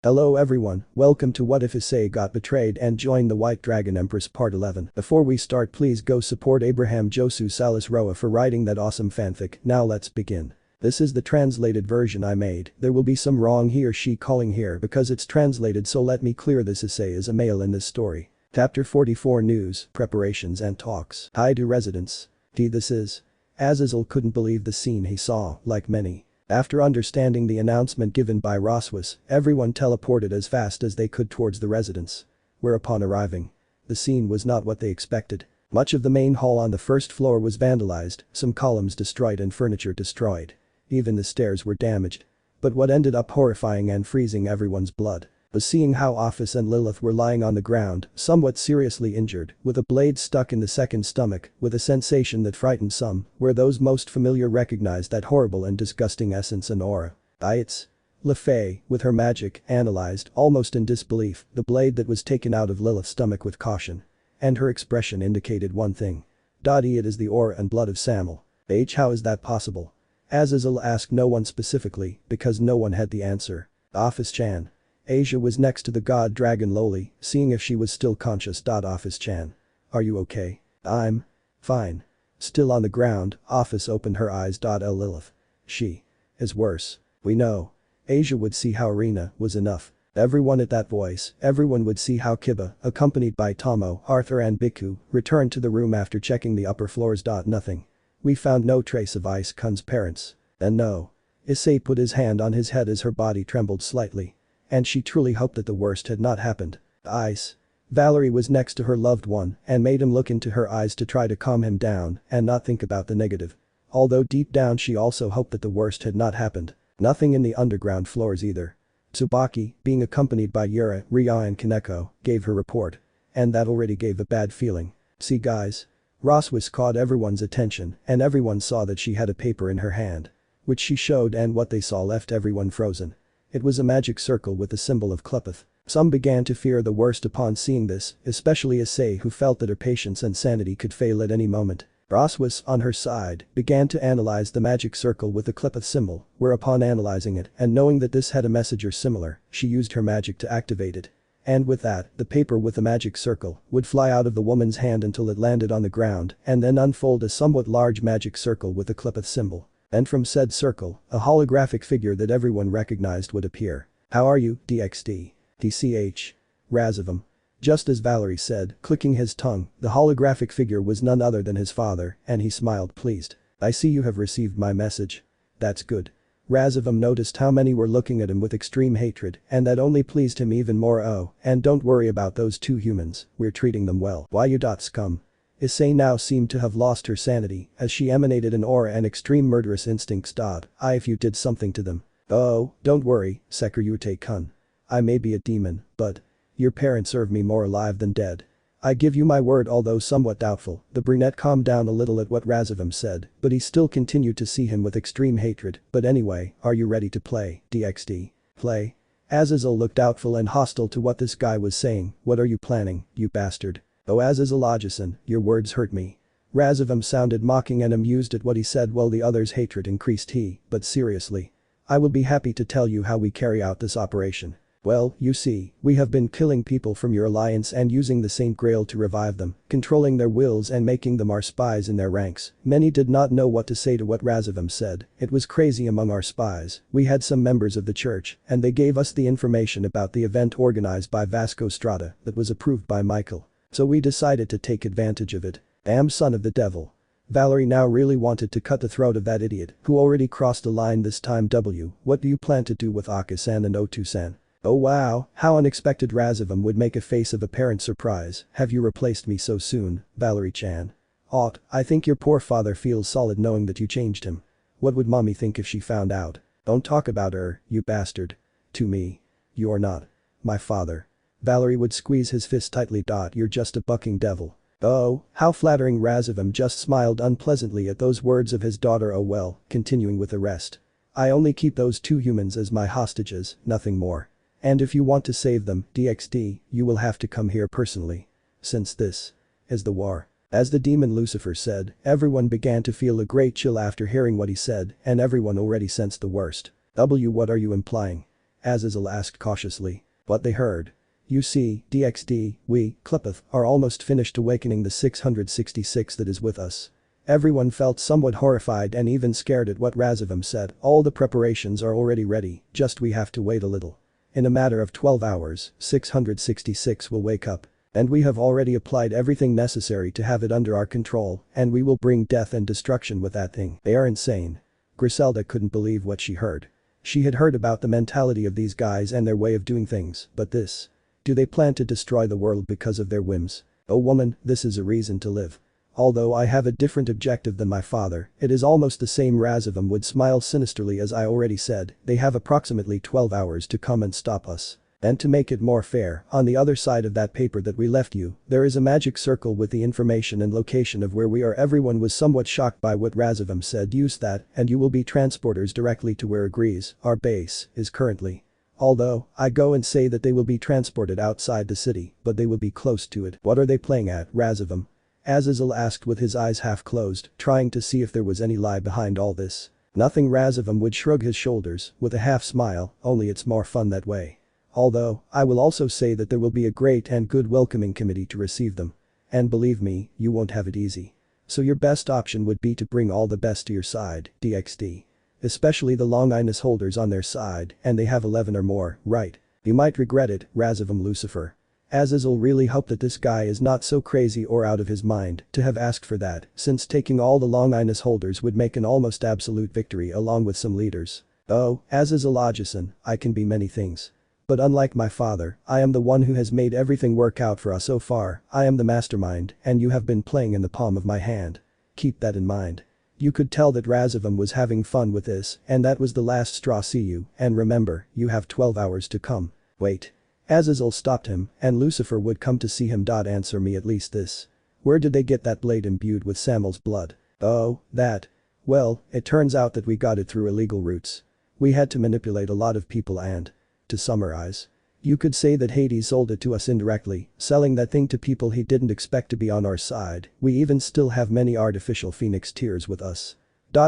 Hello everyone, welcome to What If Issei Got Betrayed and Joined the White Dragon Empress Part 11. Before we start, please go support AbrahamJosueSalasRoa for writing that awesome fanfic. Now let's begin. This is the translated version I made. There will be some wrong he or she calling here because it's translated, so let me clear this. Issei is a male in this story. Chapter 44 News, Preparations and Talks. Hi to residents. This is. Azazel couldn't believe the scene he saw, like many. After understanding the announcement given by Rojo, everyone teleported as fast as they could towards the residence. Whereupon arriving, the scene was not what they expected. Much of the main hall on the first floor was vandalized, some columns destroyed and furniture destroyed. Even the stairs were damaged. But what ended up horrifying and freezing everyone's blood was seeing how Office and Lilith were lying on the ground, somewhat seriously injured, with a blade stuck in the second stomach, with a sensation that frightened some, where those most familiar recognized that horrible and disgusting essence and aura. It's LeFay, with her magic, analyzed, almost in disbelief, the blade that was taken out of Lilith's stomach with caution. And her expression indicated one thing. It is the aura and blood of Samuel. How is that possible? Azazel asked no one specifically, because no one had the answer. Office-chan. Asia was next to the god dragon lowly, seeing if she was still conscious. Office-chan. Are you okay? I'm fine. Still on the ground, Office opened her eyes. Lilith. She is worse. We know. Asia would see how Arena was enough. Everyone at that voice, everyone would see how Kiba, accompanied by Tomo, Arthur and Biku, returned to the room after checking the upper floors. Nothing. We found no trace of Ice-kun's parents. And no. Issei put his hand on his head as her body trembled slightly. And she truly hoped that the worst had not happened. Ice. Valery was next to her loved one and made him look into her eyes to try to calm him down and not think about the negative. Although deep down she also hoped that the worst had not happened. Nothing in the underground floors either. Tsubaki, being accompanied by Yura, Ria and Kaneko, gave her report. And that already gave a bad feeling. See guys? Rojo caught everyone's attention and everyone saw that she had a paper in her hand. Which she showed, and what they saw left everyone frozen. It was a magic circle with the symbol of Klepeth. Some began to fear the worst upon seeing this, especially Issei, who felt that her patience and sanity could fail at any moment. Rojo, on her side, began to analyze the magic circle with the Klepeth symbol, whereupon analyzing it and knowing that this had a message or similar, she used her magic to activate it. And with that, the paper with the magic circle would fly out of the woman's hand until it landed on the ground and then unfold a somewhat large magic circle with the Klepeth symbol. And from said circle, a holographic figure that everyone recognized would appear. How are you, DXD? TCH. Razavam. Just as Valery said, clicking his tongue, the holographic figure was none other than his father, and he smiled pleased. I see you have received my message. That's good. Razavam noticed how many were looking at him with extreme hatred, and that only pleased him even more. Oh, and don't worry about those two humans, we're treating them well. Why you scum? Issei now seemed to have lost her sanity as she emanated an aura and extreme murderous instincts. If you did something to them. Oh, don't worry, Sekiryute-kun. I may be a demon, but your parents serve me more alive than dead. I give you my word. Although somewhat doubtful, the brunette calmed down a little at what Razavam said, but he still continued to see him with extreme hatred. But anyway, are you ready to play, DXD? Play? Azazel looked doubtful and hostile to what this guy was saying. What are you planning, you bastard? Oh Azazel-san, your words hurt me. Razavam sounded mocking and amused at what he said while the other's hatred increased. But seriously. I will be happy to tell you how we carry out this operation. Well, you see, we have been killing people from your alliance and using the Saint Grail to revive them, controlling their wills and making them our spies in their ranks. Many did not know what to say to what Razavam said. It was crazy among our spies. We had some members of the church, and they gave us the information about the event organized by Vasco Strada that was approved by Michael. So we decided to take advantage of it. Damn son of the devil. Valery now really wanted to cut the throat of that idiot who already crossed the line this time. What do you plan to do with Aka-san and Otu-san? Oh wow, how unexpected. Razavam would make a face of apparent surprise. Have you replaced me so soon, Valery-chan? I think your poor father feels solid knowing that you changed him. What would mommy think if she found out? Don't talk about her, you bastard. To me. You're not my father. Valery would squeeze his fist tightly. You're just a bucking devil. Oh, how flattering. Razavam just smiled unpleasantly at those words of his daughter. Oh well, continuing with the rest. I only keep those two humans as my hostages, nothing more. And if you want to save them, DXD, you will have to come here personally. Since this is the war. As the demon Lucifer said, everyone began to feel a great chill after hearing what he said, and everyone already sensed the worst. What are you implying? Azazel asked cautiously. What they heard. You see, DXD, we, Klepeth, are almost finished awakening the 666 that is with us. Everyone felt somewhat horrified and even scared at what Razavim said. All the preparations are already ready, just we have to wait a little. In a matter of 12 hours, 666 will wake up. And we have already applied everything necessary to have it under our control, and we will bring death and destruction with that thing. They are insane. Griselda couldn't believe what she heard. She had heard about the mentality of these guys and their way of doing things, but this. Do they plan to destroy the world because of their whims? Oh woman, this is a reason to live. Although I have a different objective than my father, it is almost the same. Razavim would smile sinisterly. As I already said, they have approximately 12 hours to come and stop us. And to make it more fair, on the other side of that paper that we left you, there is a magic circle with the information and location of where we are. Everyone was somewhat shocked by what Razavim said. Use that, and you will be transporters directly to where agrees our base is currently. Although, I go and say that they will be transported outside the city, but they will be close to it. What are they playing at, Razavim? Azazel asked with his eyes half closed, trying to see if there was any lie behind all this. Nothing. Razavim would shrug his shoulders, with a half smile, only it's more fun that way. Although, I will also say that there will be a great and good welcoming committee to receive them. And believe me, you won't have it easy. So your best option would be to bring all the best to your side, DXD. Especially the Long Inus holders on their side, and they have 11 or more, right? You might regret it, Razavim Lucifer. Azazel really hoped that this guy is not so crazy or out of his mind to have asked for that, since taking all the Long Inus holders would make an almost absolute victory along with some leaders. Oh, Azazel Ajason, I can be many things. But unlike my father, I am the one who has made everything work out for us so far. I am the mastermind, and you have been playing in the palm of my hand. Keep that in mind. You could tell that Razavim was having fun with this, and that was the last straw. See you, and remember, you have 12 hours to come. Wait. Azazel stopped him, and Lucifer would come to see him. Answer me at least this. Where did they get that blade imbued with Samuel's blood? Oh, that. Well, it turns out that we got it through illegal routes. We had to manipulate a lot of people and. To summarize. You could say that Hades sold it to us indirectly, selling that thing to people he didn't expect to be on our side. We even still have many artificial phoenix tears with us.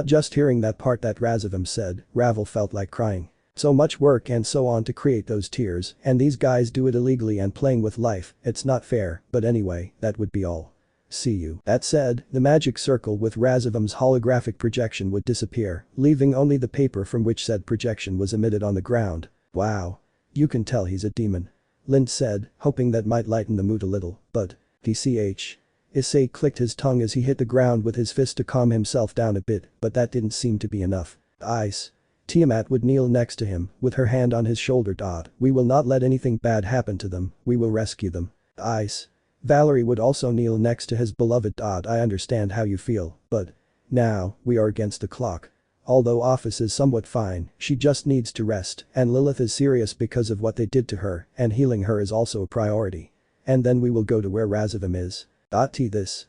Just hearing that part that Razavim said, Ravel felt like crying. So much work and so on to create those tears, and these guys do it illegally and playing with life. It's not fair, but anyway, that would be all. See you. That said, the magic circle with Razavim's holographic projection would disappear, leaving only the paper from which said projection was emitted on the ground. Wow. You can tell he's a demon. Lind said, hoping that might lighten the mood a little, but. DCH. Issei clicked his tongue as he hit the ground with his fist to calm himself down a bit, but that didn't seem to be enough. Ice. Tiamat would kneel next to him, with her hand on his shoulder. We will not let anything bad happen to them, we will rescue them. Ice. Valery would also kneel next to his beloved. I understand how you feel, but. Now, we are against the clock. Although Office is somewhat fine, she just needs to rest, and Lilith is serious because of what they did to her, and healing her is also a priority. And then we will go to where Razavim is. This.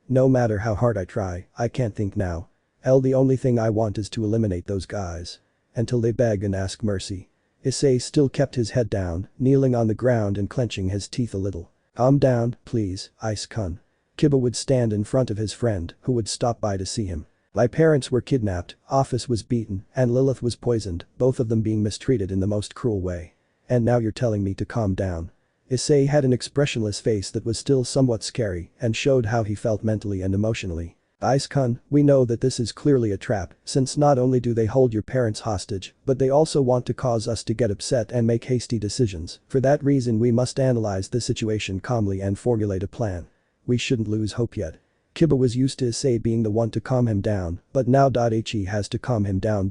No matter how hard I try, I can't think now. The only thing I want is to eliminate those guys. Until they beg and ask mercy. Issei still kept his head down, kneeling on the ground and clenching his teeth a little. Calm down, please, Ice-kun. Kiba would stand in front of his friend, who would stop by to see him. My parents were kidnapped, Office was beaten, and Lilith was poisoned, both of them being mistreated in the most cruel way. And now you're telling me to calm down. Issei had an expressionless face that was still somewhat scary and showed how he felt mentally and emotionally. Ice-kun, we know that this is clearly a trap, since not only do they hold your parents hostage, but they also want to cause us to get upset and make hasty decisions. For that reason we must analyze the situation calmly and formulate a plan. We shouldn't lose hope yet. Kiba was used to Issei being the one to calm him down, but now. He has to calm him down.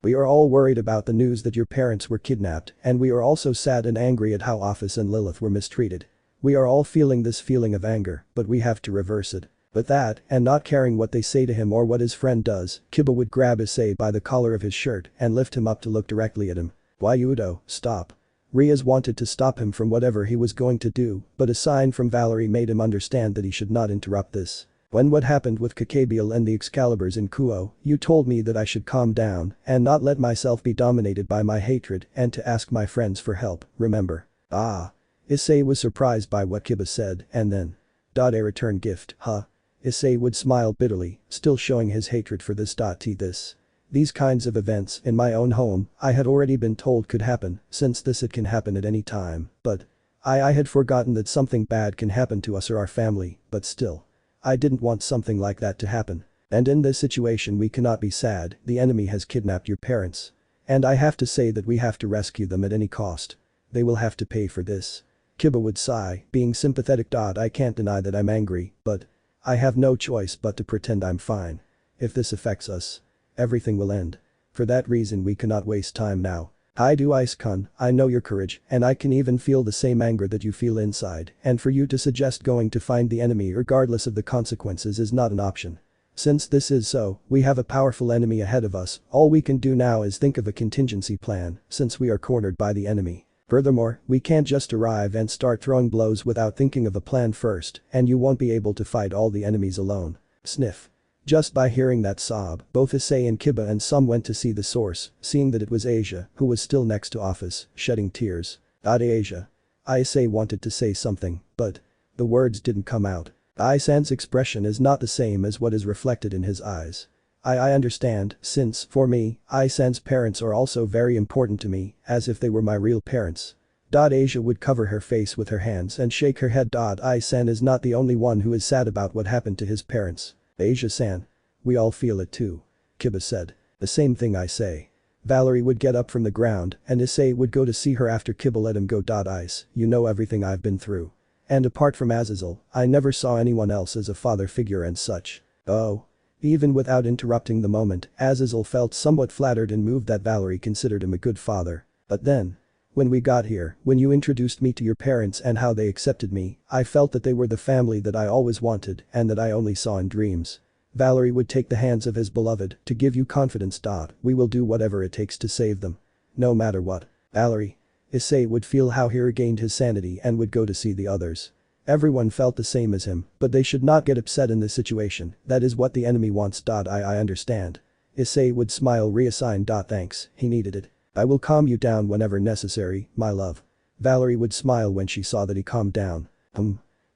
We are all worried about the news that your parents were kidnapped, and we are also sad and angry at how Office and Lilith were mistreated. We are all feeling this feeling of anger, but we have to reverse it. With that, and not caring what they say to him or what his friend does, Kiba would grab Issei by the collar of his shirt and lift him up to look directly at him. Why Udo, stop. Riaz wanted to stop him from whatever he was going to do, but a sign from Valery made him understand that he should not interrupt this. When what happened with Kakabiel and the Excaliburs in Kuo, you told me that I should calm down and not let myself be dominated by my hatred and to ask my friends for help, remember? Issei was surprised by what Kiba said, and then. A return gift, huh? Issei would smile bitterly, still showing his hatred for this. This. These kinds of events in my own home I had already been told could happen since it can happen at any time, but I had forgotten that something bad can happen to us or our family, but still. I didn't want something like that to happen. And in this situation we cannot be sad, the enemy has kidnapped your parents. And I have to say that we have to rescue them at any cost. They will have to pay for this. Kiba would sigh, being sympathetic. I can't deny that I'm angry, but I have no choice but to pretend I'm fine. If this affects us, everything will end. For that reason we cannot waste time now. I do Ice-kun, I know your courage, and I can even feel the same anger that you feel inside, and for you to suggest going to find the enemy regardless of the consequences is not an option. Since this is so, we have a powerful enemy ahead of us, all we can do now is think of a contingency plan, since we are cornered by the enemy. Furthermore, we can't just arrive and start throwing blows without thinking of a plan first, and you won't be able to fight all the enemies alone. Sniff. Just by hearing that sob, both Issei and Kiba and some went to see the source, seeing that it was Asia, who was still next to Office, shedding tears. Asia. Issei wanted to say something, but the words didn't come out. Isan's expression is not the same as what is reflected in his eyes. I understand, since, for me, Isan's parents are also very important to me, as if they were my real parents. Asia would cover her face with her hands and shake her head. Isan is not the only one who is sad about what happened to his parents. Asia-san. We all feel it too. Kiba said. The same thing I say. Valery would get up from the ground and Issei would go to see her after Kiba let him go. Ice, you know everything I've been through. And apart from Azazel, I never saw anyone else as a father figure and such. Oh. Even without interrupting the moment, Azazel felt somewhat flattered and moved that Valery considered him a good father. But then. When we got here, when you introduced me to your parents and how they accepted me, I felt that they were the family that I always wanted and that I only saw in dreams. Valery would take the hands of his beloved to give you confidence. We will do whatever it takes to save them. No matter what. Valery. Issei would feel how he regained his sanity and would go to see the others. Everyone felt the same as him, but they should not get upset in this situation, that is what the enemy wants. I understand. Issei would smile reassigned. Thanks, he needed it. I will calm you down whenever necessary, my love. Valery would smile when she saw that he calmed down.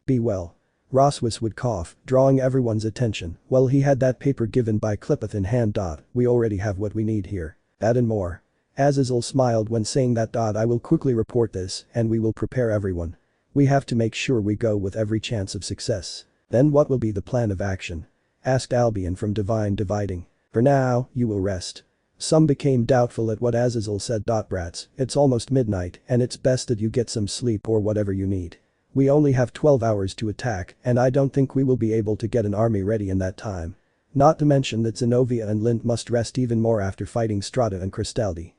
Be well. Roswis would cough, drawing everyone's attention. Well, he had that paper given by Clippeth in hand. We already have what we need here. That and more. Azazel smiled when saying that. I will quickly report this and we will prepare everyone. We have to make sure we go with every chance of success. Then what will be the plan of action? Asked Albion from Divine Dividing. For now, you will rest. Some became doubtful at what Azazel said. Brats, it's almost midnight and it's best that you get some sleep or whatever you need. We only have 12 hours to attack and I don't think we will be able to get an army ready in that time. Not to mention that Zenobia and Lint must rest even more after fighting Strata and Cristaldi.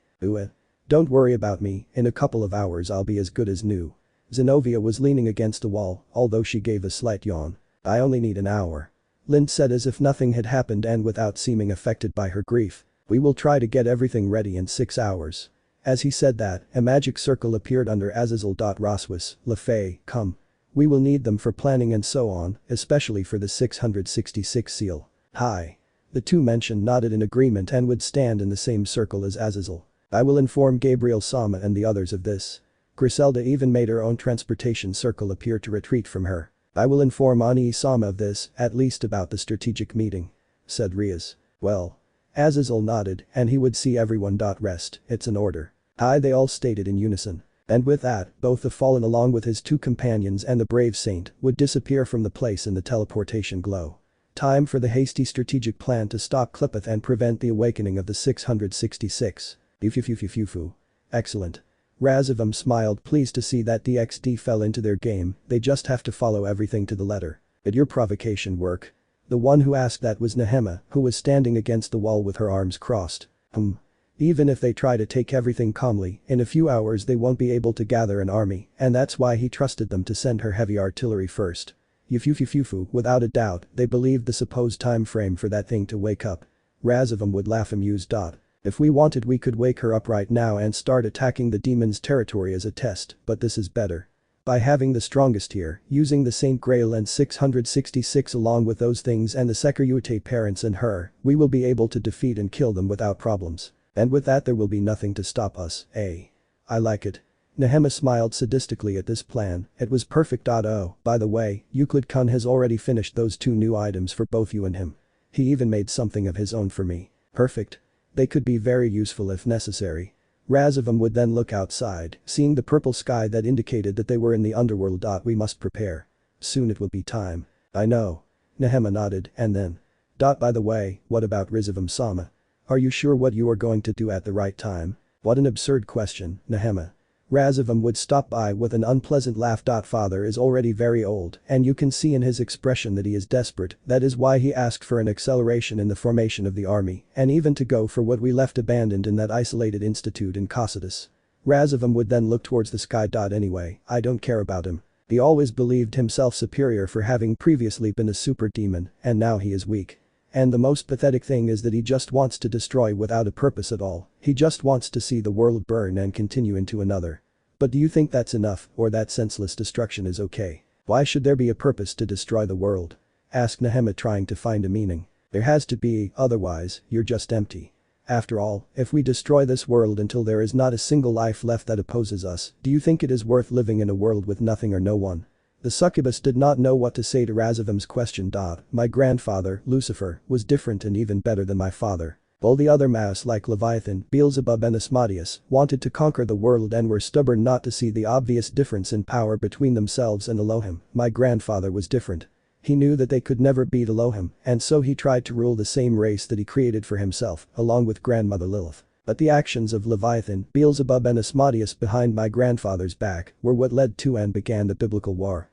Don't worry about me, in a couple of hours I'll be as good as new. Zenobia was leaning against the wall, although she gave a slight yawn. I only need an hour. Lint said as if nothing had happened and without seeming affected by her grief. We will try to get everything ready in 6 hours. As he said that, a magic circle appeared under Azazel. Roswis, LaFay, come. We will need them for planning and so on, especially for the 666 seal. Hi. The two mentioned nodded in agreement and would stand in the same circle as Azazel. I will inform Gabriel Sama and the others of this. Griselda even made her own transportation circle appear to retreat from her. I will inform Ani Sama of this, at least about the strategic meeting. Said Riaz. Well. Azazel nodded and he would see everyone. Rest, it's an order. Aye, they all stated in unison. And with that, both the Fallen along with his two companions and the brave saint would disappear from the place in the teleportation glow. Time for the hasty strategic plan to stop Clippeth and prevent the awakening of the 666. Excellent. Razavam smiled, pleased to see that DXD fell into their game, they just have to follow everything to the letter. Did your provocation work? The one who asked that was Nehema, who was standing against the wall with her arms crossed. Even if they try to take everything calmly, in a few hours they won't be able to gather an army, and that's why he trusted them to send her heavy artillery first. Without a doubt, they believed the supposed time frame for that thing to wake up. Razavam would laugh amused. If we wanted we could wake her up right now and start attacking the demon's territory as a test, but this is better. By having the strongest here, using the Saint Grail and 666 along with those things and the Securute parents and her, we will be able to defeat and kill them without problems. And with that there will be nothing to stop us, eh? I like it. Nehema smiled sadistically at this plan, it was perfect. Oh, by the way, Euclid Kun has already finished those 2 new items for both you and him. He even made something of his own for me. Perfect. They could be very useful if necessary. Razavum would then look outside, seeing the purple sky that indicated that they were in the underworld. We must prepare. Soon it will be time. I know. Nehema nodded, and then. By the way, what about Razavum-sama? Are you sure what you are going to do at the right time? What an absurd question, Nehema. Razavum would stop by with an unpleasant laugh. Father is already very old, and you can see in his expression that he is desperate. That is why he asked for an acceleration in the formation of the army, and even to go for what we left abandoned in that isolated institute in Cocytus. Razavum would then look towards the sky. Anyway, I don't care about him. He always believed himself superior for having previously been a super demon, and now he is weak. And the most pathetic thing is that he just wants to destroy without a purpose at all. He just wants to see the world burn and continue into another. But do you think that's enough, or that senseless destruction is okay? Why should there be a purpose to destroy the world? Asked Nehema, trying to find a meaning. There has to be, otherwise, you're just empty. After all, if we destroy this world until there is not a single life left that opposes us, do you think it is worth living in a world with nothing or no one? The succubus did not know what to say to Razavum's question. My grandfather, Lucifer, was different and even better than my father. All the other mouse like Leviathan, Beelzebub and Asmodeus wanted to conquer the world and were stubborn not to see the obvious difference in power between themselves and Elohim. My grandfather was different. He knew that they could never beat Elohim, and so he tried to rule the same race that he created for himself, along with grandmother Lilith. But the actions of Leviathan, Beelzebub and Asmodeus behind my grandfather's back were what led to and began the biblical war.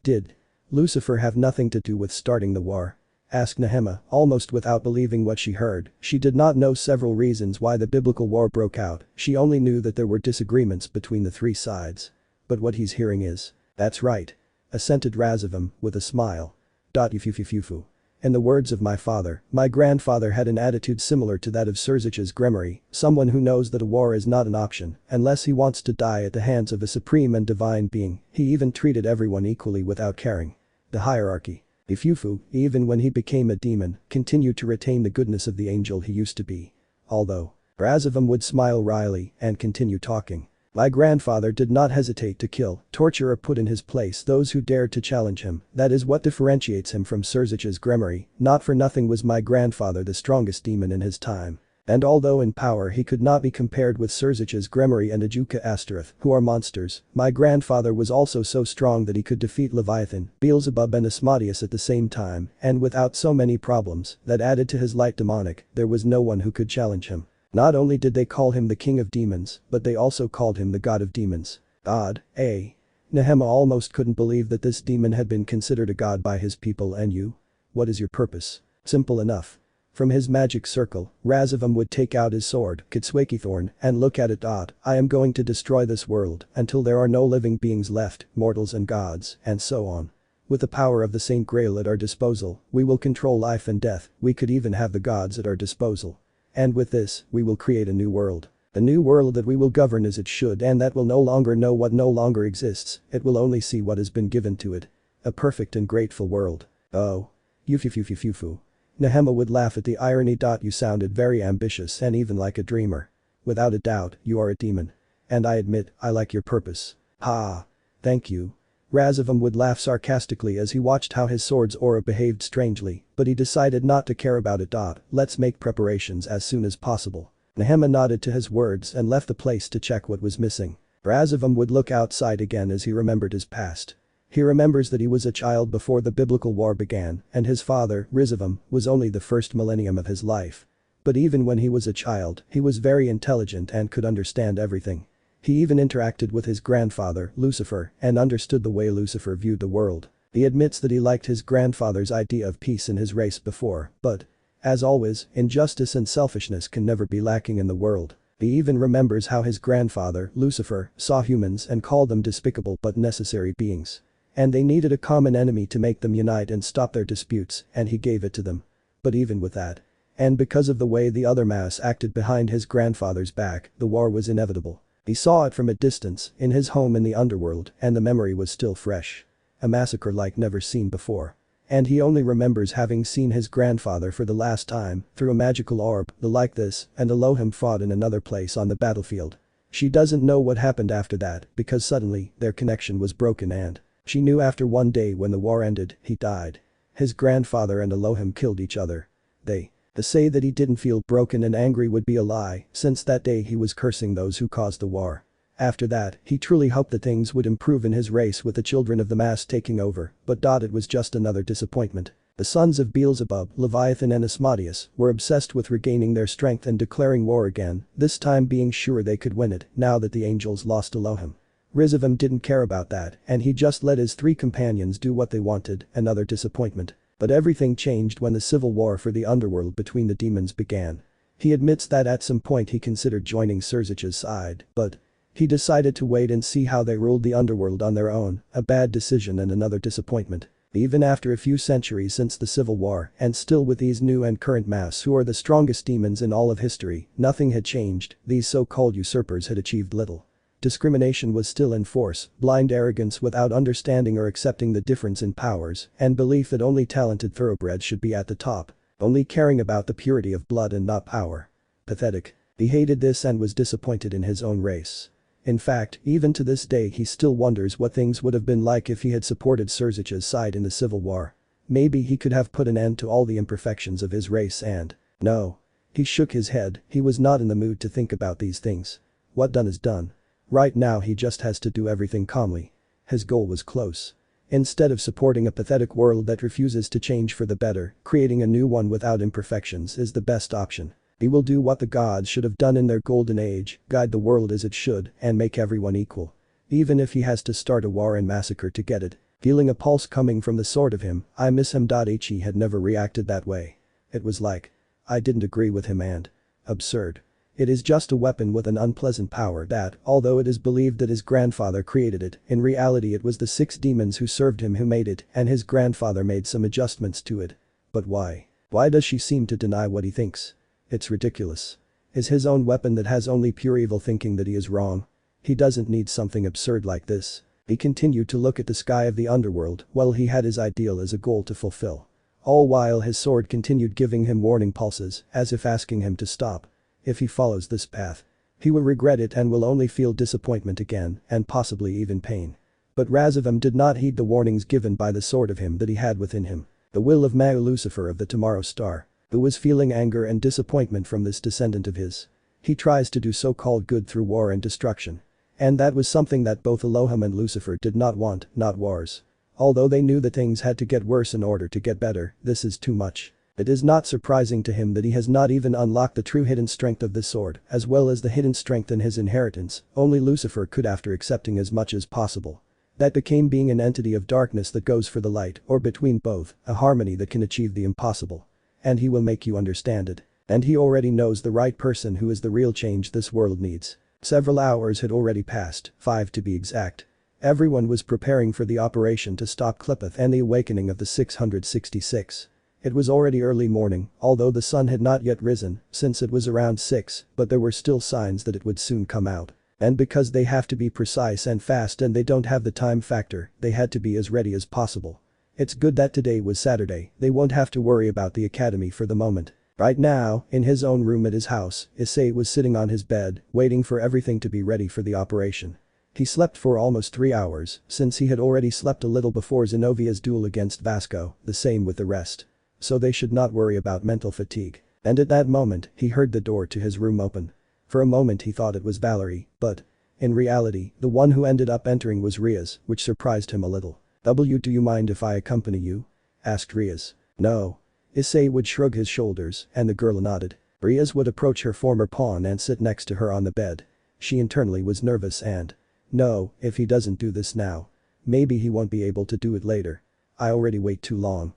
Did Lucifer have nothing to do with starting the war? Asked Nehema, almost without believing what she heard. She did not know several reasons why the biblical war broke out, she only knew that there were disagreements between the three sides. But what he's hearing is. That's right. Assented Razavum, with a smile. Yufufufufu. In the words of my father, my grandfather had an attitude similar to that of Serzich's Gremory, someone who knows that a war is not an option unless he wants to die at the hands of a supreme and divine being. He even treated everyone equally without caring. The hierarchy. Ifufu, even when he became a demon, continued to retain the goodness of the angel he used to be. Although. Razavum would smile wryly and continue talking. My grandfather did not hesitate to kill, torture or put in his place those who dared to challenge him. That is what differentiates him from Serzich's Gremory. Not for nothing was my grandfather the strongest demon in his time. And although in power he could not be compared with Serzich's Gremory and Ajuka Astaroth, who are monsters, my grandfather was also so strong that he could defeat Leviathan, Beelzebub and Asmodeus at the same time, and without so many problems that added to his light demonic, there was no one who could challenge him. Not only did they call him the king of demons, but they also called him the god of demons. Odd, eh? Nehema almost couldn't believe that this demon had been considered a god by his people. And you? What is your purpose? Simple enough. From his magic circle, Razavum would take out his sword, Kitswakithorn, and look at it. I am going to destroy this world until there are no living beings left, mortals and gods, and so on. With the power of the Saint Grail at our disposal, we will control life and death. We could even have the gods at our disposal. And with this, we will create a new world. A new world that we will govern as it should, and that will no longer know what no longer exists, it will only see what has been given to it. A perfect and grateful world. Oh. Yufufufufufu. Nehema would laugh at the irony. You sounded very ambitious and even like a dreamer. Without a doubt, you are a demon. And I admit, I like your purpose. Ha. Thank you. Razavum would laugh sarcastically as he watched how his sword's aura behaved strangely, but he decided not to care about it. Let's make preparations as soon as possible. Nehema nodded to his words and left the place to check what was missing. Razavum would look outside again as he remembered his past. He remembers that he was a child before the biblical war began, and his father, Razavum, was only the first millennium of his life. But even when he was a child, he was very intelligent and could understand everything. He even interacted with his grandfather, Lucifer, and understood the way Lucifer viewed the world. He admits that he liked his grandfather's idea of peace in his race before, but, as always, injustice and selfishness can never be lacking in the world. He even remembers how his grandfather, Lucifer, saw humans and called them despicable but necessary beings. And they needed a common enemy to make them unite and stop their disputes, and he gave it to them. But even with that, and because of the way the other mouse acted behind his grandfather's back, the war was inevitable. He saw it from a distance, in his home in the underworld, and the memory was still fresh. A massacre like never seen before. And he only remembers having seen his grandfather for the last time, through a magical orb, like this, and Elohim fought in another place on the battlefield. She doesn't know what happened after that, because suddenly, their connection was broken and she knew after one day when the war ended, he died. His grandfather and Elohim killed each other. They To say that he didn't feel broken and angry would be a lie, since that day he was cursing those who caused the war. After that, he truly hoped that things would improve in his race with the children of the mass taking over, but it was just another disappointment. The sons of Beelzebub, Leviathan and Asmodeus, were obsessed with regaining their strength and declaring war again, this time being sure they could win it, now that the angels lost Elohim. Rizavim didn't care about that, and he just let his 3 companions do what they wanted, another disappointment. But everything changed when the civil war for the underworld between the demons began. He admits that at some point he considered joining Serzich's side, but he decided to wait and see how they ruled the underworld on their own, a bad decision and another disappointment. Even after a few centuries since the civil war, and still with these new and current mass who are the strongest demons in all of history, nothing had changed, these so-called usurpers had achieved little. Discrimination was still in force, blind arrogance without understanding or accepting the difference in powers, and belief that only talented thoroughbreds should be at the top, only caring about the purity of blood and not power. Pathetic. He hated this and was disappointed in his own race. In fact, even to this day he still wonders what things would have been like if he had supported Serzich's side in the civil war. Maybe he could have put an end to all the imperfections of his race and… No. He shook his head, he was not in the mood to think about these things. What done is done. Right now he just has to do everything calmly. His goal was close. Instead of supporting a pathetic world that refuses to change for the better, creating a new one without imperfections is the best option. He will do what the gods should have done in their golden age, guide the world as it should, and make everyone equal. Even if he has to start a war and massacre to get it. Feeling a pulse coming from the sword of him, I miss him. He had never reacted that way. It was like, I didn't agree with him and… absurd. It is just a weapon with an unpleasant power that, although it is believed that his grandfather created it, in reality it was the 6 demons who served him who made it, and his grandfather made some adjustments to it. But why? Why does she seem to deny what he thinks? It's ridiculous. Is his own weapon that has only pure evil thinking that he is wrong? He doesn't need something absurd like this. He continued to look at the sky of the underworld while he had his ideal as a goal to fulfill. All while his sword continued giving him warning pulses, as if asking him to stop. If he follows this path, he will regret it and will only feel disappointment again, and possibly even pain. But Rizavim did not heed the warnings given by the sword of him that he had within him. The will of Valery Lucifer of the Tomorrow Star, who was feeling anger and disappointment from this descendant of his. He tries to do so-called good through war and destruction. And that was something that both Elohim and Lucifer did not want, not wars. Although they knew that things had to get worse in order to get better, this is too much. It is not surprising to him that he has not even unlocked the true hidden strength of this sword, as well as the hidden strength in his inheritance, only Lucifer could after accepting as much as possible. That became being an entity of darkness that goes for the light, or between both, a harmony that can achieve the impossible. And he will make you understand it. And he already knows the right person who is the real change this world needs. Several hours had already passed, 5 to be exact. Everyone was preparing for the operation to stop Qliphoth and the awakening of the 666. It was already early morning, although the sun had not yet risen, since it was around 6, but there were still signs that it would soon come out. And because they have to be precise and fast and they don't have the time factor, they had to be as ready as possible. It's good that today was Saturday, they won't have to worry about the academy for the moment. Right now, in his own room at his house, Issei was sitting on his bed, waiting for everything to be ready for the operation. He slept for almost 3 hours, since he had already slept a little before Zenovia's duel against Vasco, the same with the rest. So they should not worry about mental fatigue. And at that moment, he heard the door to his room open. For a moment he thought it was Valery, but in reality, the one who ended up entering was Riaz, which surprised him a little. Do you mind if I accompany you? Asked Riaz. No. Issei would shrug his shoulders, and the girl nodded. Riaz would approach her former pawn and sit next to her on the bed. She internally was nervous and… No, if he doesn't do this now. Maybe he won't be able to do it later. I already wait too long.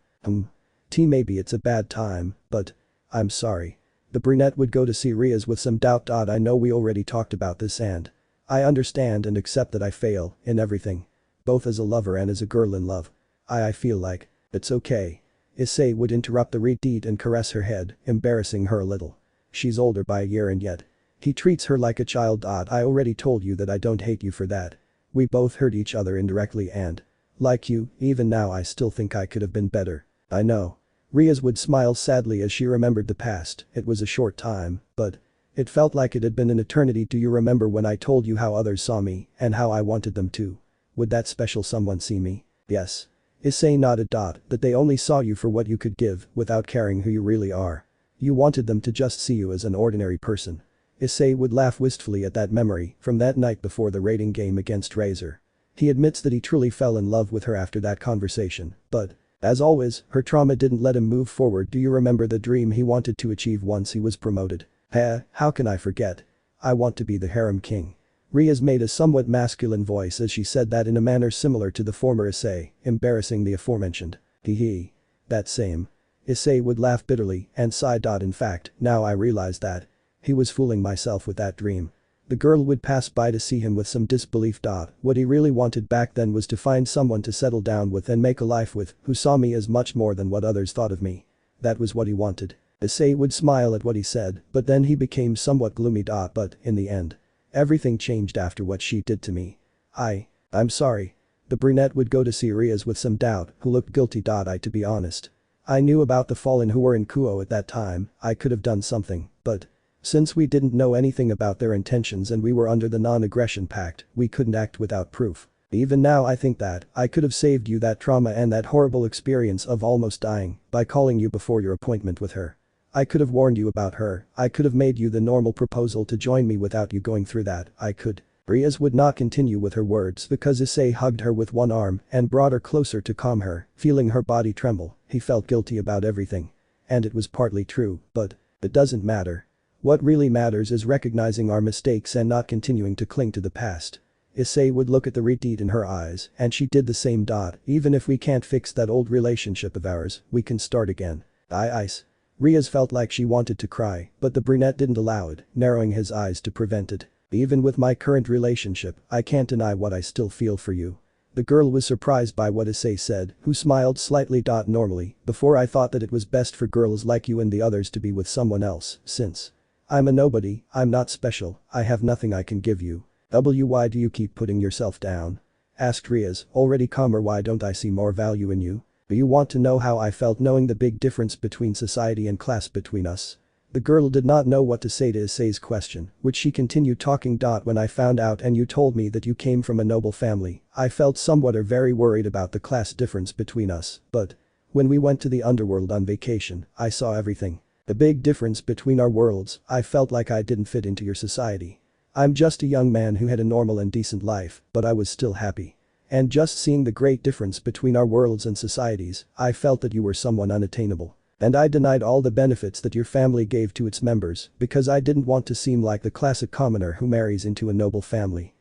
Maybe it's a bad time, but… I'm sorry. The brunette would go to see Riaz with some doubt. I know we already talked about this and… I understand and accept that I fail in everything. Both as a lover and as a girl in love. I feel like… It's okay. Issei would interrupt the redeed and caress her head, embarrassing her a little. She's older by a year and yet. He treats her like a child. I already told you that I don't hate you for that. We both hurt each other indirectly and… Like you, even now I still think I could have been better. I know. Riaz would smile sadly as she remembered the past. It was a short time, but… It felt like it had been an eternity. Do you remember when I told you how others saw me and how I wanted them to? Would that special someone see me? Yes. Issei nodded. That they only saw you for what you could give, without caring who you really are. You wanted them to just see you as an ordinary person. Issei would laugh wistfully at that memory from that night before the rating game against Razor. He admits that he truly fell in love with her after that conversation, but, as always, her trauma didn't let him move forward. Do you remember the dream he wanted to achieve once he was promoted? How can I forget? I want to be the harem king. Ria's made a somewhat masculine voice as she said that in a manner similar to the former Issei, embarrassing the aforementioned. Hee. That same. Issei would laugh bitterly and sigh. In fact, now I realize that. He was fooling myself with that dream. The girl would pass by to see him with some disbelief. What he really wanted back then was to find someone to settle down with and make a life with who saw me as much more than what others thought of me. That was what he wanted. Issei would smile at what he said, but then he became somewhat gloomy. But, in the end, everything changed after what she did to me. I'm sorry. The brunette would go to see Rias with some doubt, who looked guilty. To be honest. I knew about the fallen who were in Kuo at that time. I could have done something, but since we didn't know anything about their intentions and we were under the non-aggression pact, we couldn't act without proof. Even now I think that I could have saved you that trauma and that horrible experience of almost dying by calling you before your appointment with her. I could have warned you about her. I could have made you the normal proposal to join me without you going through that. I could. Rias would not continue with her words because Issei hugged her with one arm and brought her closer to calm her, feeling her body tremble. He felt guilty about everything. And it was partly true, but it doesn't matter. What really matters is recognizing our mistakes and not continuing to cling to the past. Issei would look at the retreat in her eyes and she did the same. Even if we can't fix that old relationship of ours, we can start again. Ice. Rias felt like she wanted to cry, but the brunette didn't allow it, narrowing his eyes to prevent it. Even with my current relationship, I can't deny what I still feel for you. The girl was surprised by what Issei said, who smiled slightly. Normally, before I thought that it was best for girls like you and the others to be with someone else, since I'm a nobody, I'm not special, I have nothing I can give you. Why do you keep putting yourself down? Asked Rias, already calmer. Why don't I see more value in you? Do you want to know how I felt knowing the big difference between society and class between us? The girl did not know what to say to Issei's question, which she continued talking. When I found out and you told me that you came from a noble family, I felt somewhat or very worried about the class difference between us, but when we went to the underworld on vacation, I saw everything. The big difference between our worlds, I felt like I didn't fit into your society. I'm just a young man who had a normal and decent life, but I was still happy. And just seeing the great difference between our worlds and societies, I felt that you were someone unattainable. And I denied all the benefits that your family gave to its members because I didn't want to seem like the classic commoner who marries into a noble family.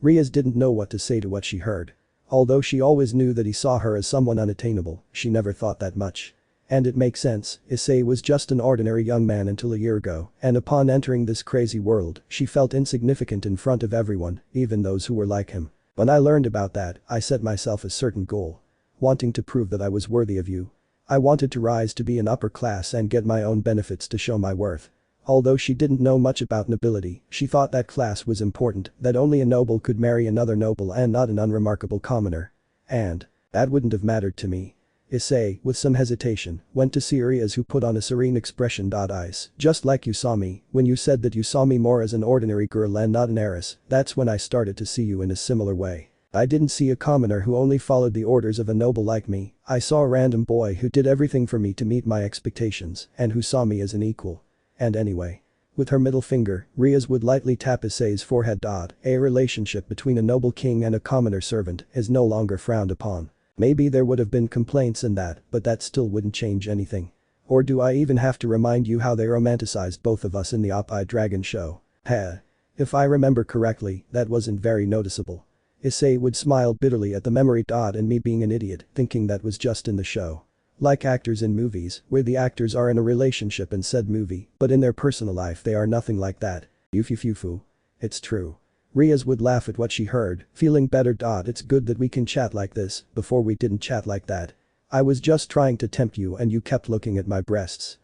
Rias didn't know what to say to what she heard. Although she always knew that he saw her as someone unattainable, she never thought that much. And it makes sense, Issei was just an ordinary young man until a year ago, and upon entering this crazy world, she felt insignificant in front of everyone, even those who were like him. When I learned about that, I set myself a certain goal. Wanting to prove that I was worthy of you. I wanted to rise to be an upper class and get my own benefits to show my worth. Although she didn't know much about nobility, she thought that class was important, that only a noble could marry another noble and not an unremarkable commoner. And that wouldn't have mattered to me. Issei, with some hesitation, went to see Rias, who put on a serene expression. Just like you saw me, when you said that you saw me more as an ordinary girl and not an heiress, that's when I started to see you in a similar way. I didn't see a commoner who only followed the orders of a noble like me. I saw a random boy who did everything for me to meet my expectations and who saw me as an equal. And anyway. With her middle finger, Rias would lightly tap Issei's forehead. A relationship between a noble king and a commoner servant is no longer frowned upon. Maybe there would have been complaints in that, but that still wouldn't change anything. Or do I even have to remind you how they romanticized both of us in the Op-I Dragon show? If I remember correctly, that wasn't very noticeable. Issei would smile bitterly at the memory. And me being an idiot, thinking that was just in the show. Like actors in movies, where the actors are in a relationship in said movie, but in their personal life they are nothing like that. Yufufufu. It's true. Rias would laugh at what she heard, feeling better. It's good that we can chat like this, before we didn't chat like that. I was just trying to tempt you and you kept looking at my breasts.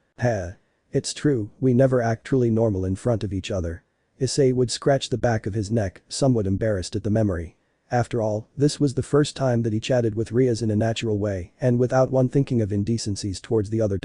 It's true, we never act truly normal in front of each other. Issei would scratch the back of his neck, somewhat embarrassed at the memory. After all, this was the first time that he chatted with Rias in a natural way and without one thinking of indecencies towards the other.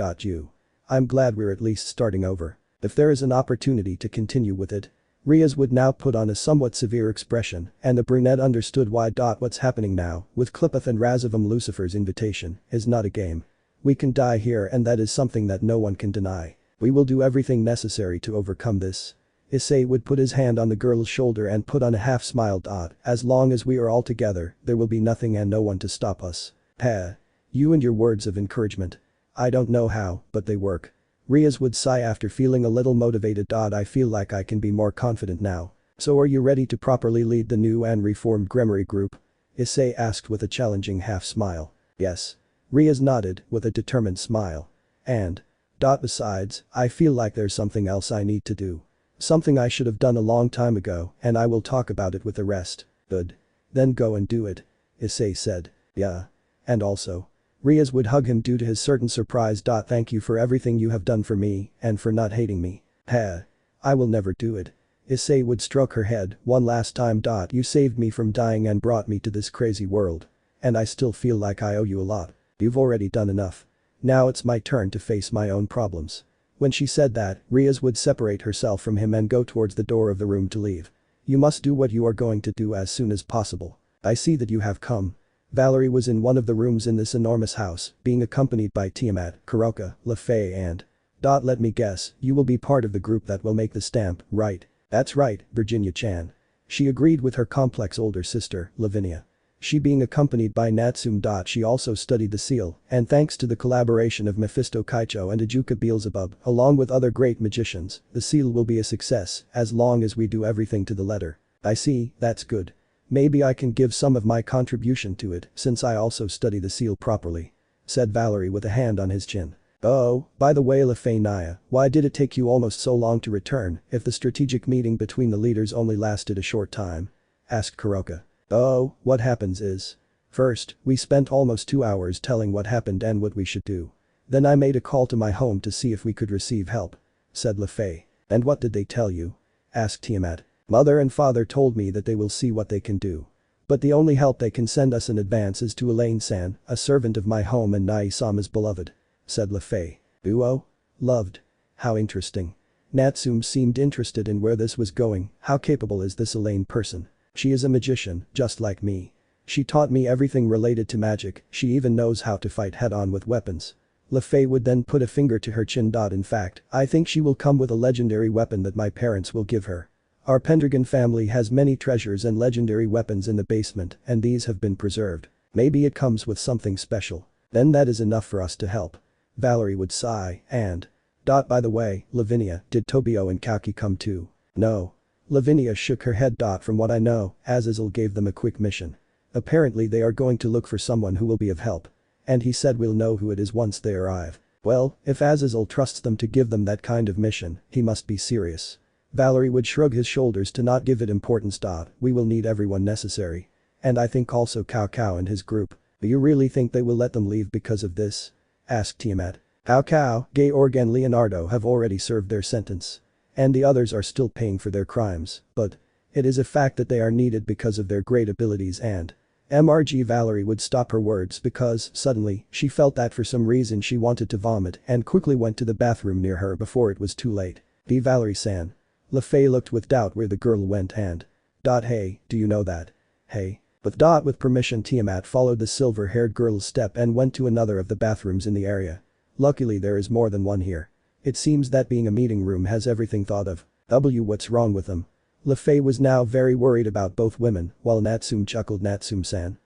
I'm glad we're at least starting over. If there is an opportunity to continue with it. Rias would now put on a somewhat severe expression and the brunette understood why. What's happening now, with Clippeth and Valery Lucifer's invitation, is not a game. We can die here and that is something that no one can deny. We will do everything necessary to overcome this. Issei would put his hand on the girl's shoulder and put on a half smile. As long as we are all together, there will be nothing and no one to stop us. Heh. You and your words of encouragement. I don't know how, but they work. Riaz would sigh after feeling a little motivated. I feel like I can be more confident now. So are you ready to properly lead the new and reformed Gremory group? Issei asked with a challenging half smile. Yes. Riaz nodded with a determined smile. And. Besides, I feel like there's something else I need to do. Something I should have done a long time ago, and I will talk about it with the rest. Good. Then go and do it. Issei said. Yeah. And also. Riaz would hug him due to his certain surprise. Thank you for everything you have done for me, and for not hating me. Heh. I will never do it. Issei would stroke her head one last time. You saved me from dying and brought me to this crazy world. And I still feel like I owe you a lot. You've already done enough. Now it's my turn to face my own problems. When she said that, Riaz would separate herself from him and go towards the door of the room to leave. You must do what you are going to do as soon as possible. I see that you have come. Valery was in one of the rooms in this enormous house, being accompanied by Tiamat, Kuroka, Lefay and. Let me guess, you will be part of the group that will make the stamp, right? That's right, Virginia-chan. She agreed with her complex older sister, Lavinia. She being accompanied by Natsume. She also studied the seal, and thanks to the collaboration of Mephisto Kaicho and Ajuka Beelzebub, along with other great magicians, the seal will be a success as long as we do everything to the letter. I see, that's good. Maybe I can give some of my contribution to it since I also study the seal properly. Said Valery with a hand on his chin. Oh, by the way Lefay Naya, why did it take you almost so long to return if the strategic meeting between the leaders only lasted a short time? Asked Kuroka. Oh, what happens is. First, we spent almost 2 hours telling what happened and what we should do. Then I made a call to my home to see if we could receive help. Said Lefay. And what did they tell you? Asked Tiamat. Mother and father told me that they will see what they can do. But the only help they can send us in advance is to Elaine-san, a servant of my home and Nai-sama's beloved. Said Lefay. Uo? Loved. How interesting. Natsume seemed interested in where this was going. How capable is this Elaine person? She is a magician, just like me. She taught me everything related to magic, she even knows how to fight head-on with weapons. Lefay would then put a finger to her chin. In fact, I think she will come with a legendary weapon that my parents will give her. Our Pendragon family has many treasures and legendary weapons in the basement, and these have been preserved. Maybe it comes with something special. Then that is enough for us to help. Valery would sigh, and. By the way, Lavinia, did Tobio and Kauki come too? No. Lavinia shook her head. From what I know, Azazel gave them a quick mission. Apparently they are going to look for someone who will be of help. And he said we'll know who it is once they arrive. Well, if Azazel trusts them to give them that kind of mission, he must be serious. Valery would shrug his shoulders to not give it importance. We will need everyone necessary. And I think also Cao and his group. Do you really think they will let them leave because of this? Asked Tiamat. Cao, Georg and Leonardo have already served their sentence. And the others are still paying for their crimes, but. It is a fact that they are needed because of their great abilities and. MRG Valery would stop her words because, suddenly, she felt that for some reason she wanted to vomit and quickly went to the bathroom near her before it was too late. Be Valery-san. Lefay looked with doubt where the girl went and. Hey, do you know that? Hey. But. With permission Tiamat followed the silver-haired girl's step and went to another of the bathrooms in the area. Luckily there is more than one here. It seems that being a meeting room has everything thought of. What's wrong with them? Lefay was now very worried about both women, while Natsume chuckled. Natsume-san.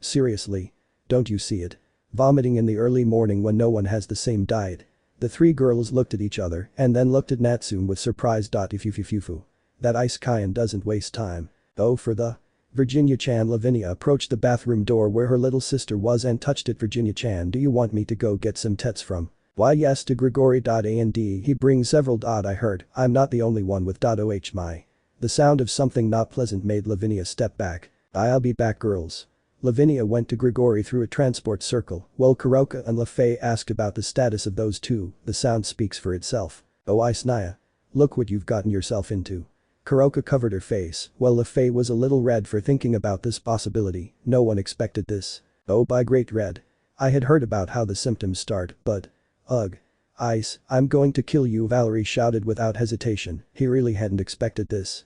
Seriously? Don't you see it? Vomiting in the early morning when no one has the same diet. The three girls looked at each other and then looked at Natsume with surprise. Ifufufufu. That ice Kayan doesn't waste time. Oh for the. Virginia-chan. Lavinia approached the bathroom door where her little sister was and touched it. Virginia-chan, do you want me to go get some tets from? Why yes to Grigory. And he brings several. I heard, I'm not the only one with. Oh my. The sound of something not pleasant made Lavinia step back. I'll be back girls. Lavinia went to Grigory through a transport circle, while Kuroka and Lefay asked about the status of those two. The sound speaks for itself. Oh Isnaya. Look what you've gotten yourself into. Kuroka covered her face, while Lefay was a little red for thinking about this possibility. No one expected this. Oh by great red. I had heard about how the symptoms start, but. Ugh. Ice, I'm going to kill you, Valery shouted without hesitation. He really hadn't expected this.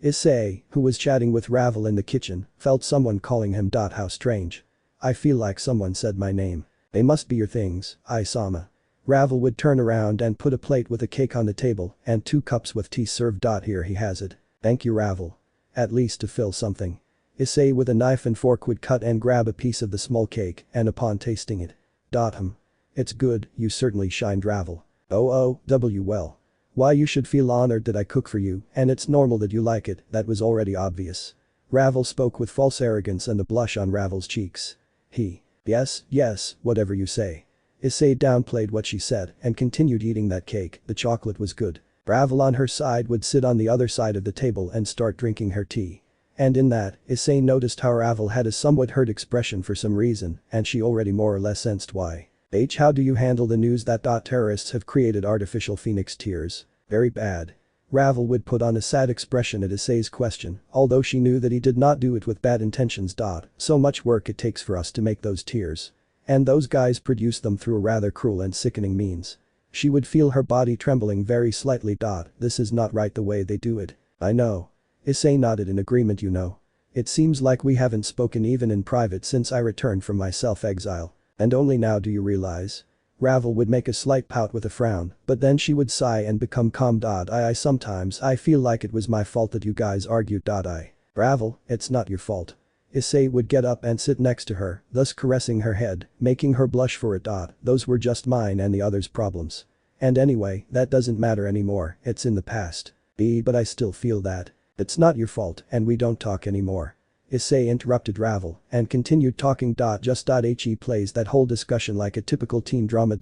Issei, who was chatting with Ravel in the kitchen, felt someone calling him. How strange. I feel like someone said my name. They must be your things, Isama. Ravel would turn around and put a plate with a cake on the table and 2 cups with tea served. Here he has it. Thank you Ravel. At least to fill something. Issei with a knife and fork would cut and grab a piece of the small cake and upon tasting it. It's good, you certainly shined Ravel. Well. Why you should feel honored that I cook for you and it's normal that you like it, that was already obvious. Ravel spoke with false arrogance and a blush on Ravel's cheeks. Yes, whatever you say. Issei downplayed what she said and continued eating that cake, the chocolate was good. Ravel on her side would sit on the other side of the table and start drinking her tea. And in that, Issei noticed how Ravel had a somewhat hurt expression for some reason and she already more or less sensed why. How do you handle the news that terrorists have created artificial phoenix tears? Very bad. Ravel would put on a sad expression at Issei's question, although she knew that he did not do it with bad intentions. So much work it takes for us to make those tears. And those guys produce them through a rather cruel and sickening means. She would feel her body trembling very slightly. This is not right the way they do it. I know. Issei nodded in agreement. It seems like we haven't spoken even in private since I returned from my self-exile. And only now do you realize? Ravel would make a slight pout with a frown, but then she would sigh and become calm. Sometimes I feel like it was my fault that you guys argued. Ravel, it's not your fault. Issei would get up and sit next to her, thus caressing her head, making her blush for it. Those were just mine and the others' problems. And anyway, that doesn't matter anymore, it's in the past. But I still feel that. It's not your fault and we don't talk anymore. Issei interrupted Ravel and continued talking. He plays that whole discussion like a typical teen drama.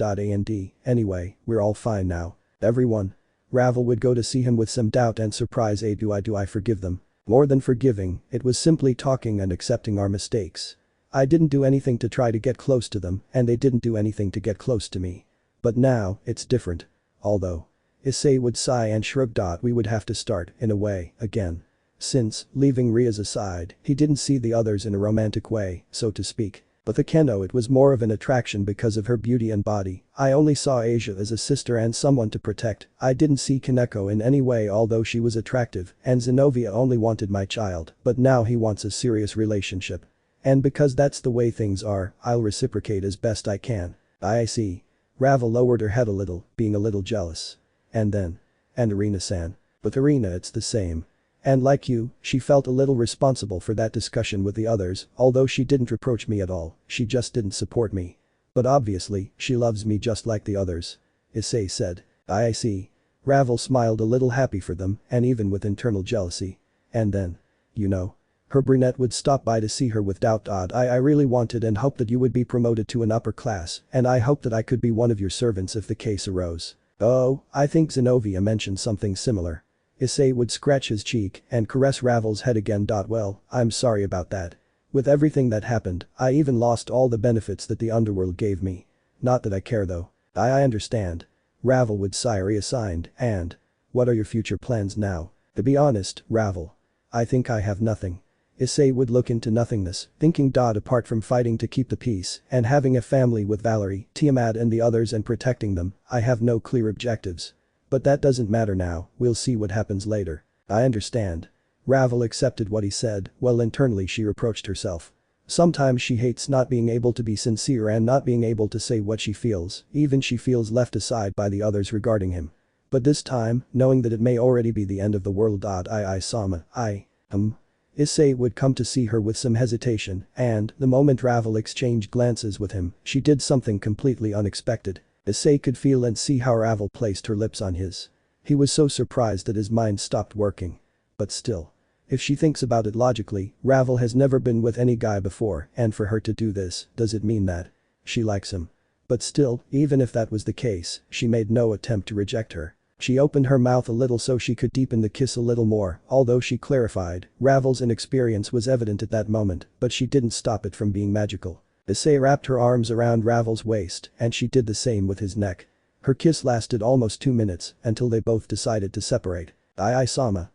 Anyway, we're all fine now. Everyone. Ravel would go to see him with some doubt and surprise. Do I forgive them? More than forgiving, it was simply talking and accepting our mistakes. I didn't do anything to try to get close to them and they didn't do anything to get close to me. But now, it's different. Although. Issei would sigh and shrug. We would have to start, in a way, again. Since, leaving Ria's aside, he didn't see the others in a romantic way, so to speak. But the Keno it was more of an attraction because of her beauty and body. I only saw Asia as a sister and someone to protect. I didn't see Kaneko in any way although she was attractive and Zenobia only wanted my child, but now he wants a serious relationship. And because that's the way things are, I'll reciprocate as best I can. I see. Ravel lowered her head a little, being a little jealous. And Arina-san. With Arina it's the same. And like you, she felt a little responsible for that discussion with the others, although she didn't reproach me at all, she just didn't support me. But obviously, she loves me just like the others. Issei said. I see. Ravel smiled a little happy for them, and even with internal jealousy. And then. Her brunette would stop by to see her with doubt. I really wanted and hoped that you would be promoted to an upper class, and I hoped that I could be one of your servants if the case arose. Oh, I think Zenobia mentioned something similar. Issei would scratch his cheek and caress Ravel's head again. Well, I'm sorry about that. With everything that happened, I even lost all the benefits that the underworld gave me. Not that I care though. I understand. Ravel would sigh reassigned. And? What are your future plans now? To be honest, Ravel. I think I have nothing. Issei would look into nothingness, thinking. Apart from fighting to keep the peace and having a family with Valery, Tiamat and the others and protecting them, I have no clear objectives. But that doesn't matter now, we'll see what happens later. I understand. Ravel accepted what he said, while internally she reproached herself. Sometimes she hates not being able to be sincere and not being able to say what she feels, even she feels left aside by the others regarding him. But this time, knowing that it may already be the end of the world. Issei would come to see her with some hesitation, and, the moment Ravel exchanged glances with him, she did something completely unexpected. Issei could feel and see how Ravel placed her lips on his. He was so surprised that his mind stopped working. But still. If she thinks about it logically, Ravel has never been with any guy before, and for her to do this, does it mean that she likes him? But still, even if that was the case, she made no attempt to reject her. She opened her mouth a little so she could deepen the kiss a little more, although she clarified, Ravel's inexperience was evident at that moment, but she didn't stop it from being magical. Issei wrapped her arms around Ravel's waist, and she did the same with his neck. Her kiss lasted almost 2 minutes, until they both decided to separate. Sama.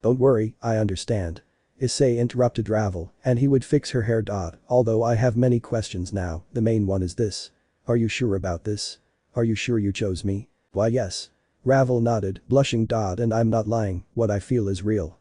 Don't worry, I understand. Issei interrupted Ravel, and he would fix her hair. Although I have many questions now, the main one is this. Are you sure about this? Are you sure you chose me? Why yes. Ravel nodded, blushing. And I'm not lying, what I feel is real.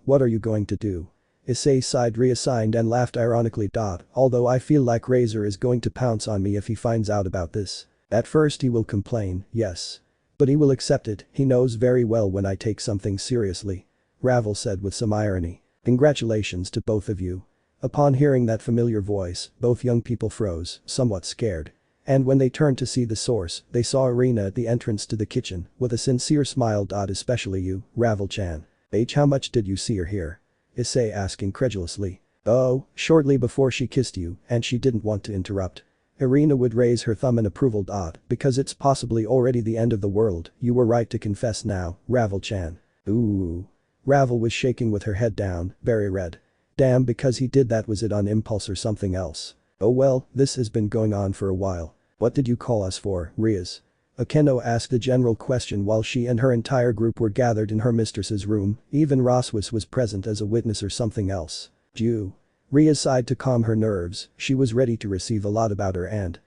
What are you going to do? Issei sighed reassigned and laughed ironically. Although I feel like Razor is going to pounce on me if he finds out about this. At first he will complain, yes. But he will accept it, he knows very well when I take something seriously. Ravel said with some irony. Congratulations to both of you. Upon hearing that familiar voice, both young people froze, somewhat scared. And when they turned to see the source, they saw Irina at the entrance to the kitchen, with a sincere smile. Especially you, Ravel-chan. How much did you see her here? Issei asked incredulously. Oh, shortly before she kissed you, and she didn't want to interrupt. Irina would raise her thumb in approval. Because it's possibly already the end of the world, you were right to confess now, Ravel-chan. Ooh. Ravel was shaking with her head down, very red. Damn, because he did that, was it on impulse or something else? Oh well, this has been going on for a while. What did you call us for, Riaz? Akeno asked a general question while she and her entire group were gathered in her mistress's room, even Roswis was present as a witness or something else. You. Riaz sighed to calm her nerves, she was ready to receive a lot about her and.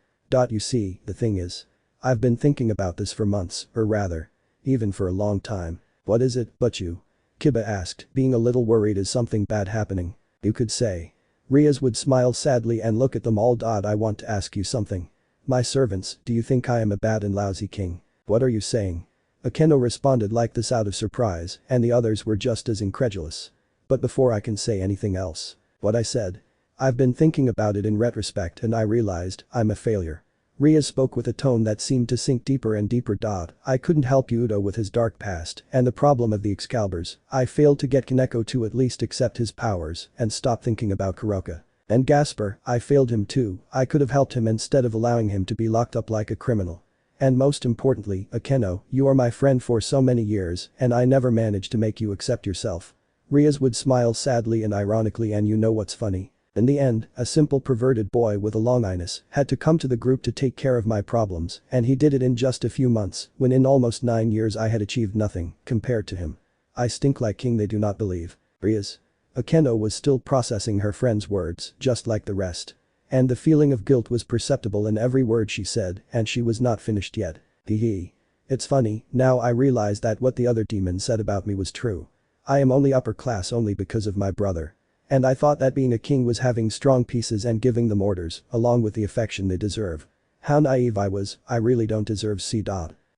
You see, the thing is. I've been thinking about this for months, or rather. Even for a long time. What is it, but you? Kiba asked, being a little worried. Is something bad happening? You could say. Riaz would smile sadly and look at them all. I want to ask you something. My servants, do you think I am a bad and lousy king? What are you saying? Akeno responded like this out of surprise, and the others were just as incredulous. But before I can say anything else. What I said. I've been thinking about it in retrospect and I realized I'm a failure. Riaz spoke with a tone that seemed to sink deeper and deeper. I couldn't help Udo with his dark past and the problem of the Excaliburs. I failed to get Kaneko to at least accept his powers and stop thinking about Kuroka. And Gaspar, I failed him too. I could have helped him instead of allowing him to be locked up like a criminal. And most importantly, Akeno, you are my friend for so many years and I never managed to make you accept yourself. Riaz would smile sadly and ironically. And you know what's funny? In the end, a simple perverted boy with a long anus had to come to the group to take care of my problems, and he did it in just a few months, when in almost 9 years I had achieved nothing, compared to him. I stink like king, they do not believe. Riaz. Akeno was still processing her friend's words, just like the rest. And the feeling of guilt was perceptible in every word she said, and she was not finished yet. Hee. It's funny, now I realize that what the other demon said about me was true. I am only upper class only because of my brother. And I thought that being a king was having strong pieces and giving them orders, along with the affection they deserve. How naive I was, I really don't deserve C.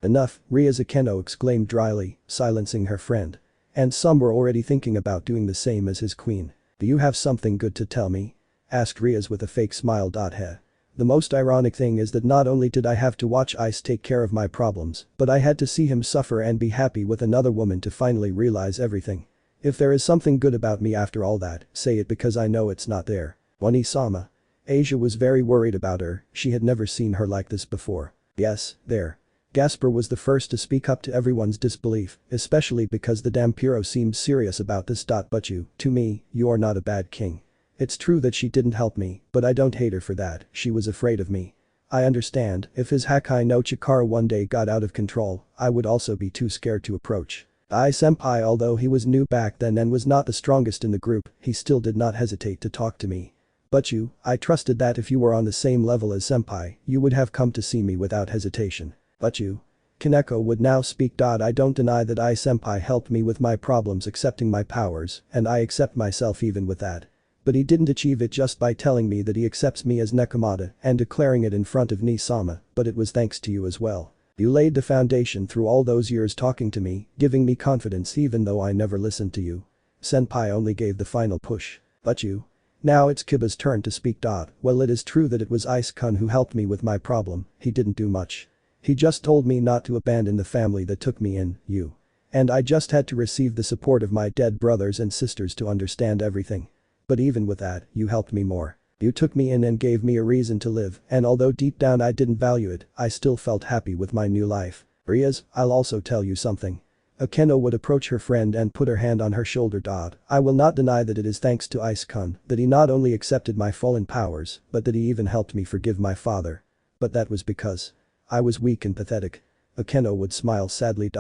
Enough, Riaz, Akeno exclaimed dryly, silencing her friend. And some were already thinking about doing the same as his queen. Do you have something good to tell me? Asked Riaz with a fake smile. Heh. The most ironic thing is that not only did I have to watch Ice take care of my problems, but I had to see him suffer and be happy with another woman to finally realize everything. If there is something good about me after all that, say it because I know it's not there. Wani-sama. Asia was very worried about her, she had never seen her like this before. Yes, there. Gaspar was the first to speak up to everyone's disbelief, especially because the Dampiro seemed serious about this. But you, to me, you are not a bad king. It's true that she didn't help me, but I don't hate her for that, she was afraid of me. I understand, if his Hakai no Chikara one day got out of control, I would also be too scared to approach. Senpai, although he was new back then and was not the strongest in the group, he still did not hesitate to talk to me. But you, I trusted that if you were on the same level as Senpai, you would have come to see me without hesitation. But you. Kaneko would now speak. I don't deny that Senpai helped me with my problems accepting my powers, and I accept myself even with that. But he didn't achieve it just by telling me that he accepts me as Nekomata and declaring it in front of Ni-sama, but it was thanks to you as well. You laid the foundation through all those years talking to me, giving me confidence even though I never listened to you. Senpai only gave the final push. But you. Now it's Kiba's turn to speak. Well, it is true that it was Ice-kun who helped me with my problem, he didn't do much. He just told me not to abandon the family that took me in, you. And I just had to receive the support of my dead brothers and sisters to understand everything. But even with that, you helped me more. You took me in and gave me a reason to live, and although deep down I didn't value it, I still felt happy with my new life. Riaz, I'll also tell you something. Akeno would approach her friend and put her hand on her shoulder. I will not deny that it is thanks to Ice-kun that he not only accepted my fallen powers, but that he even helped me forgive my father. But that was because I was weak and pathetic. Akeno would smile sadly.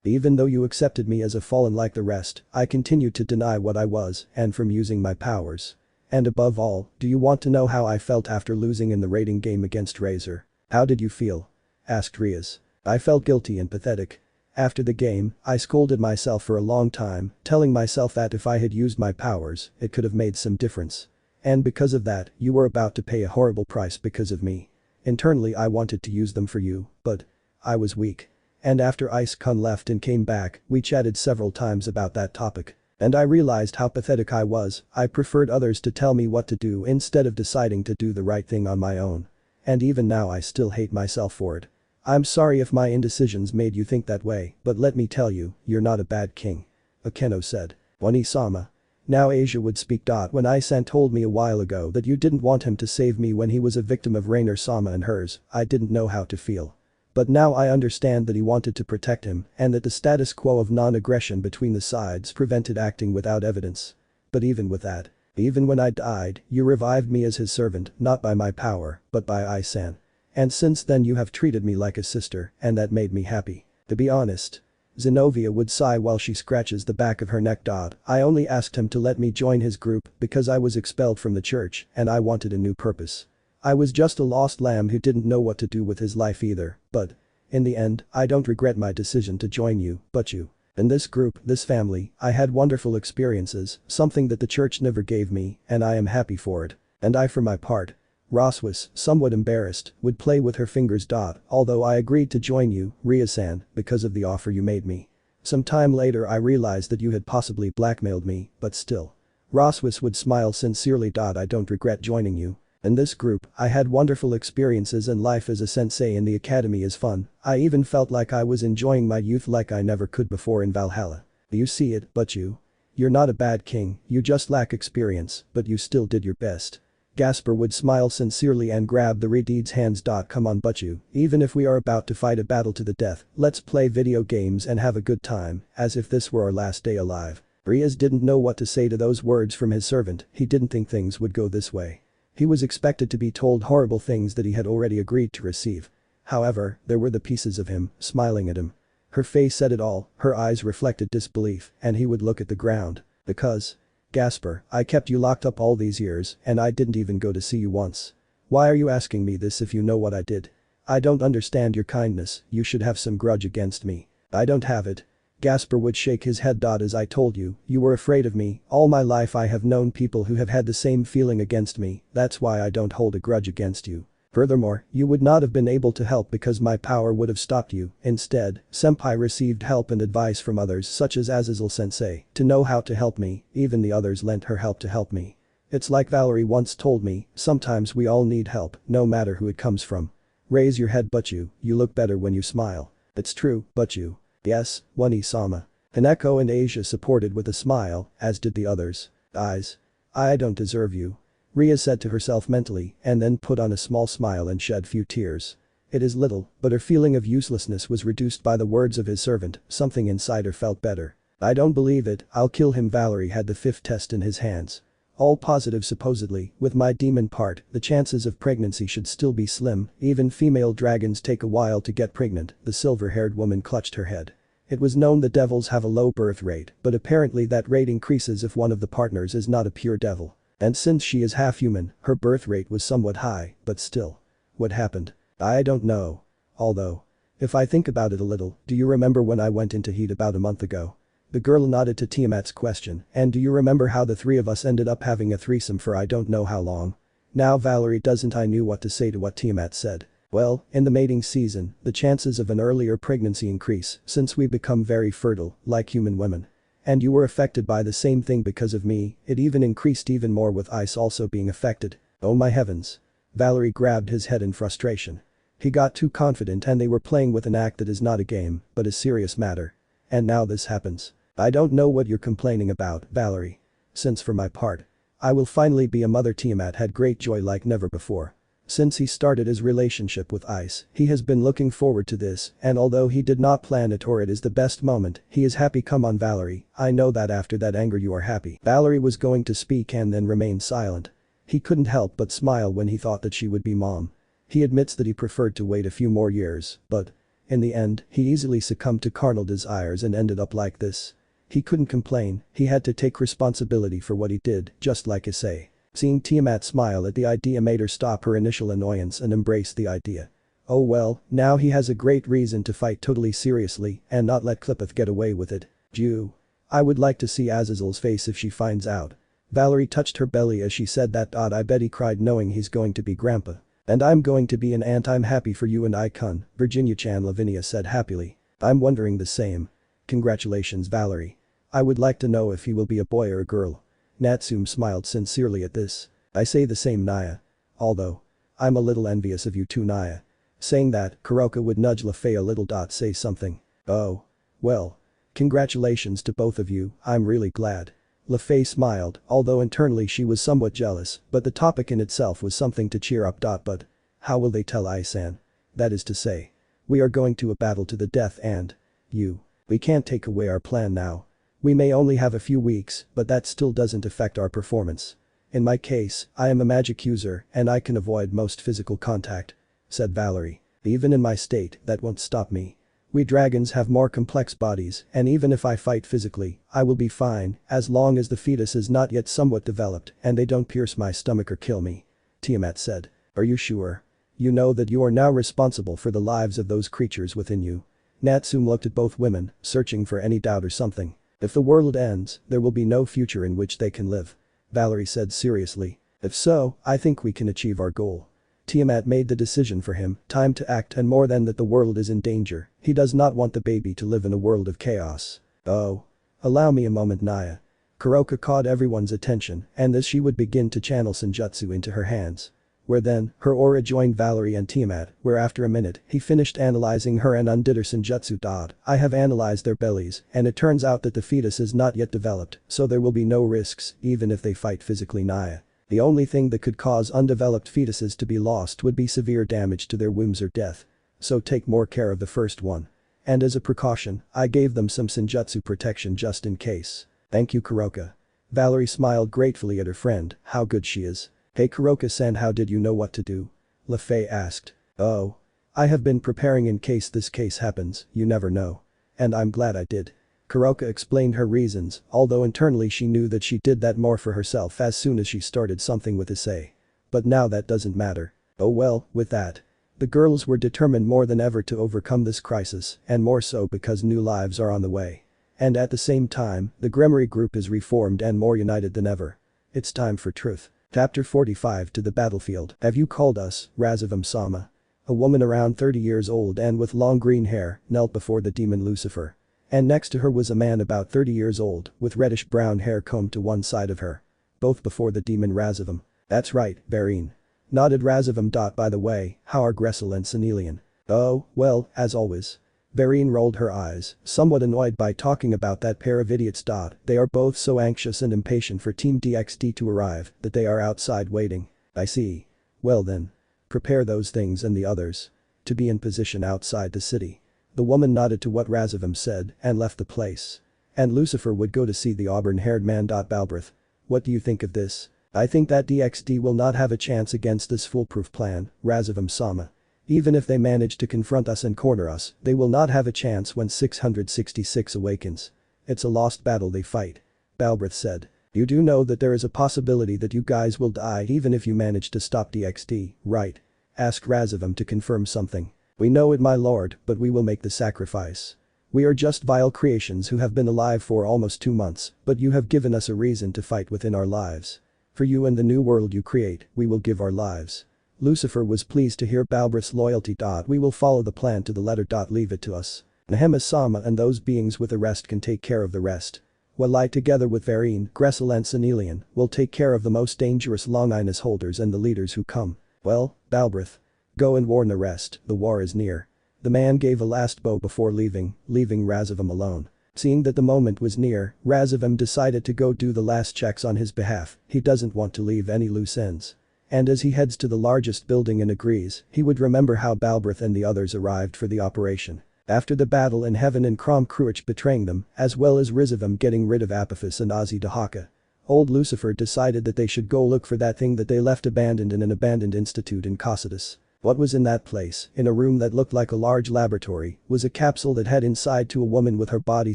Even though you accepted me as a fallen like the rest, I continued to deny what I was and from using my powers. And above all, do you want to know how I felt after losing in the raiding game against Razor? How did you feel? Asked Riaz. I felt guilty and pathetic. After the game, I scolded myself for a long time, telling myself that if I had used my powers, it could have made some difference. And because of that, you were about to pay a horrible price because of me. Internally I wanted to use them for you, but I was weak. And after Ice-kun left and came back, we chatted several times about that topic. And I realized how pathetic I was. I preferred others to tell me what to do instead of deciding to do the right thing on my own. And even now I still hate myself for it. I'm sorry if my indecisions made you think that way, but let me tell you, you're not a bad king. Akeno said. Oni-sama. Now Asia would speak. When Isan told me a while ago that you didn't want him to save me when he was a victim of Rainer-sama and hers, I didn't know how to feel. But now I understand that he wanted to protect him and that the status quo of non-aggression between the sides prevented acting without evidence. But even with that, even when I died, you revived me as his servant, not by my power, but by Isan. And since then you have treated me like a sister, and that made me happy. To be honest. Zenobia would sigh while she scratches the back of her neck. I only asked him to let me join his group because I was expelled from the church and I wanted a new purpose. I was just a lost lamb who didn't know what to do with his life either, but in the end, I don't regret my decision to join you, but you. In this group, this family, I had wonderful experiences, something that the church never gave me, and I am happy for it. And I, for my part. Ross was, somewhat embarrassed, would play with her fingers. Although I agreed to join you, Ria-san, because of the offer you made me. Some time later I realized that you had possibly blackmailed me, but still. Rosswis would smile sincerely. I don't regret joining you. In this group, I had wonderful experiences and life as a sensei in the academy is fun. I even felt like I was enjoying my youth like I never could before in Valhalla. You see it, but you're not a bad king, you just lack experience, but you still did your best. Gasper would smile sincerely and grab the Redeed's hands. Come on, but even if we are about to fight a battle to the death, let's play video games and have a good time, as if this were our last day alive. Riaz didn't know what to say to those words from his servant. He didn't think things would go this way. He was expected to be told horrible things that he had already agreed to receive. However, there were the pieces of him, smiling at him. Her face said it all, her eyes reflected disbelief, and he would look at the ground. Because. Gasper, I kept you locked up all these years, and I didn't even go to see you once. Why are you asking me this if you know what I did? I don't understand your kindness, you should have some grudge against me. I don't have it. Gasper would shake his head. As I told you, you were afraid of me, all my life I have known people who have had the same feeling against me, that's why I don't hold a grudge against you. Furthermore, you would not have been able to help because my power would have stopped you. Instead, Senpai received help and advice from others such as Azazel-sensei to know how to help me, even the others lent her help to help me. It's like Valery once told me, sometimes we all need help, no matter who it comes from. Raise your head, but you look better when you smile. It's true, but you. Yes, Wani-sama. Haneko and Asia supported with a smile, as did the others. Eyes. I don't deserve you. Ria said to herself mentally and then put on a small smile and shed few tears. It is little, but her feeling of uselessness was reduced by the words of his servant, something inside her felt better. I don't believe it, I'll kill him. Valery had the fifth test in his hands. All positive supposedly, with my demon part, the chances of pregnancy should still be slim, even female dragons take a while to get pregnant, the silver-haired woman clutched her head. It was known the devils have a low birth rate, but apparently that rate increases if one of the partners is not a pure devil. And since she is half human, her birth rate was somewhat high, but still. What happened? I don't know. Although. If I think about it a little, do you remember when I went into heat about a month ago? The girl nodded to Tiamat's question, and do you remember how the three of us ended up having a threesome for I don't know how long? Now Valery doesn't I knew what to say to what Tiamat said. Well, in the mating season, the chances of an earlier pregnancy increase since we become very fertile, like human women. And you were affected by the same thing because of me, it even increased even more with Ice also being affected. Oh my heavens. Valery grabbed his head in frustration. He got too confident and they were playing with an act that is not a game, but a serious matter. And now this happens. I don't know what you're complaining about, Valery. Since for my part. I will finally be a mother. Tiamat had great joy like never before. Since he started his relationship with Ice, he has been looking forward to this, and although he did not plan it or it is the best moment, he is happy. Come on Valery, I know that after that anger you are happy. Valery was going to speak and then remained silent. He couldn't help but smile when he thought that she would be mom. He admits that he preferred to wait a few more years, but in the end, he easily succumbed to carnal desires and ended up like this. He couldn't complain, he had to take responsibility for what he did, just like Issei. Seeing Tiamat smile at the idea made her stop her initial annoyance and embrace the idea. Oh well, now he has a great reason to fight totally seriously and not let Clippeth get away with it. Jew. I would like to see Azazel's face if she finds out. Valery touched her belly as she said that. I bet he cried knowing he's going to be grandpa. And I'm going to be an aunt. I'm happy for you and I cun, Virginia-chan, Lavinia said happily. I'm wondering the same. Congratulations Valery. I would like to know if he will be a boy or a girl. Natsume smiled sincerely at this. I say the same Naya. Although. I'm a little envious of you too Naya. Saying that, Kuroka would nudge Lefei a little. Say something. Oh. Well. Congratulations to both of you, I'm really glad. Lefei smiled, although internally she was somewhat jealous, but the topic in itself was something to cheer up. But. How will they tell Ai-san? That is to say. We are going to a battle to the death and. You. We can't take away our plan now. We may only have a few weeks, but that still doesn't affect our performance. In my case, I am a magic user and I can avoid most physical contact. Said Valery. Even in my state, that won't stop me. We dragons have more complex bodies and even if I fight physically, I will be fine as long as the fetus is not yet somewhat developed and they don't pierce my stomach or kill me. Tiamat said. Are you sure? You know that you are now responsible for the lives of those creatures within you. Natsume looked at both women, searching for any doubt or something. If the world ends, there will be no future in which they can live. Valery said seriously. If so, I think we can achieve our goal. Tiamat made the decision for him, time to act and more than that the world is in danger, he does not want the baby to live in a world of chaos. Oh. Allow me a moment Naya. Kuroka caught everyone's attention and as she would begin to channel Senjutsu into her hands. Where then, her aura joined Valery and Tiamat, where after a minute, he finished analyzing her and undid her Senjutsu. I have analyzed their bellies and it turns out that the fetus is not yet developed, so there will be no risks even if they fight physically Naya. The only thing that could cause undeveloped fetuses to be lost would be severe damage to their wombs or death. So take more care of the first one. And as a precaution, I gave them some Senjutsu protection just in case. Thank you Kuroka. Valery smiled gratefully at her friend, how good she is. Hey Kuroka-san, how did you know what to do? Lefei asked. Oh. I have been preparing in case this case happens, you never know. And I'm glad I did. Kuroka explained her reasons, although internally she knew that she did that more for herself as soon as she started something with Issei. But now that doesn't matter. Oh well, with that. The girls were determined more than ever to overcome this crisis, and more so because new lives are on the way. And at the same time, the Gremory group is reformed and more united than ever. It's time for truth. Chapter 45 To the battlefield. Have you called us, Razavam-sama? A woman around 30 years old and with long green hair knelt before the demon Lucifer. And next to her was a man about 30 years old with reddish-brown hair combed to one side of her. Both before the demon Razavam. That's right, Varine. Nodded Razavam. By the way, how are Gressel and Senelian? Oh, well, as always. Varine rolled her eyes, somewhat annoyed by talking about that pair of idiots. They are both so anxious and impatient for Team DXD to arrive that they are outside waiting. I see. Well then. Prepare those things and the others. To be in position outside the city. The woman nodded to what Razavam said and left the place. And Lucifer would go to see the auburn-haired man. Balbrith. What do you think of this? I think that DXD will not have a chance against this foolproof plan, Razavam-sama. Even if they manage to confront us and corner us, they will not have a chance when 666 awakens. It's a lost battle they fight. Balbrith said. You do know that there is a possibility that you guys will die even if you manage to stop DXD, right? Asked Razavam to confirm something. We know it my lord, but we will make the sacrifice. We are just vile creations who have been alive for almost 2 months, but you have given us a reason to fight within our lives. For you and the new world you create, we will give our lives. Lucifer was pleased to hear Balbrith's loyalty. We will follow the plan to the letter. Leave it to us. Nehema-sama and those beings with the rest can take care of the rest. While I together with Varine, Gressel and Senelian will take care of the most dangerous Longinus holders and the leaders who come. Well, Balbrith. Go and warn the rest, the war is near. The man gave a last bow before leaving Razavam alone. Seeing that the moment was near, Razavam decided to go do the last checks on his behalf, he doesn't want to leave any loose ends. And as he heads to the largest building and agrees, he would remember how Balbrith and the others arrived for the operation. After the battle in heaven and Crom Cruich betraying them, as well as Rizavam getting rid of Apophis and Ozzy Dahaka. Old Lucifer decided that they should go look for that thing that they left abandoned in an abandoned institute in Cocytus. What was in that place, in a room that looked like a large laboratory, was a capsule that had inside to a woman with her body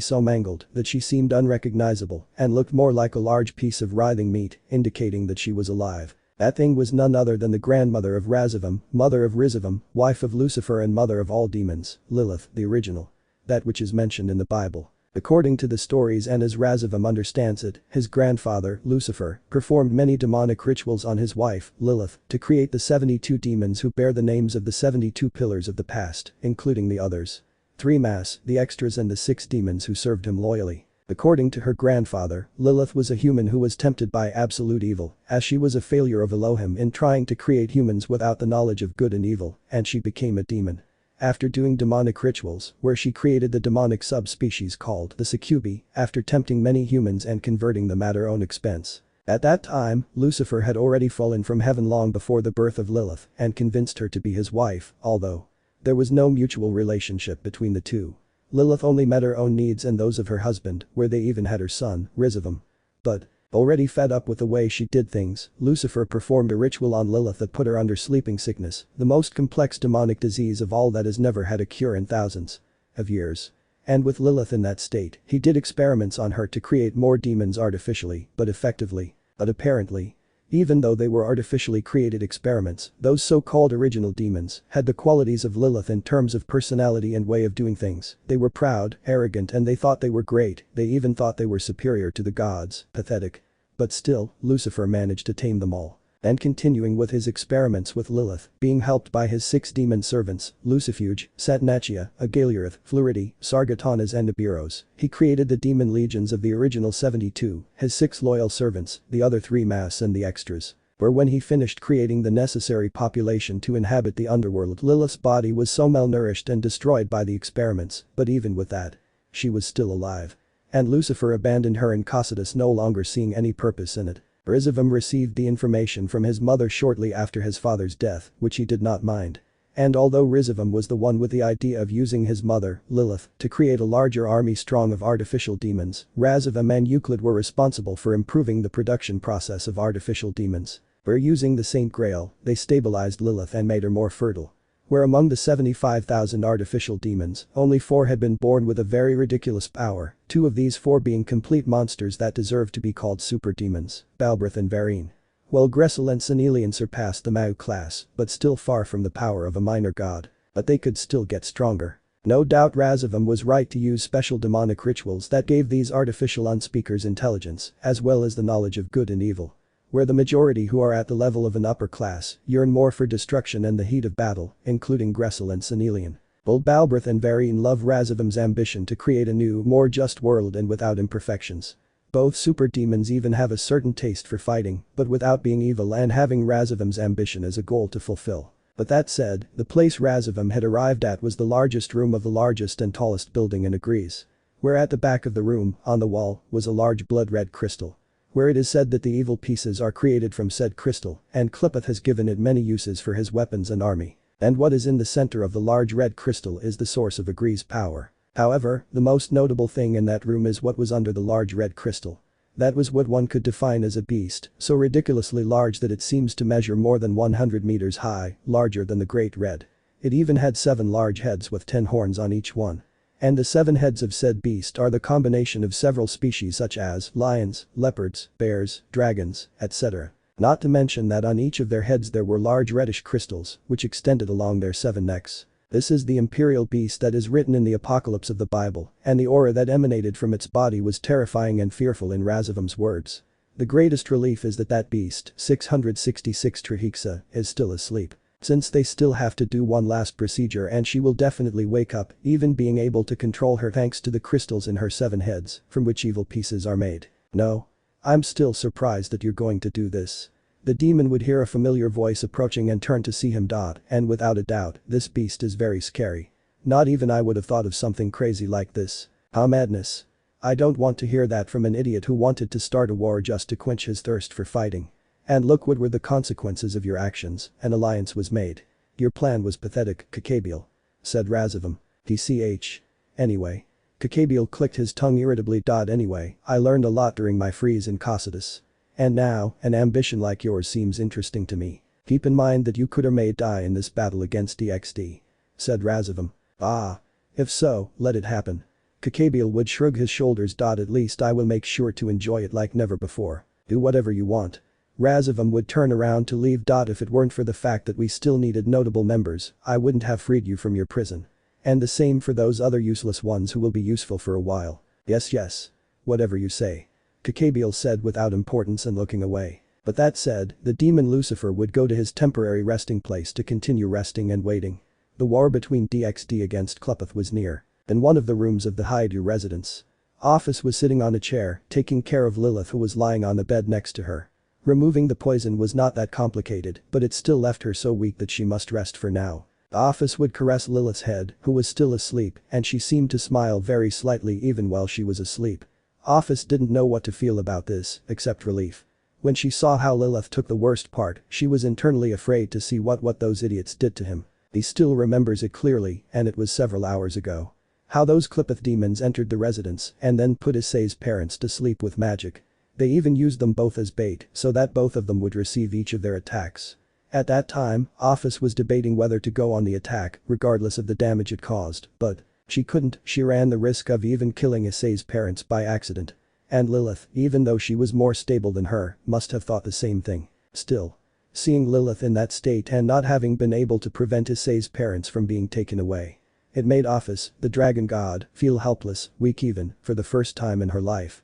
so mangled that she seemed unrecognizable and looked more like a large piece of writhing meat, indicating that she was alive. That thing was none other than the grandmother of Razavum, mother of Rizavum, wife of Lucifer and mother of all demons, Lilith, the original. That which is mentioned in the Bible. According to the stories and as Razavum understands it, his grandfather, Lucifer, performed many demonic rituals on his wife, Lilith, to create the 72 demons who bear the names of the 72 pillars of the past, including the others. 3 mass, the extras and the 6 demons who served him loyally. According to her grandfather, Lilith was a human who was tempted by absolute evil, as she was a failure of Elohim in trying to create humans without the knowledge of good and evil, and she became a demon. After doing demonic rituals, where she created the demonic subspecies called the succubi, after tempting many humans and converting them at her own expense. At that time, Lucifer had already fallen from heaven long before the birth of Lilith and convinced her to be his wife, although there was no mutual relationship between the two. Lilith only met her own needs and those of her husband, where they even had her son, Rizavum. But, already fed up with the way she did things, Lucifer performed a ritual on Lilith that put her under sleeping sickness, the most complex demonic disease of all that has never had a cure in thousands of years. And with Lilith in that state, he did experiments on her to create more demons artificially, but effectively. But apparently, even though they were artificially created experiments, those so-called original demons had the qualities of Lilith in terms of personality and way of doing things. They were proud, arrogant and they thought they were great, they even thought they were superior to the gods, pathetic. But still, Lucifer managed to tame them all. And continuing with his experiments with Lilith, being helped by his 6 demon servants, Lucifuge, Satnachia, Agalurith, Floridi, Sargatanas and Nibiros, he created the demon legions of the original 72, his 6 loyal servants, the other 3 mass and the extras. Where when he finished creating the necessary population to inhabit the underworld, Lilith's body was so malnourished and destroyed by the experiments, but even with that, she was still alive. And Lucifer abandoned her in Cocytus, no longer seeing any purpose in it. Rizavum received the information from his mother shortly after his father's death, which he did not mind. And although Rizavum was the one with the idea of using his mother, Lilith, to create a larger army strong of artificial demons, Razavum and Euclid were responsible for improving the production process of artificial demons. Where using the Saint Grail, they stabilized Lilith and made her more fertile. Where among the 75,000 artificial demons, only 4 had been born with a very ridiculous power, 2 of these 4 being complete monsters that deserved to be called super demons, Balbrith and Varine. While Gressel and Senelian surpassed the Mau class, but still far from the power of a minor god. But they could still get stronger. No doubt Razavum was right to use special demonic rituals that gave these artificial unspeakers intelligence, as well as the knowledge of good and evil. Where the majority who are at the level of an upper class yearn more for destruction and the heat of battle, including Gressel and Senelian. Both Balbrith and Varine love Razavum's ambition to create a new, more just world and without imperfections. Both super demons even have a certain taste for fighting, but without being evil and having Razavum's ambition as a goal to fulfill. But that said, the place Razavum had arrived at was the largest room of the largest and tallest building in Agrees. Where at the back of the room, on the wall, was a large blood-red crystal. Where it is said that the evil pieces are created from said crystal, and Clippeth has given it many uses for his weapons and army. And what is in the center of the large red crystal is the source of Agree's power. However, the most notable thing in that room is what was under the large red crystal. That was what one could define as a beast, so ridiculously large that it seems to measure more than 100 meters high, larger than the Great Red. It even had 7 large heads with 10 horns on each one. And the 7 heads of said beast are the combination of several species such as lions, leopards, bears, dragons, etc. Not to mention that on each of their heads there were large reddish crystals, which extended along their 7 necks. This is the imperial beast that is written in the Apocalypse of the Bible, and the aura that emanated from its body was terrifying and fearful in Razavum's words. The greatest relief is that that beast, 666 Trihexa, is still asleep. Since they still have to do one last procedure and she will definitely wake up, even being able to control her thanks to the crystals in her 7 heads, from which evil pieces are made. No. I'm still surprised that you're going to do this. The demon would hear a familiar voice approaching and turn to see him. And without a doubt, this beast is very scary. Not even I would have thought of something crazy like this. How madness. I don't want to hear that from an idiot who wanted to start a war just to quench his thirst for fighting. And look what were the consequences of your actions, an alliance was made. Your plan was pathetic, Cacabiel. Said Razavum. DCH. Anyway. Cacabiel clicked his tongue irritably. Anyway, I learned a lot during my freeze in Cocytus. And now, an ambition like yours seems interesting to me. Keep in mind that you could or may die in this battle against DXD. Said Razavum. Ah. If so, let it happen. Cacabiel would shrug his shoulders. At least I will make sure to enjoy it like never before. Do whatever you want. Raz of them would turn around to leave. If it weren't for the fact that we still needed notable members, I wouldn't have freed you from your prison. And the same for those other useless ones who will be useful for a while. Yes. Whatever you say. Kakabiel said without importance and looking away. But that said, the demon Lucifer would go to his temporary resting place to continue resting and waiting. The war between DXD against Klepeth was near. In one of the rooms of the Haidu residence. Office was sitting on a chair, taking care of Lilith who was lying on the bed next to her. Removing the poison was not that complicated, but it still left her so weak that she must rest for now. Office would caress Lilith's head, who was still asleep, and she seemed to smile very slightly even while she was asleep. Office didn't know what to feel about this, except relief. When she saw how Lilith took the worst part, she was internally afraid to see what those idiots did to him. He still remembers it clearly, and it was several hours ago. How those Klepeth demons entered the residence and then put Issei's parents to sleep with magic. They even used them both as bait so that both of them would receive each of their attacks. At that time, Office was debating whether to go on the attack regardless of the damage it caused, but she couldn't. She ran the risk of even killing Issei's parents by accident. And Lilith, even though she was more stable than her, must have thought the same thing. Still. Seeing Lilith in that state and not having been able to prevent Issei's parents from being taken away. It made Office, the dragon god, feel helpless, weak even, for the first time in her life.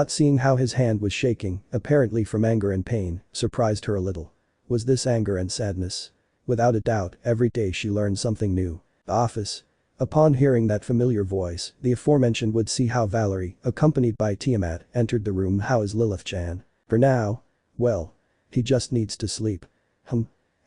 Seeing how his hand was shaking, apparently from anger and pain, surprised her a little. Was this anger and sadness? Without a doubt, every day she learned something new. Office. Upon hearing that familiar voice, the aforementioned would see how Valery, accompanied by Tiamat, entered the room. How is Lilith-chan? For now? Well. He just needs to sleep.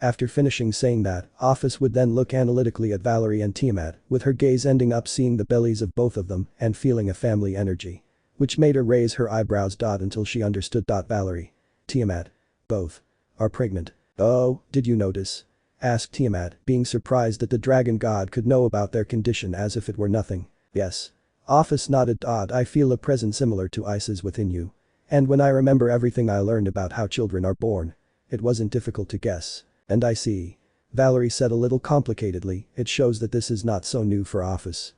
After finishing saying that, Office would then look analytically at Valery and Tiamat, with her gaze ending up seeing the bellies of both of them and feeling a family energy. Which made her raise her eyebrows. Until she understood. Valery. Tiamat. Both. Are pregnant. Oh, did you notice? Asked Tiamat, being surprised that the dragon god could know about their condition as if it were nothing. Yes. Office nodded. I feel a presence similar to Isei's within you. And when I remember everything I learned about how children are born. It wasn't difficult to guess. And I see. Valery said a little complicatedly. It shows that this is not so new for Office.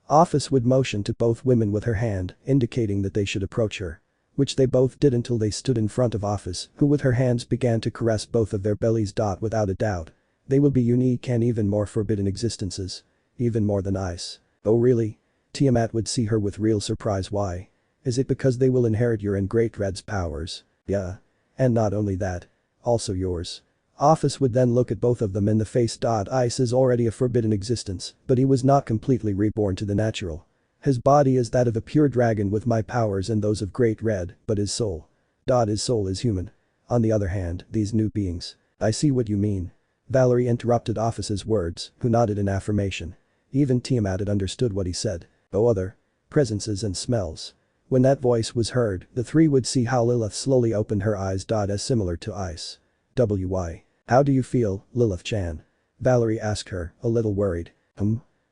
Office would motion to both women with her hand, indicating that they should approach her. Which they both did until they stood in front of Office, who with her hands began to caress both of their bellies. Without a doubt. They will be unique and even more forbidden existences. Even more than Ice. Oh really? Tiamat would see her with real surprise. Why? Is it because they will inherit your and Great Red's powers? Yeah. And not only that. Also yours. Office would then look at both of them in the face. Ice is already a forbidden existence, but he was not completely reborn to the natural. His body is that of a pure dragon with my powers and those of Great Red, but his soul. His soul is human. On the other hand, these new beings. I see what you mean. Valery interrupted Office's words, who nodded in affirmation. Even Tiamat had understood what he said. Oh other. Presences and smells. When that voice was heard, the three would see how Lilith slowly opened her eyes. As similar to Ice. Why? How do you feel, Lilith-chan? Valery asked her, a little worried.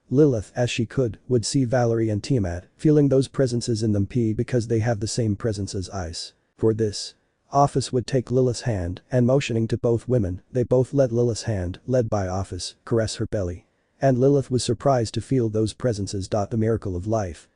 Lilith, as she could, would see Valery and Tiamat, feeling those presences in them because they have the same presence as Ice. For this. Office would take Lilith's hand, and motioning to both women, they both let Lilith's hand, led by Office, caress her belly. And Lilith was surprised to feel those presences. The miracle of life.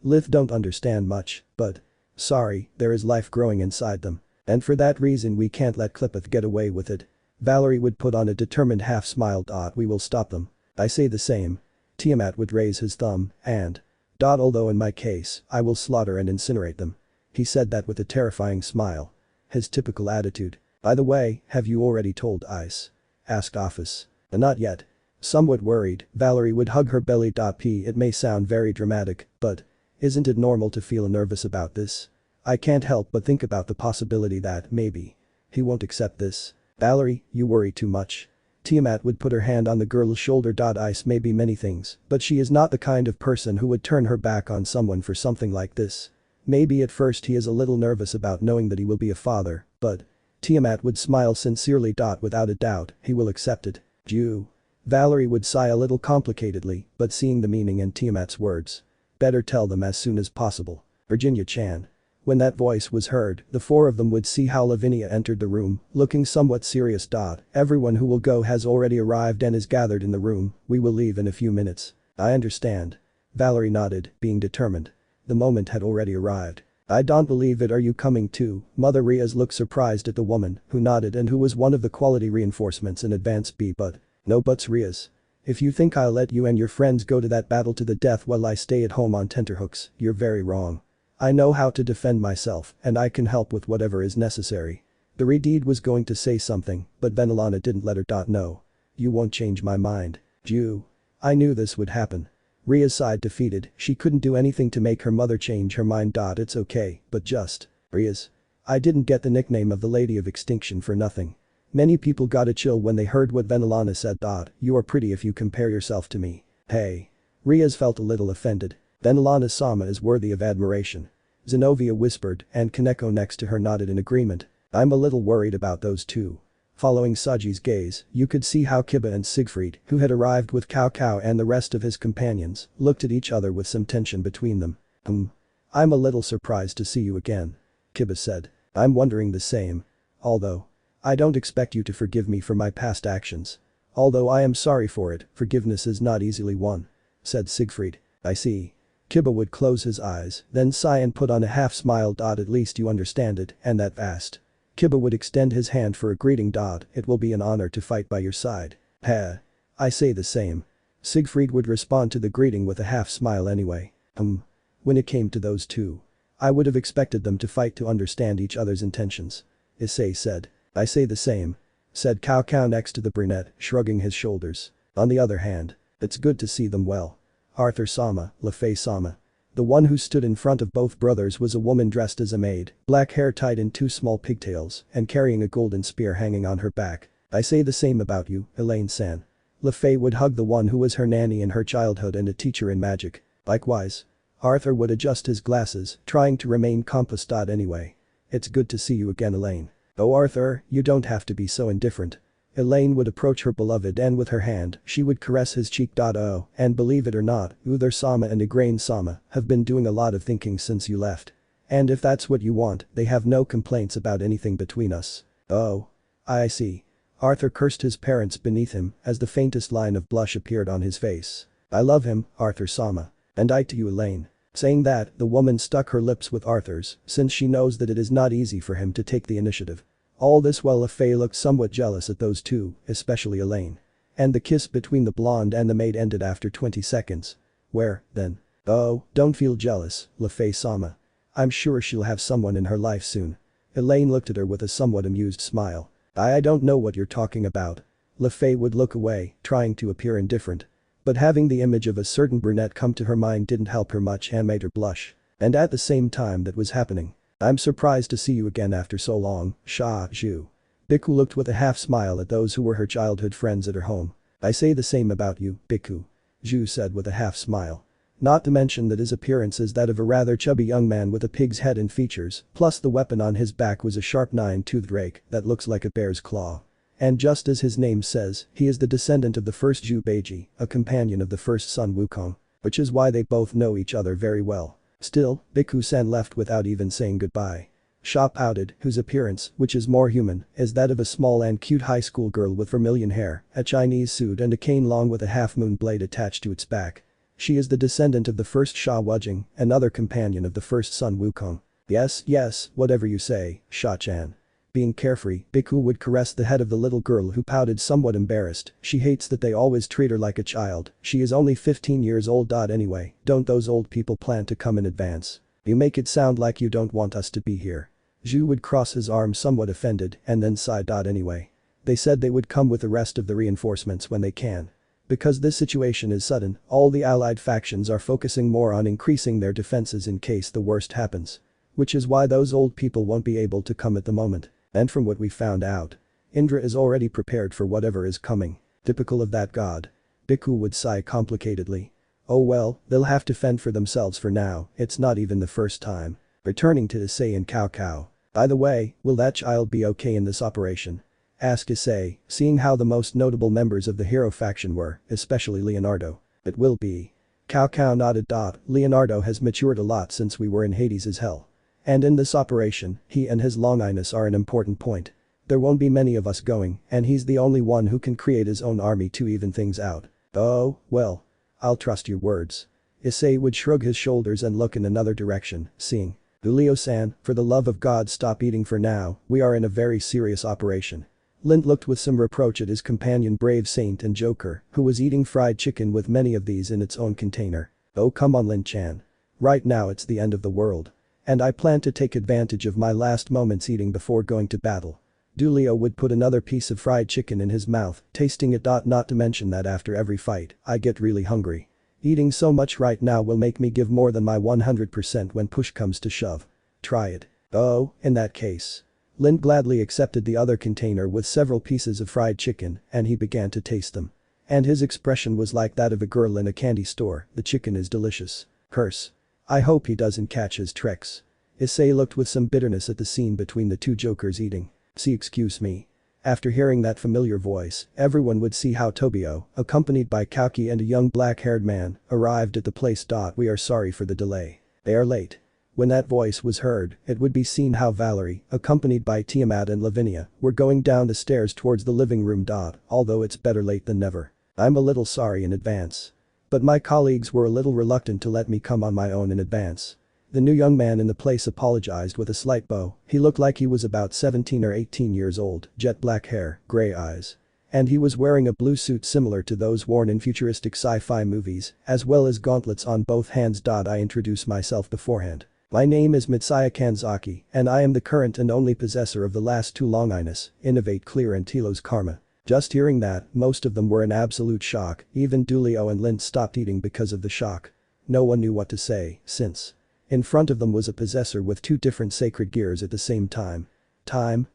Lilith don't understand much, but. Sorry, there is life growing inside them. And for that reason we can't let Klepeth get away with it. Valery would put on a determined half smile. We will stop them. I say the same. Tiamat would raise his thumb, and. Although in my case, I will slaughter and incinerate them. He said that with a terrifying smile. His typical attitude. By the way, have you already told Ice? Asked Office. Not yet. Somewhat worried, Valery would hug her belly. It may sound very dramatic, but. Isn't it normal to feel nervous about this? I can't help but think about the possibility that, maybe. He won't accept this. Valery, you worry too much. Tiamat would put her hand on the girl's shoulder. Ice may be many things, but she is not the kind of person who would turn her back on someone for something like this. Maybe at first he is a little nervous about knowing that he will be a father, but. Tiamat would smile sincerely. Without a doubt, he will accept it. You. Valery would sigh a little complicatedly, but seeing the meaning in Tiamat's words. Better tell them as soon as possible. Virginia-chan. When that voice was heard, the four of them would see how Lavinia entered the room, looking somewhat serious. Everyone who will go has already arrived and is gathered in the room. We will leave in a few minutes. I understand. Valery nodded, being determined. The moment had already arrived. I don't believe it, are you coming too? Mother Riaz looked surprised at the woman, who nodded and who was one of the quality reinforcements in Advance B, but. No buts, Riaz. If you think I'll let you and your friends go to that battle to the death while I stay at home on tenterhooks, you're very wrong. I know how to defend myself and I can help with whatever is necessary. The Redeed was going to say something, but Venelana didn't let her. No. You won't change my mind. Jew. I knew this would happen. Riaz sighed defeated, she couldn't do anything to make her mother change her mind. It's okay, but just. Riaz. I didn't get the nickname of the Lady of Extinction for nothing. Many people got a chill when they heard what Venelana said. You are pretty if you compare yourself to me. Hey. Riaz felt a little offended. Venelana-sama is worthy of admiration. Zenobia whispered and Kaneko next to her nodded in agreement. I'm a little worried about those two. Following Saji's gaze, you could see how Kiba and Siegfried, who had arrived with Cao Cao and the rest of his companions, looked at each other with some tension between them. I'm a little surprised to see you again. Kiba said. I'm wondering the same. Although. I don't expect you to forgive me for my past actions. Although I am sorry for it, forgiveness is not easily won. Said Siegfried. I see. Kiba would close his eyes, then sigh and put on a half smile. At least you understand it, and that fast. Kiba would extend his hand for a greeting. It will be an honor to fight by your side. Heh. I say the same. Siegfried would respond to the greeting with a half smile anyway. When it came to those two. I would have expected them to fight to understand each other's intentions. Issei said. I say the same. Said Cao Cao next to the brunette, shrugging his shoulders. On the other hand. It's good to see them well. Arthur-sama, Lefei-sama. The one who stood in front of both brothers was a woman dressed as a maid, black hair tied in two small pigtails, and carrying a golden spear hanging on her back. I say the same about you, Elaine-san. Lefei would hug the one who was her nanny in her childhood and a teacher in magic. Likewise. Arthur would adjust his glasses, trying to remain composed. Anyway. It's good to see you again, Elaine. Oh Arthur, you don't have to be so indifferent. Elaine would approach her beloved and with her hand, she would caress his cheek. Oh, and believe it or not, Uther-sama and Igraine-sama have been doing a lot of thinking since you left. And if that's what you want, they have no complaints about anything between us. Oh. I see. Arthur cursed his parents beneath him as the faintest line of blush appeared on his face. I love him, Arthur-sama. And I to you, Elaine. Saying that, the woman stuck her lips with Arthur's, since she knows that it is not easy for him to take the initiative. All this while Lefei looked somewhat jealous at those two, especially Elaine. And the kiss between the blonde and the maid ended after 20 seconds. Where, then? Oh, don't feel jealous, Lefei-sama. I'm sure she'll have someone in her life soon. Elaine looked at her with a somewhat amused smile. I don't know what you're talking about. Lefei would look away, trying to appear indifferent. But having the image of a certain brunette come to her mind didn't help her much and made her blush. And at the same time that was happening. I'm surprised to see you again after so long, Sha Zhu. Bikku looked with a half smile at those who were her childhood friends at her home. I say the same about you, Bikku. Zhu said with a half smile. Not to mention that his appearance is that of a rather chubby young man with a pig's head and features, plus the weapon on his back was a sharp 9-toothed rake that looks like a bear's claw. And just as his name says, he is the descendant of the first Zhu Beiji, a companion of the first son Wukong. Which is why they both know each other very well. Still, Bikku-san left without even saying goodbye. Sha pouted, whose appearance, which is more human, is that of a small and cute high school girl with vermilion hair, a Chinese suit and a cane long with a half-moon blade attached to its back. She is the descendant of the first Sha Wujing, another companion of the first son Wukong. Yes, whatever you say, Sha-chan. Being carefree, Bikku would caress the head of the little girl who pouted somewhat embarrassed. She hates that they always treat her like a child. She is only 15 years old. Anyway, don't those old people plan to come in advance? You make it sound like you don't want us to be here. Zhu would cross his arms somewhat offended and then sigh. Anyway. They said they would come with the rest of the reinforcements when they can. Because this situation is sudden, all the allied factions are focusing more on increasing their defenses in case the worst happens. Which is why those old people won't be able to come at the moment. And from what we found out, Indra is already prepared for whatever is coming. Typical of that god. Bikku would sigh complicatedly. Oh well, they'll have to fend for themselves for now, it's not even the first time. Returning to Issei and Cao Cao. By the way, will that child be okay in this operation? Asked Issei, seeing how the most notable members of the hero faction were, especially Leonardo. It will be. Cao Cao nodded. Leonardo has matured a lot since we were in Hades' hell. And in this operation, he and his Longinus are an important point. There won't be many of us going, and he's the only one who can create his own army to even things out. Oh, well. I'll trust your words. Issei would shrug his shoulders and look in another direction, seeing. Julio-san, for the love of God stop eating for now, we are in a very serious operation. Lint looked with some reproach at his companion Brave Saint and Joker, who was eating fried chicken with many of these in its own container. Oh come on Lint-chan. Right now it's the end of the world. And I plan to take advantage of my last moments eating before going to battle. Julio would put another piece of fried chicken in his mouth, tasting it. Not to mention that after every fight, I get really hungry. Eating so much right now will make me give more than my 100% when push comes to shove. Try it. Oh, in that case. Lint gladly accepted the other container with several pieces of fried chicken and he began to taste them. And his expression was like that of a girl in a candy store, the chicken is delicious. Curse. I hope he doesn't catch his tricks. Issei looked with some bitterness at the scene between the two jokers eating. See excuse me. After hearing that familiar voice, everyone would see how Tobio, accompanied by Kauki and a young black-haired man, arrived at the place. We are sorry for the delay. They are late. When that voice was heard, it would be seen how Valery, accompanied by Tiamat and Lavinia, were going down the stairs towards the living room. Although it's better late than never. I'm a little sorry in advance. But my colleagues were a little reluctant to let me come on my own in advance. The new young man in the place apologized with a slight bow. He looked like he was about 17 or 18 years old, jet black hair, gray eyes. And he was wearing a blue suit similar to those worn in futuristic sci-fi movies, as well as gauntlets on both hands. I introduced myself beforehand. My name is Mitsuya Kanzaki, and I am the current and only possessor of the last two Longinus, Innovate Clear and Tilo's Karma. Just hearing that, most of them were in absolute shock, even Julio and Lint stopped eating because of the shock. No one knew what to say, since in front of them was a possessor with two different sacred gears at the same time.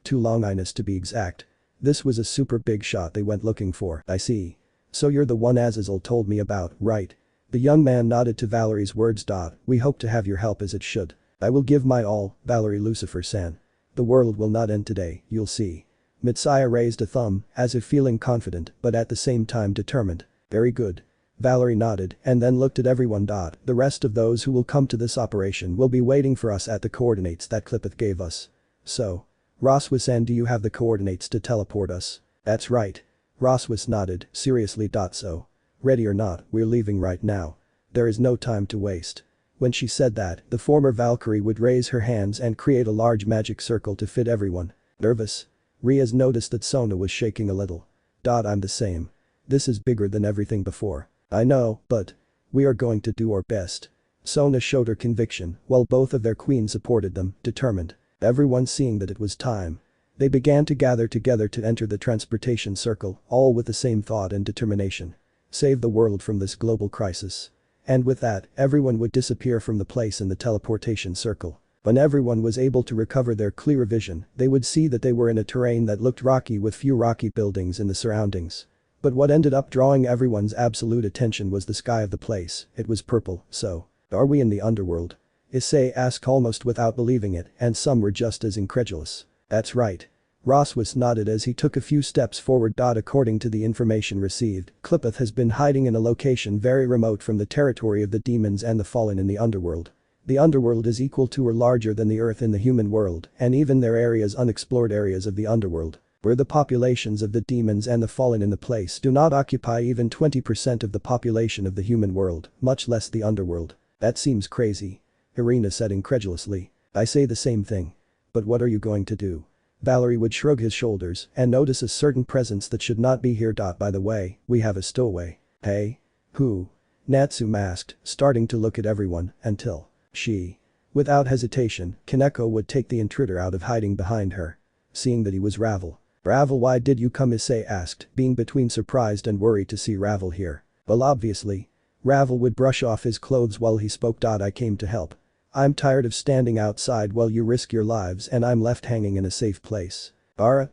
Two Longinus to be exact. This was a super big shot they went looking for. I see. So you're the one Azazel told me about, right? The young man nodded to Valery's words. We hope to have your help as it should. I will give my all, Valery Lucifer-san. The world will not end today, you'll see. Mitsuya raised a thumb, as if feeling confident but at the same time determined. Very good. Valery nodded and then looked at everyone. The rest of those who will come to this operation will be waiting for us at the coordinates that Clippeth gave us. So. Roswas-san, do you have the coordinates to teleport us? That's right. Roswas nodded, seriously. So. Ready or not, we're leaving right now. There is no time to waste. When she said that, the former Valkyrie would raise her hands and create a large magic circle to fit everyone. Nervous? Riaz noticed that Sona was shaking a little. I'm the same. This is bigger than everything before. I know, but we are going to do our best. Sona showed her conviction, while both of their queens supported them, determined. Everyone seeing that it was time. They began to gather together to enter the transportation circle, all with the same thought and determination. Save the world from this global crisis. And with that, everyone would disappear from the place in the teleportation circle. When everyone was able to recover their clear vision, they would see that they were in a terrain that looked rocky with few rocky buildings in the surroundings. But what ended up drawing everyone's absolute attention was the sky of the place. It was purple. So, are we in the underworld? Issei asked almost without believing it, and some were just as incredulous. That's right. Roswas nodded as he took a few steps forward. According to the information received, Clippeth has been hiding in a location very remote from the territory of the demons and the fallen in the underworld. The underworld is equal to or larger than the earth in the human world, and even their areas unexplored areas of the underworld, where the populations of the demons and the fallen in the place do not occupy even 20% of the population of the human world, much less the underworld. That seems crazy. Irina said incredulously. I say the same thing. But what are you going to do? Valery would shrug his shoulders and notice a certain presence that should not be here. By the way, we have a stowaway. Hey? Who? Natsu asked, starting to look at everyone, until she. Without hesitation, Kaneko would take the intruder out of hiding behind her. Seeing that he was Ravel. Ravel, why did you come? Issei asked, being between surprised and worried to see Ravel here. Well, obviously. Ravel would brush off his clothes while he spoke. I came to help. I'm tired of standing outside while you risk your lives and I'm left hanging in a safe place.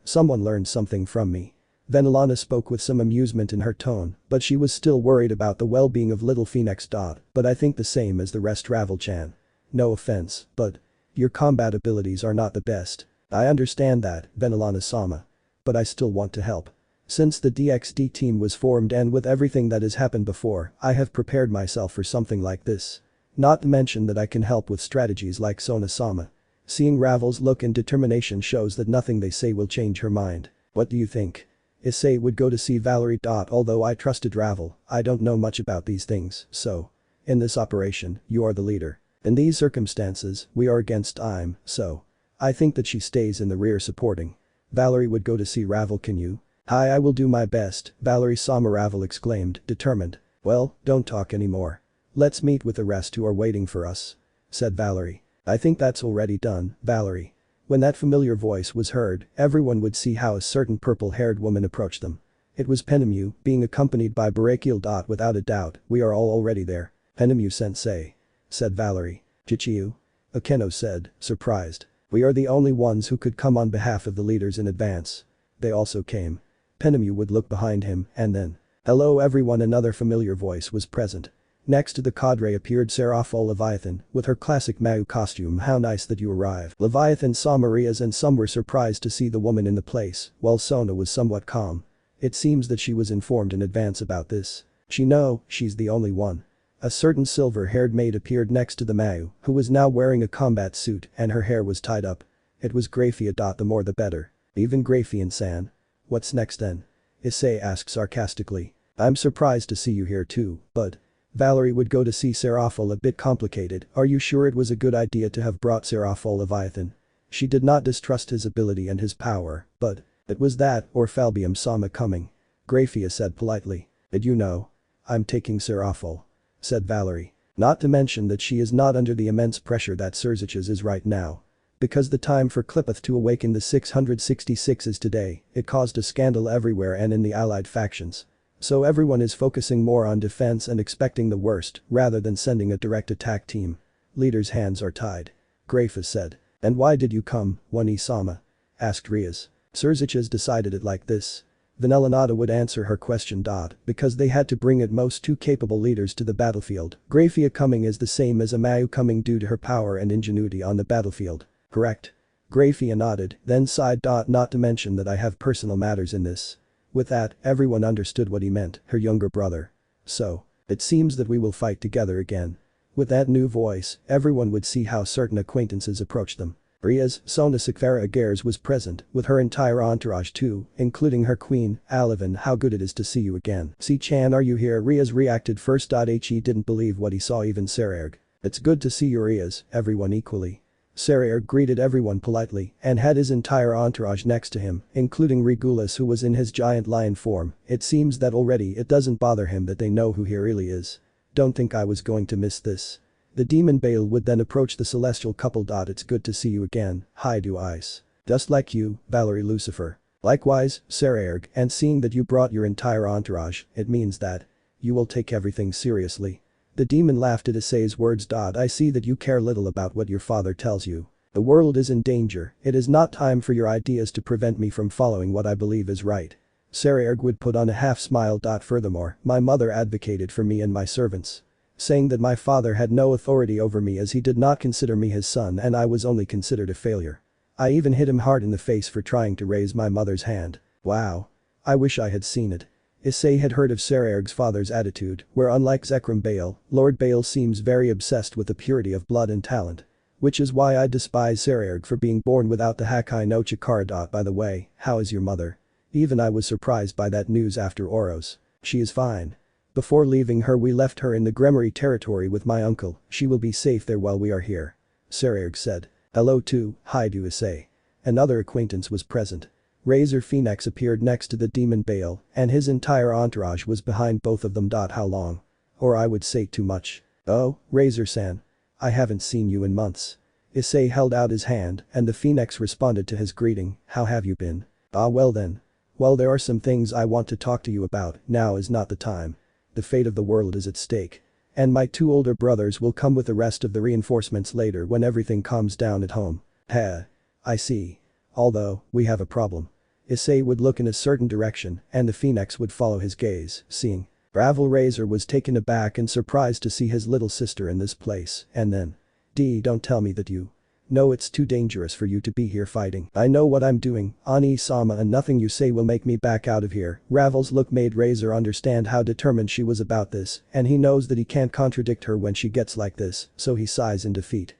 Someone learned something from me. Venelana spoke with some amusement in her tone, but she was still worried about the well-being of little Phoenix. But I think the same as the rest. Ravel-chan. No offense, but your combat abilities are not the best. I understand that, Venelana-sama. But I still want to help. Since the DXD team was formed and with everything that has happened before, I have prepared myself for something like this. Not to mention that I can help with strategies like Sona-sama. Seeing Ravel's look and determination shows that nothing they say will change her mind. What do you think? Issei would go to see Valery. Although I trusted Ravel, I don't know much about these things, so. In this operation, you are the leader. In these circumstances, we are against time, so. I think that she stays in the rear supporting. Valery would go to see Ravel. Can you? I will do my best, Valery Sama Ravel exclaimed, determined. Well, don't talk anymore. Let's meet with the rest who are waiting for us. Said Valery. I think that's already done, Valery. When that familiar voice was heard, everyone would see how a certain purple-haired woman approached them. It was Penemu, being accompanied by Barakiel. Without a doubt, we are all already there. Penemu-sensei. Said Valery. Chichiu? Akeno said, surprised. We are the only ones who could come on behalf of the leaders in advance. They also came. Penemu would look behind him, and then. Hello everyone, another familiar voice was present. Next to the cadre appeared Serapho Leviathan, with her classic Mau costume. How nice that you arrived. Leviathan saw Maria's and some were surprised to see the woman in the place, while Sona was somewhat calm. It seems that she was informed in advance about this. She's the only one. A certain silver-haired maid appeared next to the Mau, who was now wearing a combat suit and her hair was tied up. It was Grafia. The more the better. Even Grafian-san. What's next then? Issei asked sarcastically. I'm surprised to see you here too, but. Valery would go to see Serapho. A bit complicated. Are you sure it was a good idea to have brought Serapho Leviathan? She did not distrust his ability and his power, but. It was that or Falbium Sama coming. Grafia said politely. Did you know? I'm taking Serapho. Said Valery. Not to mention that she is not under the immense pressure that Serzich's is right now. Because the time for Klipeth to awaken the 666 is today, it caused a scandal everywhere and in the allied factions. So everyone is focusing more on defense and expecting the worst, rather than sending a direct attack team. Leaders' hands are tied. Grafia said. And why did you come, Wani-sama? Asked Riaz. Serzich's decided it like this. Vanellanada would answer her question. Because they had to bring at most 2 capable leaders to the battlefield. Grafia coming is the same as a Mau coming due to her power and ingenuity on the battlefield. Correct? Grafia nodded, then sighed. Not to mention that I have personal matters in this. With that, everyone understood what he meant, her younger brother. So. It seems that we will fight together again. With that new voice, everyone would see how certain acquaintances approached them. Riaz, Sona Sakvara Agares was present, with her entire entourage too, including her queen, Alivan. How good it is to see you again. Si-chan, are you here? Riaz reacted first. He didn't believe what he saw. Even Sererg. It's good to see you, Riaz, everyone equally. Sererg greeted everyone politely and had his entire entourage next to him, including Regulus, who was in his giant lion form. It seems that already it doesn't bother him that they know who he really is. Don't think I was going to miss this. The demon Baal would then approach the celestial couple. It's good to see you again, hi do Ice. Just like you, Valery Lucifer. Likewise, Sererg, and seeing that you brought your entire entourage, it means that. You will take everything seriously. The demon laughed at Issei's words. I see that you care little about what your father tells you. The world is in danger, it is not time for your ideas to prevent me from following what I believe is right. Sererg would put on a half smile. Furthermore, my mother advocated for me and my servants. Saying that my father had no authority over me as he did not consider me his son and I was only considered a failure. I even hit him hard in the face for trying to raise my mother's hand. Wow. I wish I had seen it. Issei had heard of Sererg's father's attitude, where unlike Zekrom Baal, Lord Baal seems very obsessed with the purity of blood and talent. Which is why I despise Sererg for being born without the Hakai no Chikara. By the way, how is your mother? Even I was surprised by that news after Oros. She is fine. Before leaving her we left her in the Gremory territory with my uncle, she will be safe there while we are here. Sererg said. Hello too, hi to Issei. Another acquaintance was present. Razor Phoenix appeared next to the demon Baal, and his entire entourage was behind both of them. How long? Or I would say too much. Oh, Razor-san. I haven't seen you in months. Issei held out his hand, and the Phoenix responded to his greeting, how have you been? Ah well then. Well, there are some things I want to talk to you about, now is not the time. The fate of the world is at stake. And my 2 older brothers will come with the rest of the reinforcements later when everything calms down at home. I see. Although, we have a problem. Issei would look in a certain direction and the Phoenix would follow his gaze, seeing. Ravel Razor was taken aback and surprised to see his little sister in this place, and then. Don't tell me that you. No, it's too dangerous for you to be here fighting. I know what I'm doing, Ani-sama, and nothing you say will make me back out of here. Ravel's look made Razor understand how determined she was about this, and he knows that he can't contradict her when she gets like this, so he sighs in defeat.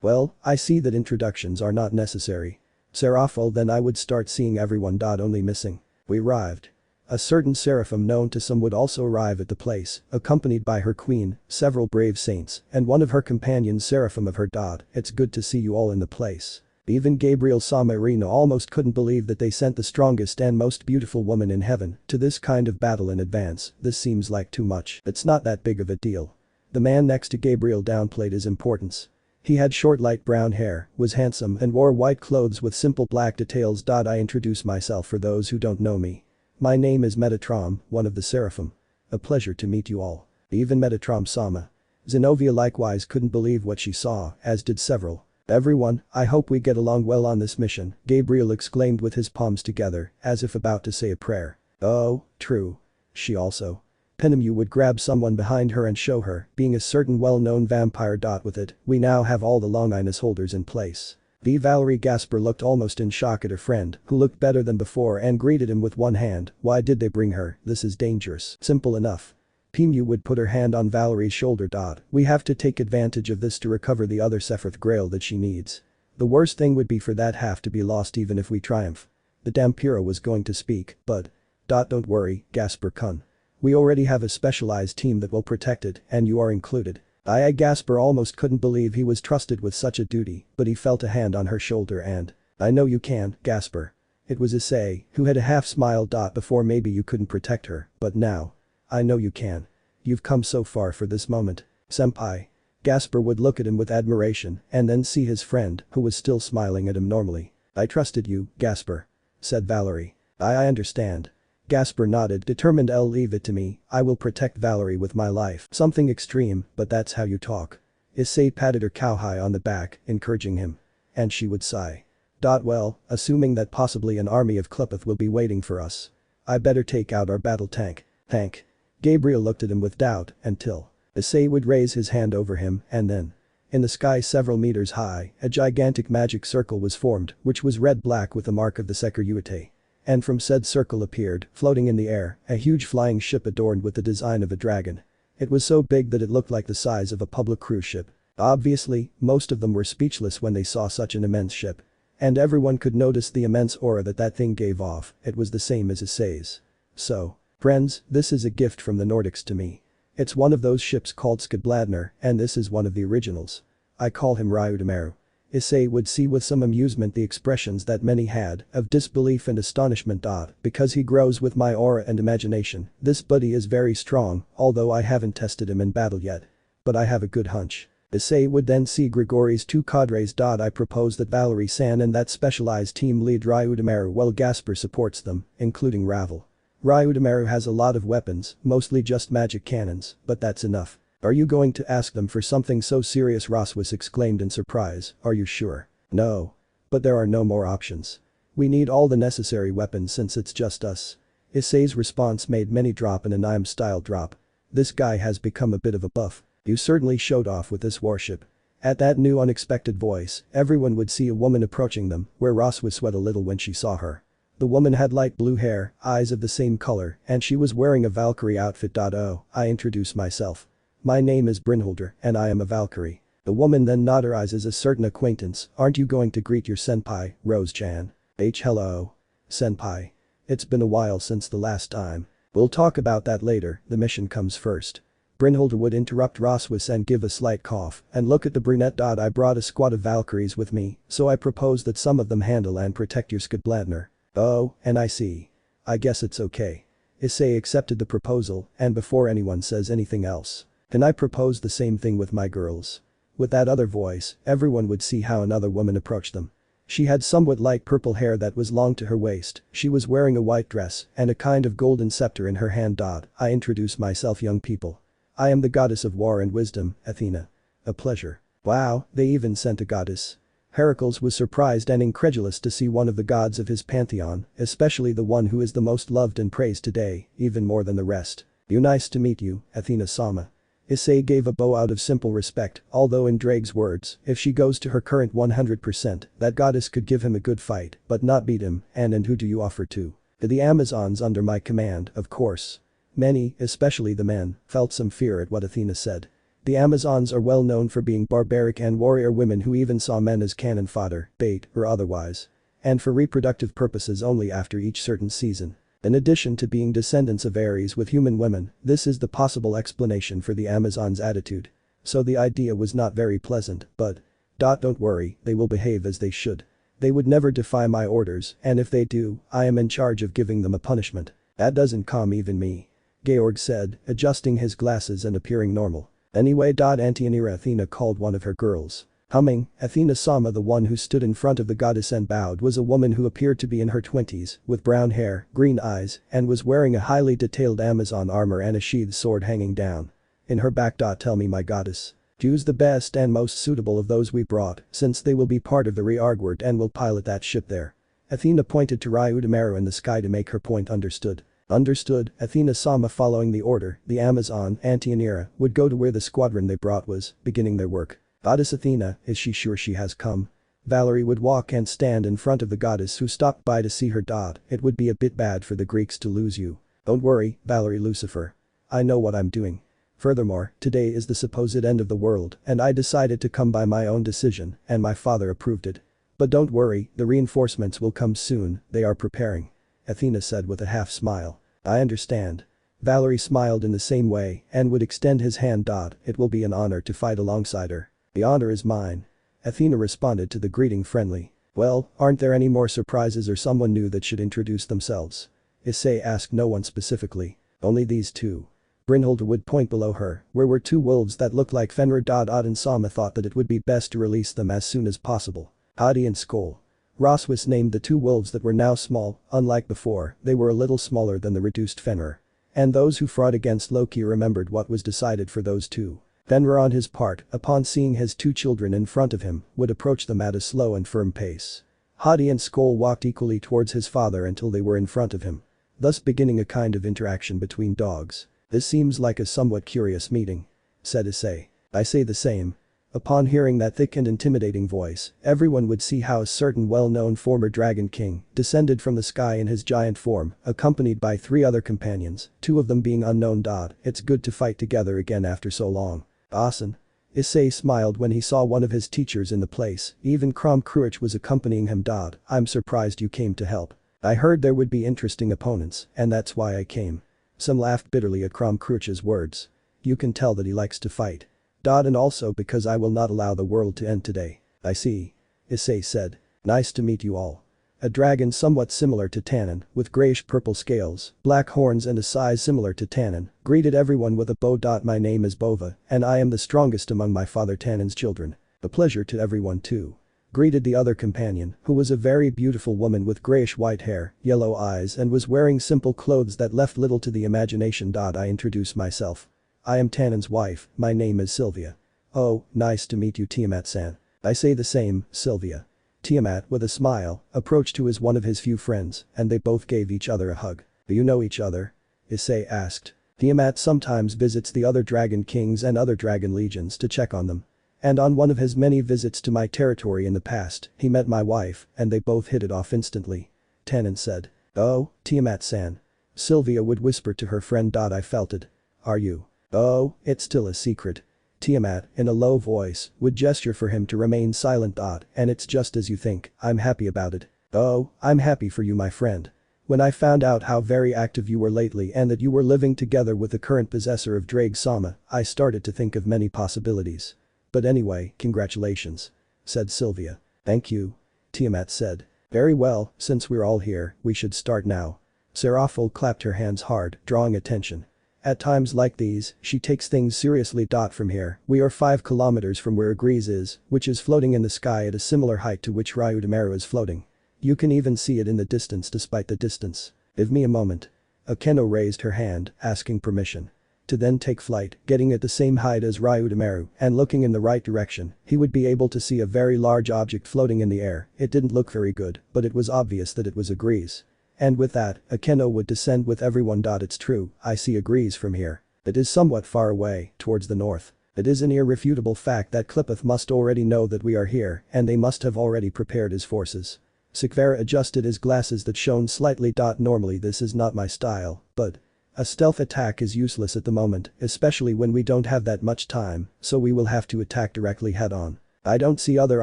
Well, I see that introductions are not necessary. Serapho, then I would start seeing everyone. Only missing. We arrived. A certain seraphim known to some would also arrive at the place, accompanied by her queen, several brave saints, and one of her companions seraphim of her dot. It's good to see you all in the place. Even Gabriel Sama Irina almost couldn't believe that they sent the strongest and most beautiful woman in heaven to this kind of battle in advance. This seems like too much. It's not that big of a deal. The man next to Gabriel downplayed his importance. He had short light brown hair, was handsome and wore white clothes with simple black details. I introduce myself for those who don't know me. My name is Metatron, one of the seraphim. A pleasure to meet you all. Even Metatron Sama. Zenobia likewise couldn't believe what she saw, as did several. Everyone, I hope we get along well on this mission, Gabriel exclaimed with his palms together, as if about to say a prayer. Oh, true. She also. Pinemu would grab someone behind her and show her, being a certain well-known vampire. With it, we now have all the Longinus holders in place. Valery Gasper looked almost in shock at her friend, who looked better than before and greeted him with one hand. Why did they bring her? This is dangerous. Simple enough. Pinemu would put her hand on Valery's shoulder. We have to take advantage of this to recover the other Sephiroth Grail that she needs. The worst thing would be for that half to be lost even if we triumph. The Dampira was going to speak, but. Don't worry, Gasper-kun. We already have a specialized team that will protect it, and you are included. Gasper almost couldn't believe he was trusted with such a duty, but he felt a hand on her shoulder and. I know you can, Gasper. It was Issei, who had a half smile. Before maybe you couldn't protect her, but now. I know you can. You've come so far for this moment. Senpai. Gasper would look at him with admiration and then see his friend, who was still smiling at him normally. I trusted you, Gasper. Said Valery. I understand. Gasper nodded, determined. Leave it to me, I will protect Valery with my life. Something extreme, but that's how you talk. Issei patted her cowhide on the back, encouraging him. And she would sigh. Well, assuming that possibly an army of Klipith will be waiting for us. I better take out our battle tank. Tank. Gabriel looked at him with doubt until. Issei would raise his hand over him and then. In the sky several meters high, a gigantic magic circle was formed, which was red-black with the mark of the Sekiryuite. And from said circle appeared, floating in the air, a huge flying ship adorned with the design of a dragon. It was so big that it looked like the size of a public cruise ship. Obviously, most of them were speechless when they saw such an immense ship. And everyone could notice the immense aura that thing gave off. It was the same as Issei's. So, friends, this is a gift from the Nordics to me. It's one of those ships called Skadbladner, and this is one of the originals. I call him Ryudameru. Issei would see with some amusement the expressions that many had, of disbelief and astonishment. Because he grows with my aura and imagination, this buddy is very strong, although I haven't tested him in battle yet. But I have a good hunch. Issei would then see Grigori's two cadres. I propose that Valery-san and that specialized team lead Ryudameru while Gasper supports them, including Ravel. Ryudameru has a lot of weapons, mostly just magic cannons, but that's enough. Are you going to ask them for something so serious? Roswis exclaimed in surprise. Are you sure? No. But there are no more options. We need all the necessary weapons since it's just us. Issei's response made many drop in an I'm style drop. This guy has become a bit of a buff. You certainly showed off with this warship. At that new unexpected voice, everyone would see a woman approaching them, where Roswis sweat a little when she saw her. The woman had light blue hair, eyes of the same color, and she was wearing a Valkyrie outfit. Oh, I introduce myself. My name is Brynhilder, and I am a Valkyrie. The woman then notarizes a certain acquaintance. Aren't you going to greet your senpai, Rose-chan? Hello. Senpai. It's been a while since the last time. We'll talk about that later, the mission comes first. Brynhilder would interrupt Roswis and give a slight cough and look at the brunette. I brought a squad of Valkyries with me, so I propose that some of them handle and protect your Skadbladner. Oh, and I see. I guess it's okay. Issei accepted the proposal, and before anyone says anything else. And I propose the same thing with my girls. With that other voice, everyone would see how another woman approached them. She had somewhat light purple hair that was long to her waist, she was wearing a white dress and a kind of golden scepter in her hand. I introduce myself, young people. I am the goddess of war and wisdom, Athena. A pleasure. Wow, they even sent a goddess. Heracles was surprised and incredulous to see one of the gods of his pantheon, especially the one who is the most loved and praised today, even more than the rest. Nice to meet you, Athena-sama. Issei gave a bow out of simple respect, although in Drake's words, if she goes to her current 100%, that goddess could give him a good fight, but not beat him. And who do you offer to? To the Amazons under my command, of course. Many, especially the men, felt some fear at what Athena said. The Amazons are well known for being barbaric and warrior women who even saw men as cannon fodder, bait, or otherwise. And for reproductive purposes only after each certain season. In addition to being descendants of Ares with human women, this is the possible explanation for the Amazons' attitude. So the idea was not very pleasant, but. Don't worry, they will behave as they should. They would never defy my orders, and if they do, I am in charge of giving them a punishment. That doesn't calm even me. Georg said, adjusting his glasses and appearing normal. Anyway. Antianira, Athena called one of her girls. Humming, Athena Sama, the one who stood in front of the goddess and bowed, was a woman who appeared to be in her 20s, with brown hair, green eyes, and was wearing a highly detailed Amazon armor and a sheathed sword hanging down. In her back. Tell me, my goddess. Choose the best and most suitable of those we brought, since they will be part of the rearguard and will pilot that ship there. Athena pointed to Ryudameru in the sky to make her point understood. Understood, Athena Sama. Following the order, the Amazon, Antianira, would go to where the squadron they brought was, beginning their work. Goddess Athena, is she sure she has come? Valery would walk and stand in front of the goddess who stopped by to see her. It would be a bit bad for the Greeks to lose you. Don't worry, Valery Lucifer. I know what I'm doing. Furthermore, today is the supposed end of the world and I decided to come by my own decision and my father approved it. But don't worry, the reinforcements will come soon, they are preparing. Athena said with a half smile. I understand. Valery smiled in the same way and would extend his hand. It will be an honor to fight alongside her. The honor is mine. Athena responded to the greeting friendly. Well, aren't there any more surprises or someone new that should introduce themselves? Issei asked. No one specifically. Only these two. Brynhilde would point below her, where were two wolves that looked like Fenrir. And Sama thought that it would be best to release them as soon as possible. Hadi and Skoll. Roswis named the two wolves that were now small, unlike before, they were a little smaller than the reduced Fenrir. And those who fought against Loki remembered what was decided for those two. Fenrir on his part, upon seeing his two children in front of him, would approach them at a slow and firm pace. Hadi and Skoll walked equally towards his father until they were in front of him. Thus beginning a kind of interaction between dogs. This seems like a somewhat curious meeting. Said Issei. I say the same. Upon hearing that thick and intimidating voice, everyone would see how a certain well-known former Dragon King descended from the sky in his giant form, accompanied by 3 other companions, 2 of them being unknown. It's good to fight together again after so long. Awesome. Issei smiled when he saw one of his teachers in the place, even Krom Kruich was accompanying him. I'm surprised you came to help. I heard there would be interesting opponents, and that's why I came. Some laughed bitterly at Krom Kruich's words. You can tell that he likes to fight. And also because I will not allow the world to end today. I see. Issei said. Nice to meet you all. A dragon somewhat similar to Tannen, with grayish-purple scales, black horns and a size similar to Tannen, greeted everyone with a bow. My name is Bova, and I am the strongest among my father Tannen's children. A pleasure to everyone too. Greeted the other companion, who was a very beautiful woman with grayish-white hair, yellow eyes and was wearing simple clothes that left little to the imagination. I introduced myself. I am Tannen's wife, my name is Sylvia. Oh, nice to meet you Tiamat-san. I say the same, Sylvia. Tiamat, with a smile, approached to one of his few friends, and they both gave each other a hug. Do you know each other? Issei asked. Tiamat sometimes visits the other dragon kings and other dragon legions to check on them. And on one of his many visits to my territory in the past, he met my wife, and they both hit it off instantly. Tannen said. Oh, Tiamat-san. Sylvia would whisper to her friend. I felt it. Are you? Oh, it's still a secret. Tiamat, in a low voice, would gesture for him to remain silent. And it's just as you think, I'm happy about it. Oh, I'm happy for you my friend. When I found out how very active you were lately and that you were living together with the current possessor of Drake Sama, I started to think of many possibilities. But anyway, congratulations. Said Sylvia. Thank you. Tiamat said. Very well, since we're all here, we should start now. Seraphil clapped her hands hard, drawing attention. At times like these, she takes things seriously. From here, we are 5 kilometers from where Agrees is, which is floating in the sky at a similar height to which Ryudameru is floating. You can even see it in the distance despite the distance. Give me a moment. Akeno raised her hand, asking permission. To then take flight, getting at the same height as Ryudameru and looking in the right direction, he would be able to see a very large object floating in the air. It didn't look very good, but it was obvious that it was Agrees. And with that, Akeno would descend with everyone. It's true, I see Agrees from here. It is somewhat far away, towards the north. It is an irrefutable fact that Klipith must already know that we are here and they must have already prepared his forces. Sikvera adjusted his glasses that shone slightly. Normally this is not my style, but a stealth attack is useless at the moment, especially when we don't have that much time, so we will have to attack directly head-on. I don't see other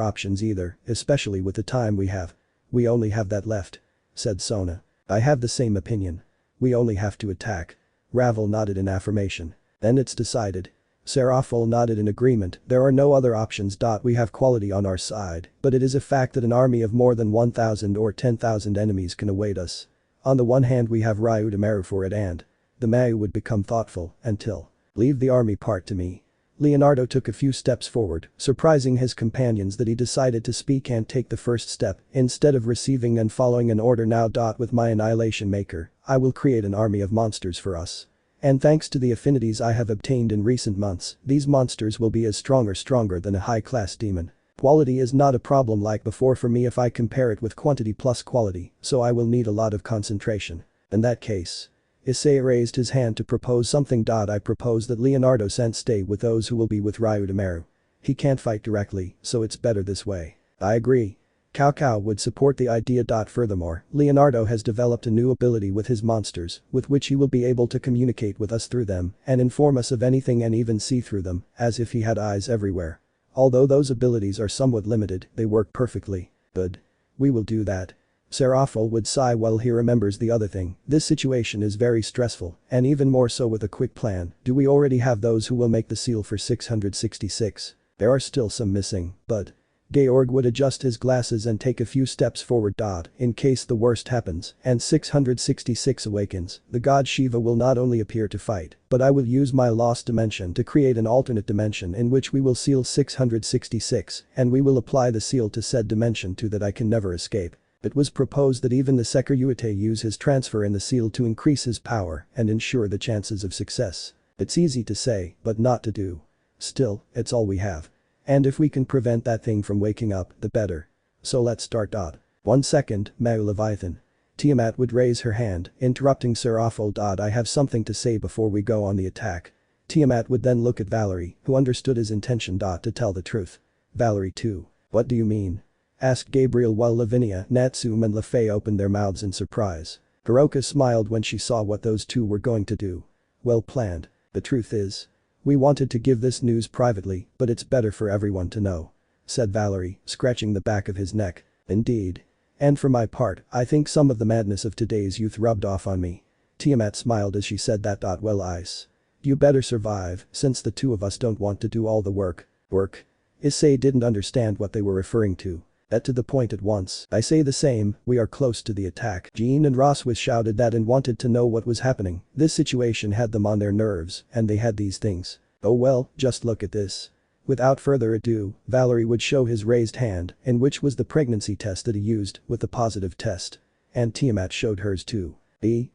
options either, especially with the time we have. We only have that left. Said Sona. I have the same opinion. We only have to attack. Ravel nodded in affirmation. Then it's decided. Serafel nodded in agreement. There are no other options. We have quality on our side, but it is a fact that an army of more than 1,000 or 10,000 enemies can await us. On the one hand we have Ryudameru for it and the Mayu would become thoughtful until leave the army part to me. Leonardo took a few steps forward, surprising his companions that he decided to speak and take the first step instead of receiving and following an order now. With my annihilation maker, I will create an army of monsters for us. And thanks to the affinities I have obtained in recent months, these monsters will be as stronger than a high-class demon. Quality is not a problem like before for me if I compare it with quantity plus quality, so I will need a lot of concentration. In that case. Issei raised his hand to propose something. I propose that Leonardo stay with those who will be with Ryudameru. He can't fight directly, so it's better this way. I agree. Cao would support the idea. Furthermore, Leonardo has developed a new ability with his monsters, with which he will be able to communicate with us through them and inform us of anything and even see through them, as if he had eyes everywhere. Although those abilities are somewhat limited, they work perfectly. Good. We will do that. Serafel would sigh while he remembers the other thing. This situation is very stressful, and even more so with a quick plan. Do we already have those who will make the seal for 666? There are still some missing, but Georg would adjust his glasses and take a few steps forward. In case the worst happens and 666 awakens, the god Shiva will not only appear to fight, but I will use my lost dimension to create an alternate dimension in which we will seal 666 and we will apply the seal to said dimension too that I can never escape. It was proposed that even the Sekiryuite use his transfer in the seal to increase his power and ensure the chances of success. It's easy to say, but not to do. Still, it's all we have. And if we can prevent that thing from waking up, the better. So let's start. 1 second, Mau Leviathan. Tiamat would raise her hand, interrupting Serafel. I have something to say before we go on the attack. Tiamat would then look at Valery, who understood his intention. To tell the truth. Valery too. What do you mean? Asked Gabriel while Lavinia, Natsume and Lefay opened their mouths in surprise. Hiroka smiled when she saw what those two were going to do. Well planned. The truth is. We wanted to give this news privately, but it's better for everyone to know. Said Valery, scratching the back of his neck. Indeed. And for my part, I think some of the madness of today's youth rubbed off on me. Tiamat smiled as she said that. Well, Ice. You better survive, since the two of us don't want to do all the work. Work? Issei didn't understand what they were referring to. That to the point at once. I say the same, we are close to the attack. Jean and Roswith shouted that and wanted to know what was happening. This situation had them on their nerves, and they had these things. Oh well, just look at this. Without further ado, Valery would show his raised hand, in which was the pregnancy test that he used, with the positive test. And Tiamat showed hers too.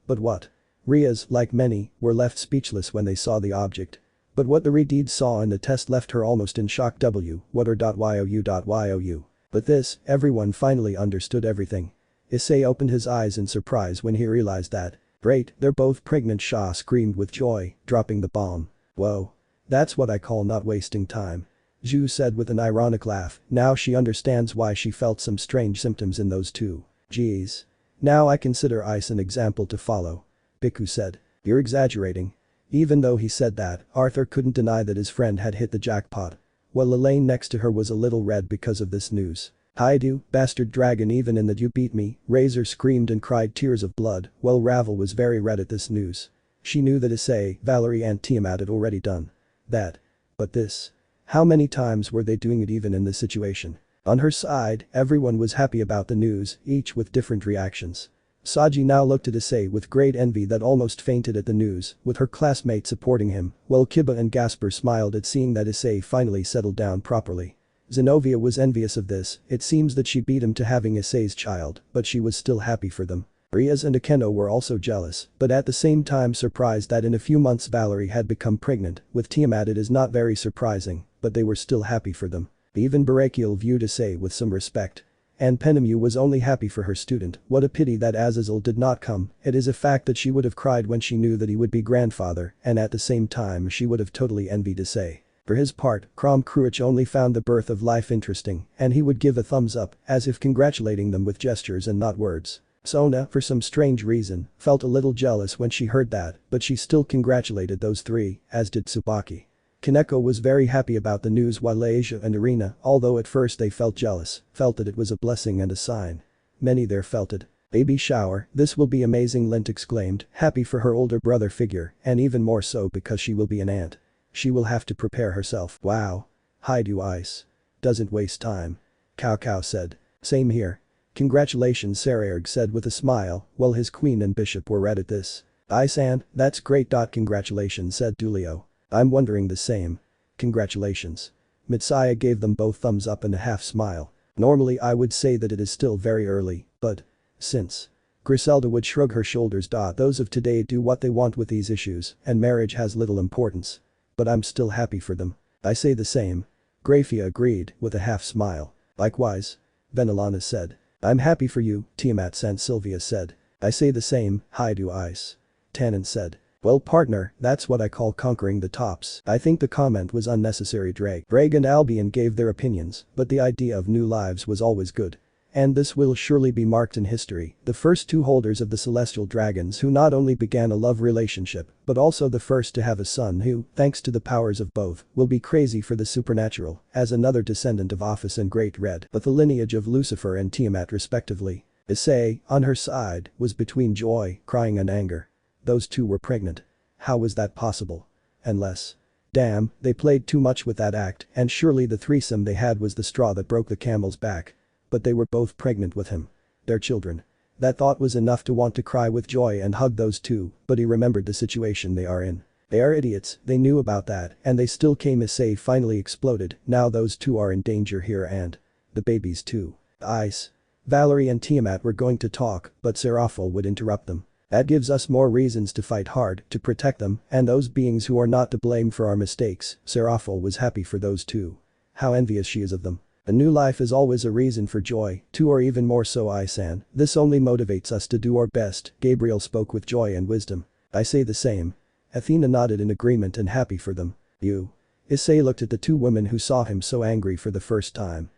But what? Rias, like many, were left speechless when they saw the object. But what the Redeed saw in the test left her almost in shock. What are .you. But this, everyone finally understood everything. Issei opened his eyes in surprise when he realized that. Great, they're both pregnant. Sha screamed with joy, dropping the bomb. Whoa. That's what I call not wasting time. Zhu said with an ironic laugh. Now she understands why she felt some strange symptoms in those two. Geez. Now I consider Ice an example to follow. Biku said. You're exaggerating. Even though he said that, Arthur couldn't deny that his friend had hit the jackpot. While Elaine next to her was a little red because of this news. Haidu, bastard dragon, even in that you beat me, Razor screamed and cried tears of blood, while Ravel was very red at this news. She knew that Issei, Valery and Tiamat had already done that. But this. How many times were they doing it even in this situation? On her side, everyone was happy about the news, each with different reactions. Saji now looked at Issei with great envy that almost fainted at the news, with her classmate supporting him, while Kiba and Gasper smiled at seeing that Issei finally settled down properly. Zenobia was envious of this. It seems that she beat him to having Issei's child, but she was still happy for them. Rias and Akeno were also jealous, but at the same time surprised that in a few months Valery had become pregnant. With Tiamat it is not very surprising, but they were still happy for them. Even Barakiel viewed Issei with some respect. And Penemu was only happy for her student. What a pity that Azazel did not come. It is a fact that she would have cried when she knew that he would be grandfather, and at the same time she would have totally envied Issei. For his part, Krom Kruich only found the birth of life interesting, and he would give a thumbs up, as if congratulating them with gestures and not words. Sona, for some strange reason, felt a little jealous when she heard that, but she still congratulated those three, as did Tsubaki. Kaneko was very happy about the news while Asia and Irina, although at first they felt jealous, felt that it was a blessing and a sign. Many there felt it. Baby shower, this will be amazing, Lint exclaimed, happy for her older brother figure, and even more so because she will be an aunt. She will have to prepare herself. Wow. Hi do Ice. Doesn't waste time. Cow Cow said. Same here. Congratulations, Sarerg said with a smile, while his queen and bishop were red at this. Ice Aunt, that's great. Congratulations, said Dulio. I'm wondering the same. Congratulations. Mitsaya gave them both thumbs up and a half smile. Normally I would say that it is still very early, but since Griselda would shrug her shoulders. Those of today do what they want with these issues, and marriage has little importance. But I'm still happy for them. I say the same. Grafia agreed, with a half smile. Likewise. Venelana said. I'm happy for you, Tiamat. Sant Sylvia said. I say the same, hi do Ice. Tannen said. Well partner, that's what I call conquering the tops. I think the comment was unnecessary. Drake and Albion gave their opinions, but the idea of new lives was always good. And this will surely be marked in history, the first two holders of the celestial dragons who not only began a love relationship, but also the first to have a son who, thanks to the powers of both, will be crazy for the supernatural, as another descendant of Office and Great Red, but the lineage of Lucifer and Tiamat respectively. Issei, on her side, was between joy, crying and anger. Those two were pregnant. How was that possible? Unless. Damn, they played too much with that act, and surely the threesome they had was the straw that broke the camel's back. But they were both pregnant with him. Their children. That thought was enough to want to cry with joy and hug those two, but he remembered the situation they are in. They are idiots, they knew about that, and they still came. Issei finally exploded. Now those two are in danger here and the babies too. Ice. Valery and Tiamat were going to talk, but Seraphil would interrupt them. That gives us more reasons to fight hard, to protect them, and those beings who are not to blame for our mistakes. Seraphil was happy for those two. How envious she is of them. A new life is always a reason for joy, two or even more so. Isan, this only motivates us to do our best. Gabriel spoke with joy and wisdom. I say the same. Athena nodded in agreement and happy for them. You. Issei looked at the two women who saw him so angry for the first time.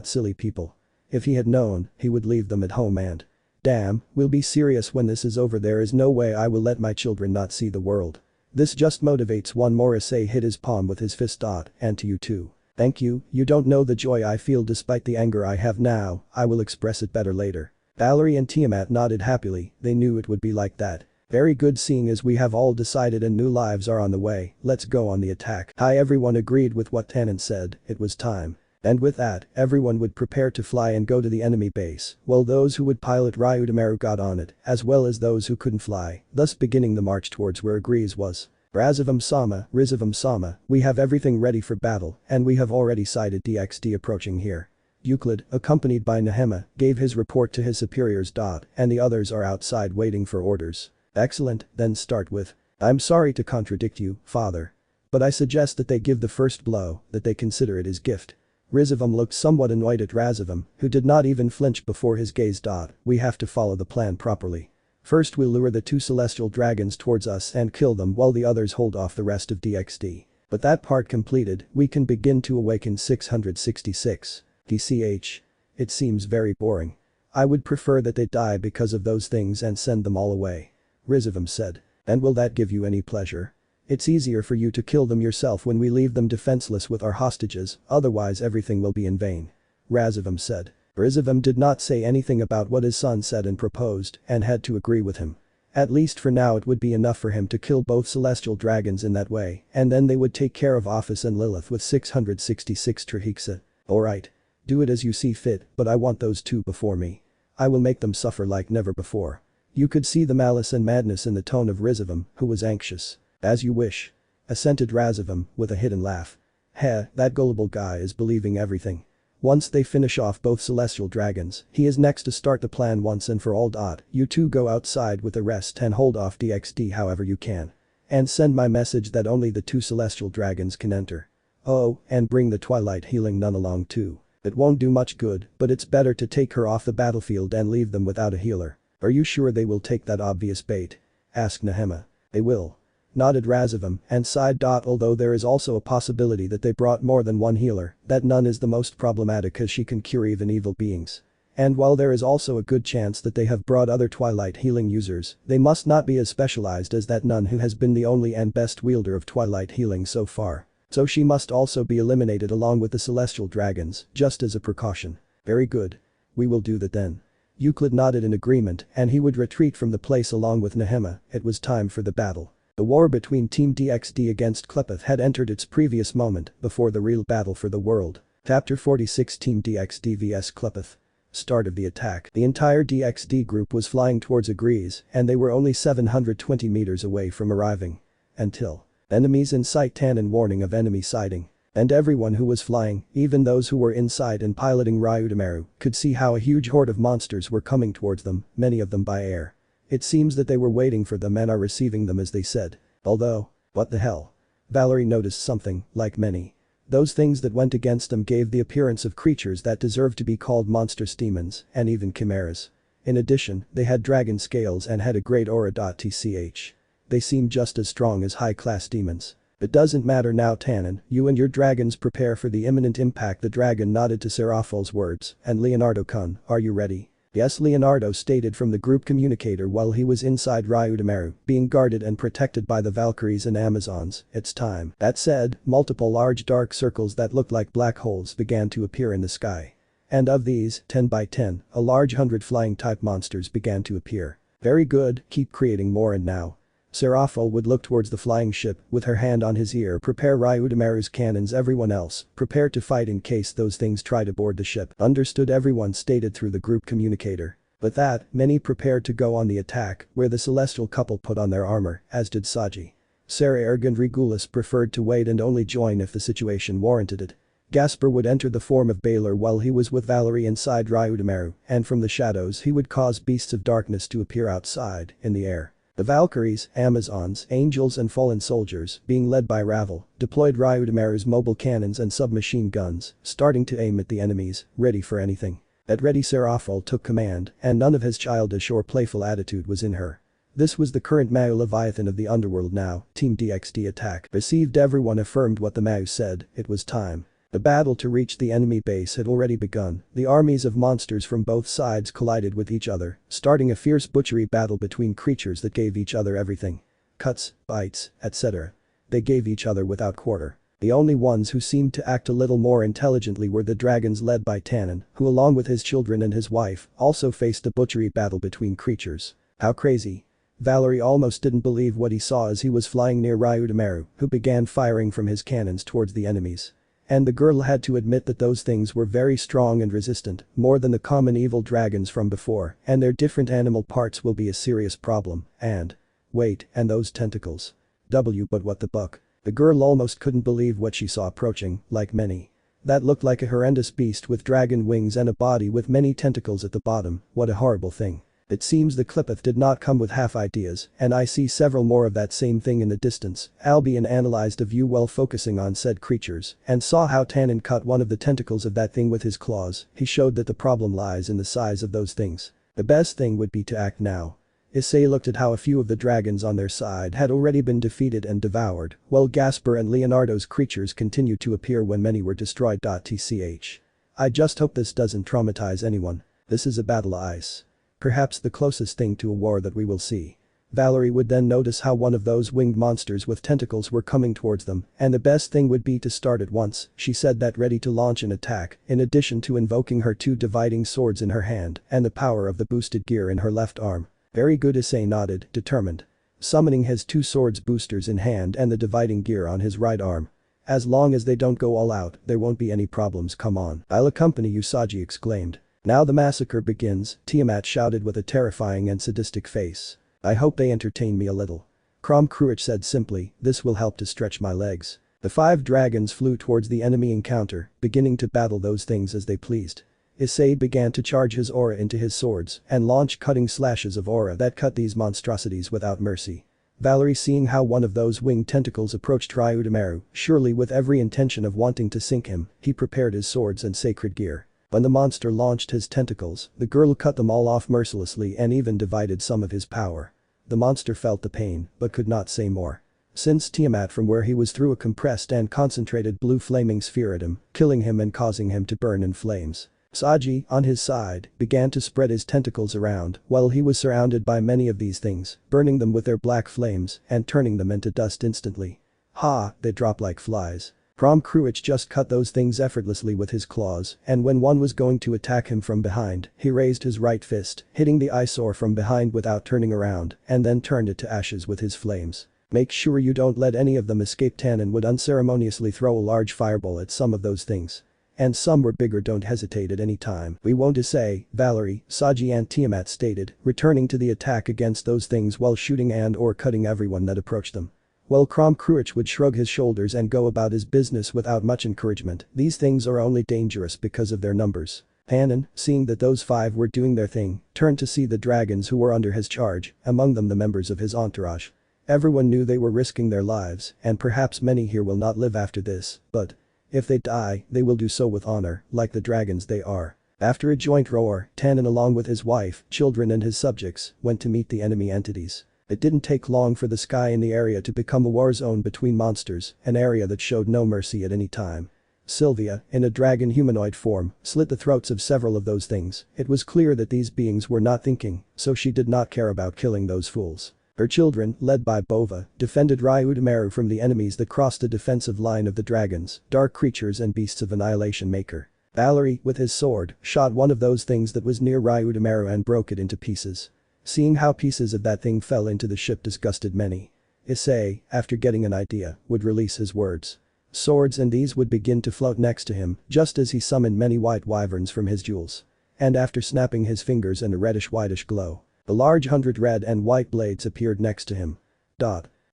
Silly people. If he had known, he would leave them at home and damn, we'll be serious when this is over. There is no way I will let my children not see the world. This just motivates one more. Issei hit his palm with his fist. And to you too. Thank you, you don't know the joy I feel despite the anger I have now. I will express it better later. Valery and Tiamat nodded happily, they knew it would be like that. Very good, seeing as we have all decided and new lives are on the way, let's go on the attack. Hi, everyone agreed with what Tannen said, it was time. And with that, everyone would prepare to fly and go to the enemy base, while those who would pilot Ryudomaru got on it, as well as those who couldn't fly, thus beginning the march towards where Grease was. Rizavam Sama, we have everything ready for battle, and we have already sighted DXD approaching here. Euclid, accompanied by Nehema, gave his report to his superiors. And the others are outside waiting for orders. Excellent, then start with. I'm sorry to contradict you, father. But I suggest that they give the first blow, that they consider it his gift. Rizavam looked somewhat annoyed at Razavam, who did not even flinch before his gaze. We have to follow the plan properly. First we'll lure the two celestial dragons towards us and kill them while the others hold off the rest of DXD. But that part completed, we can begin to awaken 666. DCH. It seems very boring. I would prefer that they die because of those things and send them all away. Rizavam said. And will that give you any pleasure? It's easier for you to kill them yourself when we leave them defenseless with our hostages, otherwise everything will be in vain. Razavam said. Rizavam did not say anything about what his son said and proposed, and had to agree with him. At least for now it would be enough for him to kill both celestial dragons in that way, and then they would take care of Office and Lilith with 666 Trihixa. Alright. Do it as you see fit, but I want those two before me. I will make them suffer like never before. You could see the malice and madness in the tone of Rizavam, who was anxious. As you wish. Assented Razavam, with a hidden laugh. Heh, that gullible guy is believing everything. Once they finish off both celestial dragons, he is next to start the plan once and for all. You two go outside with the rest and hold off DXD however you can. And send my message that only the two celestial dragons can enter. Oh, and bring the Twilight Healing Nun along too. It won't do much good, but it's better to take her off the battlefield and leave them without a healer. Are you sure they will take that obvious bait? Asked Nehema. They will. Nodded Razavam and sighed. Although there is also a possibility that they brought more than one healer, that nun is the most problematic as she can cure even evil beings. And while there is also a good chance that they have brought other Twilight healing users, they must not be as specialized as that nun who has been the only and best wielder of Twilight healing so far. So she must also be eliminated along with the celestial dragons, just as a precaution. Very good. We will do that then. Euclid nodded in agreement and he would retreat from the place along with Nehema. It was time for the battle. The war between Team DXD against Klepeth had entered its previous moment before the real battle for the world. Chapter 46 Team DXD vs Klepeth. Start of the attack. The entire DXD group was flying towards Agrees and they were only 720 meters away from arriving. Until enemies in sight, Tannen warning of enemy sighting. And everyone who was flying, even those who were inside and piloting Ryudomaru, could see how a huge horde of monsters were coming towards them, many of them by air. It seems that they were waiting for them and are receiving them as they said. Although, what the hell? Valery noticed something, like many. Those things that went against them gave the appearance of creatures that deserved to be called monstrous demons, and even chimeras. In addition, they had dragon scales and had a great aura. Tch. They seemed just as strong as high-class demons. It doesn't matter now, Tannen, you and your dragons prepare for the imminent impact. The dragon nodded to Seraphol's words, and Leonardo-kun, are you ready? Yes, Leonardo stated from the group communicator while he was inside Ryudomaru, being guarded and protected by the Valkyries and Amazons. It's time. That said, multiple large dark circles that looked like black holes began to appear in the sky. And of these, 10 by 10, a large 100 flying type monsters began to appear. Very good, keep creating more. And now Seraphol would look towards the flying ship with her hand on his ear. Prepare Ryudomaru's cannons. Everyone else, prepare to fight in case those things try to board the ship. Understood, everyone stated through the group communicator. But that, many prepared to go on the attack, where the celestial couple put on their armor, as did Saji. Sarah and Regulus preferred to wait and only join if the situation warranted it. Gasper would enter the form of Baylor while he was with Valery inside Ryudomaru, and from the shadows he would cause beasts of darkness to appear outside, in the air. The Valkyries, Amazons, Angels and Fallen Soldiers, being led by Ravel, deployed Ryudomaru's mobile cannons and submachine guns, starting to aim at the enemies, ready for anything. At ready, Seraphol took command, and none of his childish or playful attitude was in her. This was the current Mao Leviathan of the underworld now. Team DXD attack. Received. Everyone affirmed what the Mao said. It was time. The battle to reach the enemy base had already begun. The armies of monsters from both sides collided with each other, starting a fierce butchery battle between creatures that gave each other everything. Cuts, bites, etc. They gave each other without quarter. The only ones who seemed to act a little more intelligently were the dragons led by Tannen, who along with his children and his wife, also faced a butchery battle between creatures. How crazy. Valery almost didn't believe what he saw as he was flying near Ryudomaru, who began firing from his cannons towards the enemies. And the girl had to admit that those things were very strong and resistant, more than the common evil dragons from before, and their different animal parts will be a serious problem. And wait, and those tentacles. But what the buck? The girl almost couldn't believe what she saw approaching, like many. That looked like a horrendous beast with dragon wings and a body with many tentacles at the bottom. What a horrible thing. It seems the Klepeth did not come with half ideas, and I see several more of that same thing in the distance. Albion analyzed a view while focusing on said creatures, and saw how Tannen cut one of the tentacles of that thing with his claws. He showed that the problem lies in the size of those things. The best thing would be to act now. Issei looked at how a few of the dragons on their side had already been defeated and devoured, while Gasper and Leonardo's creatures continued to appear when many were destroyed. Tch. I just hope this doesn't traumatize anyone. This is a battle ice. Perhaps the closest thing to a war that we will see. Valery would then notice how one of those winged monsters with tentacles were coming towards them, and the best thing would be to start at once. She said that, ready to launch an attack, in addition to invoking her two dividing swords in her hand and the power of the boosted gear in her left arm. Very good, Issei nodded, determined. Summoning his two swords boosters in hand and the dividing gear on his right arm. As long as they don't go all out, there won't be any problems. Come on. I'll accompany you, Saji exclaimed. Now the massacre begins, Tiamat shouted with a terrifying and sadistic face. I hope they entertain me a little. Crom Cruich said simply, this will help to stretch my legs. The 5 dragons flew towards the enemy encounter, beginning to battle those things as they pleased. Issei began to charge his aura into his swords and launch cutting slashes of aura that cut these monstrosities without mercy. Valery, seeing how one of those winged tentacles approached Ryudomaru, surely with every intention of wanting to sink him, he prepared his swords and sacred gear. When the monster launched his tentacles, the girl cut them all off mercilessly and even divided some of his power. The monster felt the pain, but could not say more. Since Tiamat from where he was threw a compressed and concentrated blue flaming sphere at him, killing him and causing him to burn in flames. Saji, on his side, began to spread his tentacles around while he was surrounded by many of these things, burning them with their black flames and turning them into dust instantly. Ha, they drop like flies. Prom Cruich just cut those things effortlessly with his claws, and when one was going to attack him from behind, he raised his right fist, hitting the eyesore from behind without turning around, and then turned it to ashes with his flames. Make sure you don't let any of them escape. Tannen would unceremoniously throw a large fireball at some of those things. And some were bigger. Don't hesitate at any time. We won't Issei, Valery, Saji and Tiamat stated, returning to the attack against those things while shooting and or cutting everyone that approached them. While Prom Cruich would shrug his shoulders and go about his business without much encouragement, these things are only dangerous because of their numbers. Tannen, seeing that those 5 were doing their thing, turned to see the dragons who were under his charge, among them the members of his entourage. Everyone knew they were risking their lives, and perhaps many here will not live after this, but if they die, they will do so with honor, like the dragons they are. After a joint roar, Tannen along with his wife, children and his subjects, went to meet the enemy entities. It didn't take long for the sky in the area to become a war zone between monsters, an area that showed no mercy at any time. Sylvia, in a dragon humanoid form, slit the throats of several of those things. It was clear that these beings were not thinking, so she did not care about killing those fools. Her children, led by Bova, defended Ryudameru from the enemies that crossed the defensive line of the dragons, dark creatures and beasts of annihilation maker. Valery, with his sword, shot one of those things that was near Ryudameru and broke it into pieces. Seeing how pieces of that thing fell into the ship disgusted many. Issei, after getting an idea, would release his words. Swords and these would begin to float next to him, just as he summoned many white wyverns from his jewels. And after snapping his fingers in a reddish-whitish glow, the large 100 red and white blades appeared next to him.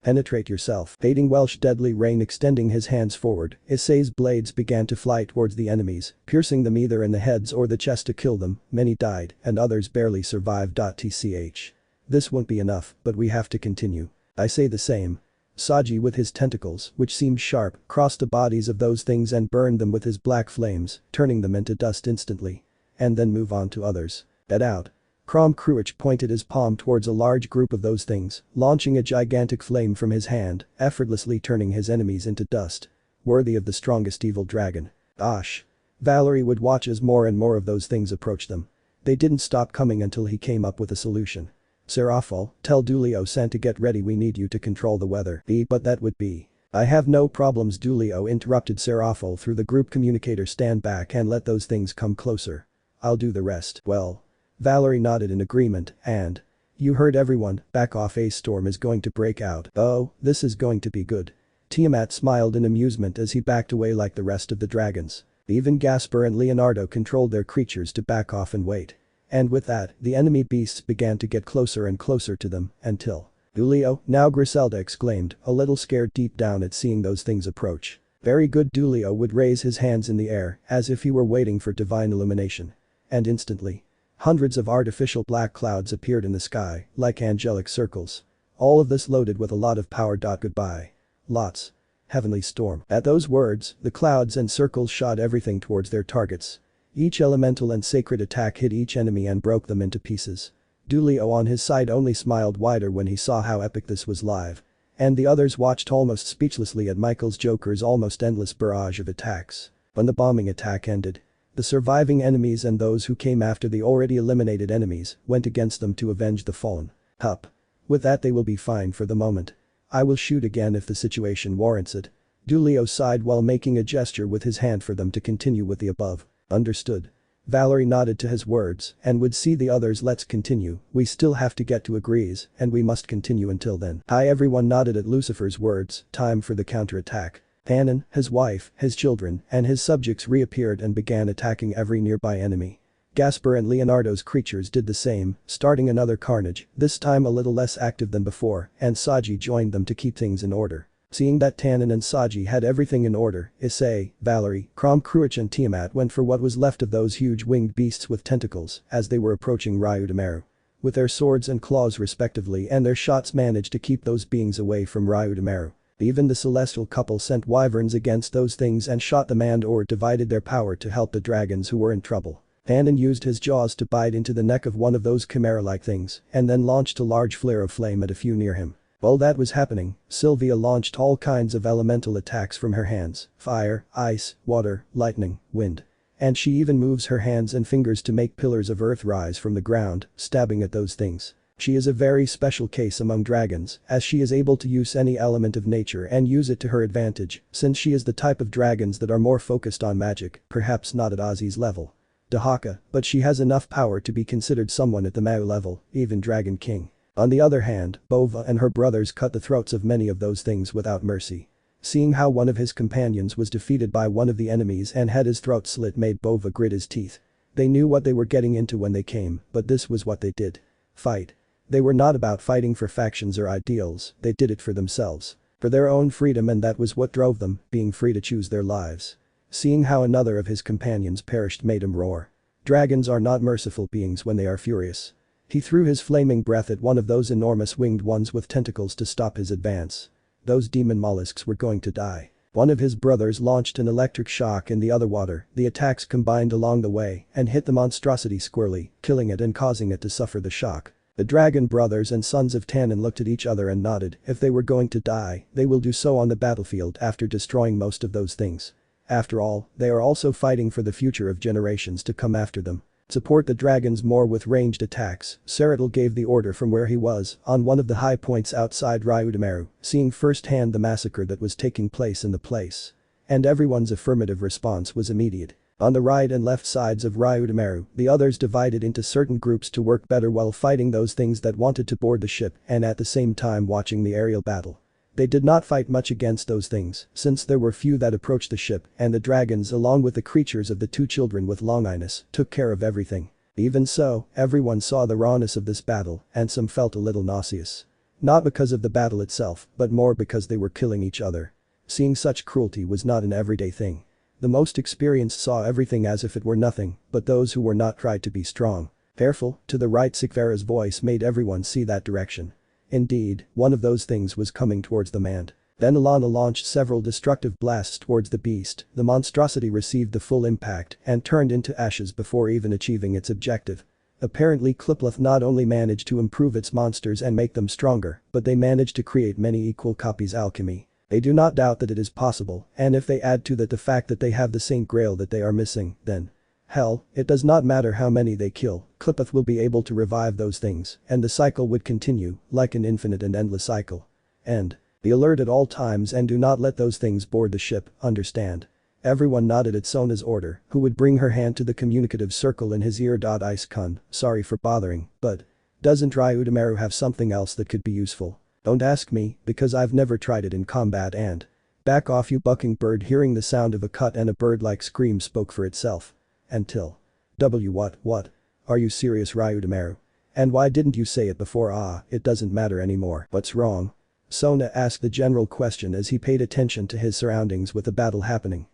Penetrate yourself. Fading Welsh deadly rain extending his hands forward, Issei's blades began to fly towards the enemies, piercing them either in the heads or the chest to kill them. Many died, and others barely survived. Tch. This won't be enough, but we have to continue. I say the same. Saji with his tentacles, which seemed sharp, crossed the bodies of those things and burned them with his black flames, turning them into dust instantly. And then move on to others. Get out. Prom Cruich pointed his palm towards a large group of those things, launching a gigantic flame from his hand, effortlessly turning his enemies into dust. Worthy of the strongest evil dragon. Osh. Valery would watch as more and more of those things approached them. They didn't stop coming until he came up with a solution. Serafal, tell Dulio-san to get ready, we need you to control the weather. But that would be. I have no problems. Dulio interrupted Serafal through the group communicator. Stand back and let those things come closer. I'll do the rest. Well. Valery nodded in agreement, and you heard everyone, back off, a storm is going to break out. Oh, this is going to be good. Tiamat smiled in amusement as he backed away like the rest of the dragons. Even Gasper and Leonardo controlled their creatures to back off and wait. And with that, the enemy beasts began to get closer and closer to them, until Dulio, now Griselda exclaimed, a little scared deep down at seeing those things approach. Very good. Dulio would raise his hands in the air, as if he were waiting for divine illumination. And instantly, hundreds of artificial black clouds appeared in the sky, like angelic circles. All of this loaded with a lot of power. Goodbye. Lots. Heavenly storm. At those words, the clouds and circles shot everything towards their targets. Each elemental and sacred attack hit each enemy and broke them into pieces. Dulio on his side only smiled wider when he saw how epic this was live. And the others watched almost speechlessly at Michael's Joker's almost endless barrage of attacks. When the bombing attack ended, the surviving enemies and those who came after the already eliminated enemies went against them to avenge the fallen. Hup. With that they will be fine for the moment. I will shoot again if the situation warrants it. Dulio sighed while making a gesture with his hand for them to continue with the above. Understood. Valery nodded to his words and would see the others. Let's continue, we still have to get to agrees and we must continue until then. Everyone nodded at Lucifer's words. Time for the counterattack. Tannen, his wife, his children, and his subjects reappeared and began attacking every nearby enemy. Gasper and Leonardo's creatures did the same, starting another carnage, this time a little less active than before, and Saji joined them to keep things in order. Seeing that Tannen and Saji had everything in order, Issei, Valery, Prom Cruich and Tiamat went for what was left of those huge winged beasts with tentacles as they were approaching Ryudameru. With their swords and claws respectively, and their shots managed to keep those beings away from Ryudameru. Even the celestial couple sent wyverns against those things and shot them and or divided their power to help the dragons who were in trouble. Tannen used his jaws to bite into the neck of one of those chimera-like things and then launched a large flare of flame at a few near him. While that was happening, Sylvia launched all kinds of elemental attacks from her hands: fire, ice, water, lightning, wind. And she even moves her hands and fingers to make pillars of earth rise from the ground, stabbing at those things. She is a very special case among dragons, as she is able to use any element of nature and use it to her advantage, since she is the type of dragons that are more focused on magic, perhaps not at Ozzy's level. Dahaka, but she has enough power to be considered someone at the Mao level, even Dragon King. On the other hand, Bova and her brothers cut the throats of many of those things without mercy. Seeing how one of his companions was defeated by one of the enemies and had his throat slit made Bova grit his teeth. They knew what they were getting into when they came, but this was what they did. Fight. They were not about fighting for factions or ideals, they did it for themselves. For their own freedom, and that was what drove them, being free to choose their lives. Seeing how another of his companions perished made him roar. Dragons are not merciful beings when they are furious. He threw his flaming breath at one of those enormous winged ones with tentacles to stop his advance. Those demon mollusks were going to die. One of his brothers launched an electric shock in the other water, the attacks combined along the way and hit the monstrosity squarely, killing it and causing it to suffer the shock. The dragon brothers and sons of Tannen looked at each other and nodded. If they were going to die, they will do so on the battlefield after destroying most of those things. After all, they are also fighting for the future of generations to come after them. Support the dragons more with ranged attacks. Ceratal gave the order from where he was, on one of the high points outside Ryudameru, seeing firsthand the massacre that was taking place in the place. And everyone's affirmative response was immediate. On the right and left sides of Ryudameru, the others divided into certain groups to work better while fighting those things that wanted to board the ship and at the same time watching the aerial battle. They did not fight much against those things, since there were few that approached the ship, and the dragons along with the creatures of the two children with long eyes took care of everything. Even so, everyone saw the rawness of this battle, and some felt a little nauseous. Not because of the battle itself, but more because they were killing each other. Seeing such cruelty was not an everyday thing. The most experienced saw everything as if it were nothing, but those who were not tried to be strong. Careful, to the right Sikvera's voice made everyone see that direction. Indeed, one of those things was coming towards them and then Alana launched several destructive blasts towards the beast. The monstrosity received the full impact and turned into ashes before even achieving its objective. Apparently Klipleth not only managed to improve its monsters and make them stronger, but they managed to create many equal copies alchemy. They do not doubt that it is possible, and if they add to that the fact that they have the Saint Grail that they are missing, then hell, it does not matter how many they kill, Klipleth will be able to revive those things, and the cycle would continue, like an infinite and endless cycle. And be alert at all times and do not let those things board the ship, understand? Everyone nodded at Sona's order, who would bring her hand to the communicative circle in his ear. Ice-kun, sorry for bothering, but doesn't Ryudameru have something else that could be useful? Don't ask me, because I've never tried it in combat and back off you bucking bird. Hearing the sound of a cut and a bird-like scream spoke for itself. Until what? Are you serious, Ryudameru? And why didn't you say it before? It doesn't matter anymore. What's wrong? Sona asked the general question as he paid attention to his surroundings with the battle happening.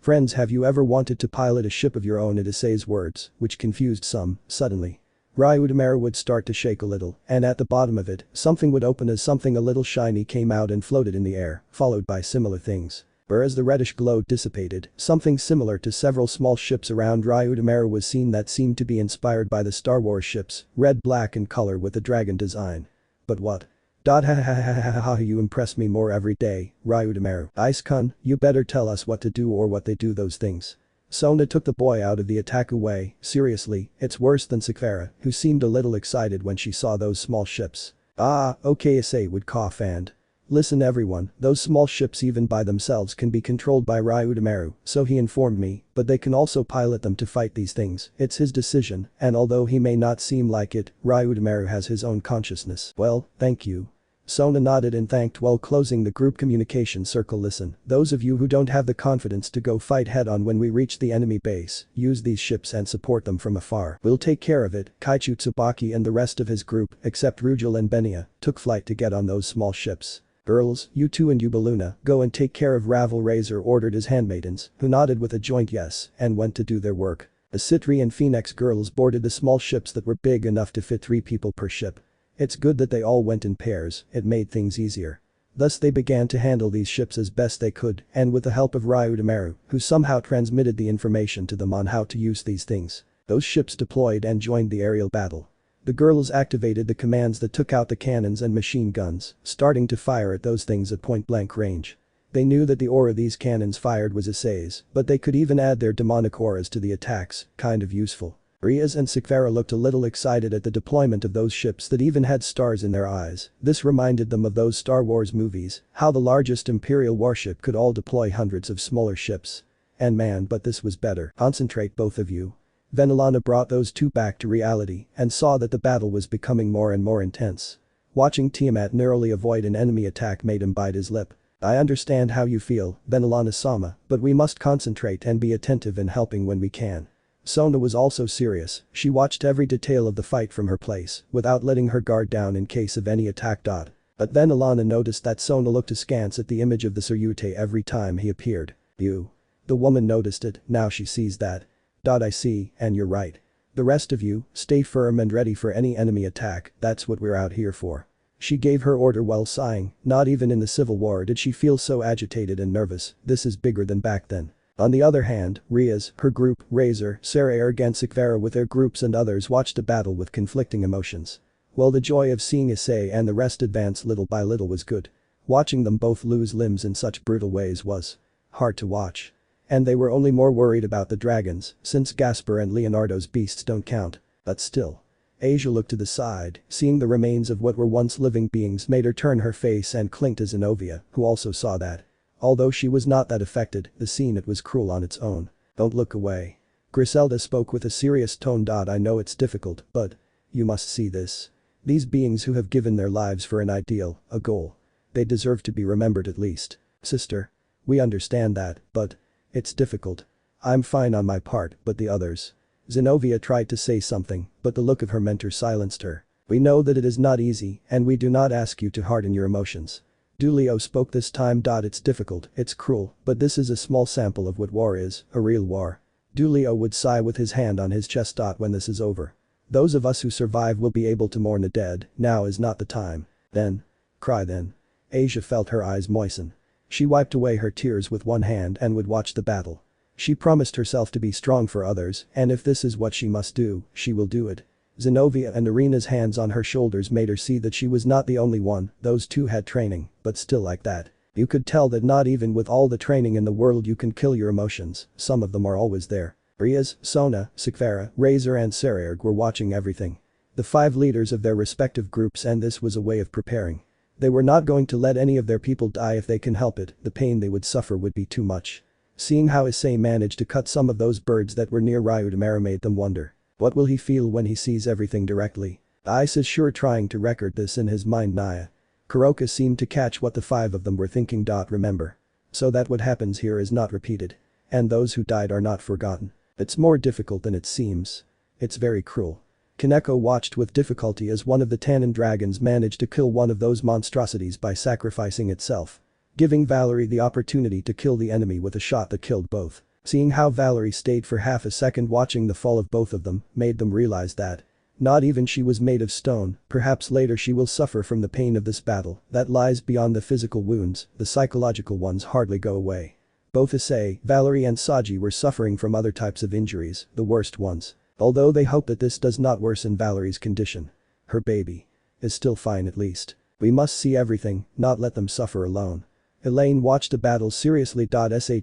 Friends, have you ever wanted to pilot a ship of your own? At Issei's words, which confused some, suddenly Ryudameru would start to shake a little, and at the bottom of it, something would open as something a little shiny came out and floated in the air, followed by similar things. Whereas the reddish glow dissipated, something similar to several small ships around Ryudameru was seen that seemed to be inspired by the Star Wars ships, red-black in color with the dragon design. But what? You impress me more every day, Ryudameru. Ice-kun, you better tell us what to do or what they do those things. Sona took the boy out of the attack away. Seriously, it's worse than Sikvera, who seemed a little excited when she saw those small ships. Okay, Issei would cough and listen everyone, those small ships even by themselves can be controlled by Ryudameru, so he informed me, but they can also pilot them to fight these things. It's his decision, and although he may not seem like it, Ryudameru has his own consciousness. Well, thank you. Sona nodded and thanked while closing the group communication circle. Listen, those of you who don't have the confidence to go fight head-on when we reach the enemy base, use these ships and support them from afar. We'll take care of it. Kaichu Tsubaki and the rest of his group, except Rujul and Benia, took flight to get on those small ships. Girls, you two and Yubaluna, go and take care of Ravel Razor, ordered his handmaidens, who nodded with a joint yes and went to do their work. The Citri and Phoenix girls boarded the small ships that were big enough to fit 3 people per ship. It's good that they all went in pairs, it made things easier. Thus they began to handle these ships as best they could, and with the help of Ryudameru, who somehow transmitted the information to them on how to use these things, those ships deployed and joined the aerial battle. The girls activated the commands that took out the cannons and machine guns, starting to fire at those things at point-blank range. They knew that the aura these cannons fired was Issei's, but they could even add their demonic auras to the attacks, kind of useful. Riaz and Sikvara looked a little excited at the deployment of those ships that even had stars in their eyes. This reminded them of those Star Wars movies, how the largest Imperial warship could all deploy hundreds of smaller ships. And man, but this was better. Concentrate, both of you. Venelana brought those two back to reality and saw that the battle was becoming more and more intense. Watching Tiamat narrowly avoid an enemy attack made him bite his lip. I understand how you feel, Venelana-sama, but we must concentrate and be attentive in helping when we can. Sona was also serious. She watched every detail of the fight from her place, without letting her guard down in case of any attack. But then Alana noticed that Sona looked askance at the image of the Suryute every time he appeared. You. The woman noticed it, now she sees that. I see, and you're right. The rest of you, stay firm and ready for any enemy attack, that's what we're out here for. She gave her order while sighing. Not even in the Civil War did she feel so agitated and nervous. This is bigger than back then. On the other hand, Riaz, her group, Razor, Sarayarg and Sikvara with their groups and others watched the battle with conflicting emotions. While the joy of seeing Issei and the rest advance little by little was good, watching them both lose limbs in such brutal ways was hard to watch. And they were only more worried about the dragons, since Gaspar and Leonardo's beasts don't count. But still. Asia looked to the side, seeing the remains of what were once living beings made her turn her face and cling to Zenobia, who also saw that. Although she was not that affected, the scene it was cruel on its own. Don't look away. Griselda spoke with a serious tone. I know it's difficult, but you must see this. These beings who have given their lives for an ideal, a goal. They deserve to be remembered at least. Sister. We understand that, but it's difficult. I'm fine on my part, but the others. Zenobia tried to say something, but the look of her mentor silenced her. We know that it is not easy, and we do not ask you to harden your emotions. Dulio spoke this time. It's difficult, it's cruel, but this is a small sample of what war is, a real war. Dulio would sigh with his hand on his chest. When this is over. Those of us who survive will be able to mourn the dead, now is not the time. Then. Cry then. Asia felt her eyes moisten. She wiped away her tears with one hand and would watch the battle. She promised herself to be strong for others, and if this is what she must do, she will do it. Zenobia and Irina's hands on her shoulders made her see that she was not the only one. Those two had training, but still like that. You could tell that not even with all the training in the world you can kill your emotions, some of them are always there. Riaz, Sona, Sikvara, Razor and Sarayarg were watching everything. The 5 leaders of their respective groups, and this was a way of preparing. They were not going to let any of their people die if they can help it, the pain they would suffer would be too much. Seeing how Issei managed to cut some of those birds that were near Ryudamara made them wonder. What will he feel when he sees everything directly? Ice is sure trying to record this in his mind. Naya. Kuroka seemed to catch what the 5 of them were thinking. Remember. So that what happens here is not repeated. And those who died are not forgotten. It's more difficult than it seems. It's very cruel. Kaneko watched with difficulty as one of the Tannin dragons managed to kill one of those monstrosities by sacrificing itself. Giving Valery the opportunity to kill the enemy with a shot that killed both. Seeing how Valery stayed for half a second watching the fall of both of them made them realize that not even she was made of stone. Perhaps later she will suffer from the pain of this battle that lies beyond the physical wounds, the psychological ones hardly go away. Both Issei, Valery and Saji were suffering from other types of injuries, the worst ones. Although they hope that this does not worsen Valery's condition. Her baby is still fine at least. We must see everything, not let them suffer alone. Elaine watched the battle seriously.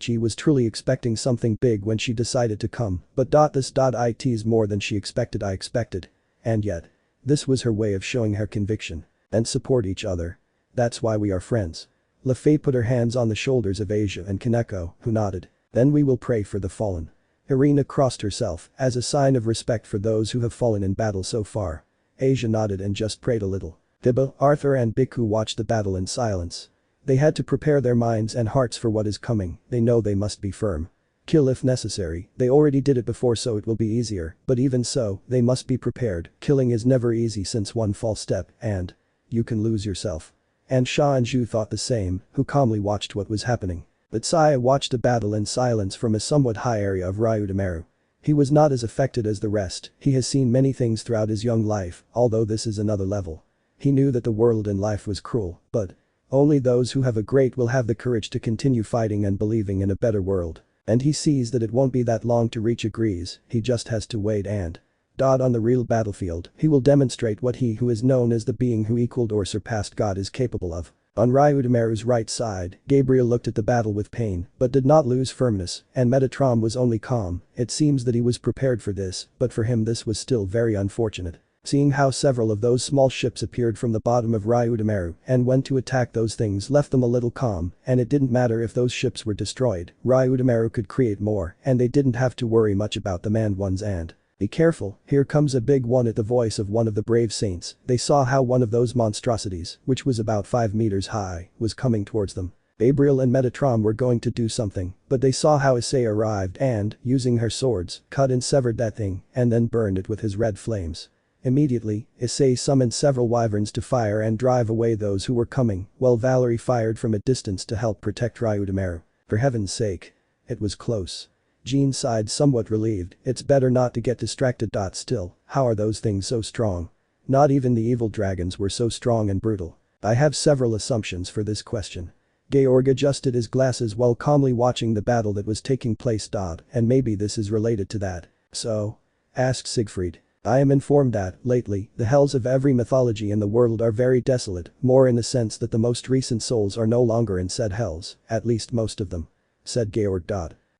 She was truly expecting something big when she decided to come, but this is more than she expected. I expected. And yet. This was her way of showing her conviction. And support each other. That's why we are friends. LaFay put her hands on the shoulders of Asia and Kaneko, who nodded. Then we will pray for the fallen. Irina crossed herself, as a sign of respect for those who have fallen in battle so far. Asia nodded and just prayed a little. Thiba, Arthur and Bhikkhu watched the battle in silence. They had to prepare their minds and hearts for what is coming. They know they must be firm. Kill if necessary. They already did it before, so it will be easier, but even so, they must be prepared. Killing is never easy since one false step, and you can lose yourself. And Sha and Zhu thought the same, who calmly watched what was happening. But Saya watched the battle in silence from a somewhat high area of Ryudamaru. He was not as affected as the rest. He has seen many things throughout his young life, although this is another level. He knew that the world and life was cruel, but only those who have a great will have the courage to continue fighting and believing in a better world. And he sees that it won't be that long to reach agrees, he just has to wait and on the real battlefield, he will demonstrate what he who is known as the being who equaled or surpassed God is capable of. On Ryudameru's right side, Gabriel looked at the battle with pain, but did not lose firmness, and Metatron was only calm. It seems that he was prepared for this, but for him this was still very unfortunate. Seeing how several of those small ships appeared from the bottom of Ryudameru and went to attack those things left them a little calm, and it didn't matter if those ships were destroyed, Ryudameru could create more, and they didn't have to worry much about the manned ones and. Be careful, here comes a big one. At the voice of one of the brave saints, they saw how one of those monstrosities, which was about 5 meters high, was coming towards them. Gabriel and Metatron were going to do something, but they saw how Issei arrived and, using her swords, cut and severed that thing, and then burned it with his red flames. Immediately, Issei summoned several wyverns to fire and drive away those who were coming, while Valery fired from a distance to help protect Ryudameru. For heaven's sake. It was close. Jean sighed, somewhat relieved. It's better not to get distracted. Still, how are those things so strong? Not even the evil dragons were so strong and brutal. I have several assumptions for this question. Georg adjusted his glasses while calmly watching the battle that was taking place. And maybe this is related to that. So? Asked Siegfried. I am informed that, lately, the hells of every mythology in the world are very desolate, more in the sense that the most recent souls are no longer in said hells, at least most of them. Said Georg.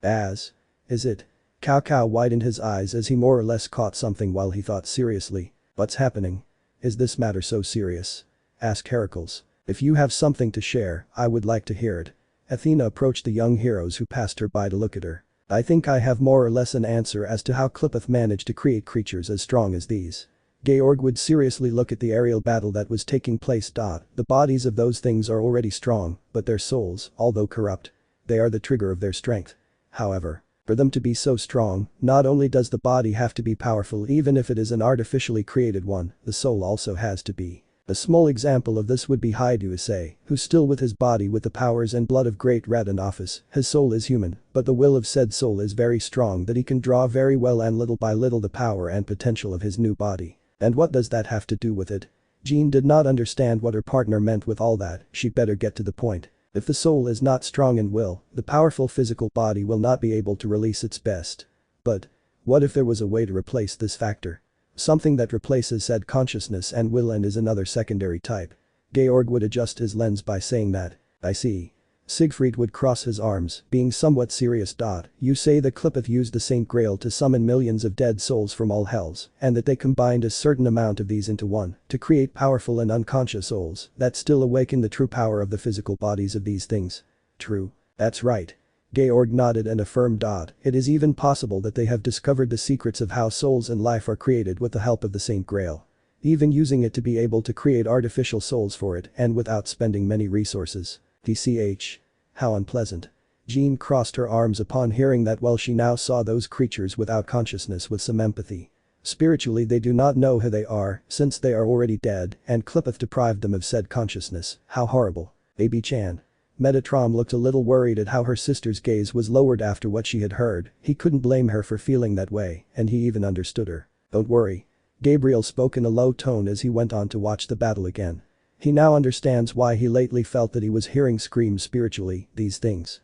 As? Is it? Cao widened his eyes as he more or less caught something while he thought seriously. What's happening? Is this matter so serious? Asked Heracles. If you have something to share, I would like to hear it. Athena approached the young heroes who passed her by to look at her. I think I have more or less an answer as to how Qliphoth managed to create creatures as strong as these. Georg would seriously look at the aerial battle that was taking place. The bodies of those things are already strong, but their souls, although corrupt, they are the trigger of their strength. However, for them to be so strong, not only does the body have to be powerful, even if it is an artificially created one, the soul also has to be. A small example of this would be Issei, who still with his body with the powers and blood of great Red and Office, his soul is human, but the will of said soul is very strong that he can draw very well and little by little the power and potential of his new body. And what does that have to do with it? Jean did not understand what her partner meant with all that. She'd better get to the point. If the soul is not strong in will, the powerful physical body will not be able to release its best. But what if there was a way to replace this factor? Something that replaces said consciousness and will and is another secondary type. Georg would adjust his lens by saying that. I see. Siegfried would cross his arms, being somewhat serious. You say the Qliphoth used the Saint Grail to summon millions of dead souls from all hells, and that they combined a certain amount of these into one, to create powerful and unconscious souls that still awaken the true power of the physical bodies of these things. True. That's right. Georg nodded and affirmed. It is even possible that they have discovered the secrets of how souls and life are created with the help of the Saint Grail. Even using it to be able to create artificial souls for it and without spending many resources. TCH. How unpleasant. Jean crossed her arms upon hearing that while she now saw those creatures without consciousness with some empathy. Spiritually they do not know who they are, since they are already dead, and Qliphoth deprived them of said consciousness. How horrible. Abi-chan. Metatron looked a little worried at how her sister's gaze was lowered after what she had heard. He couldn't blame her for feeling that way, and he even understood her. Don't worry. Gabriel spoke in a low tone as he went on to watch the battle again. He now understands why he lately felt that he was hearing screams spiritually, these things.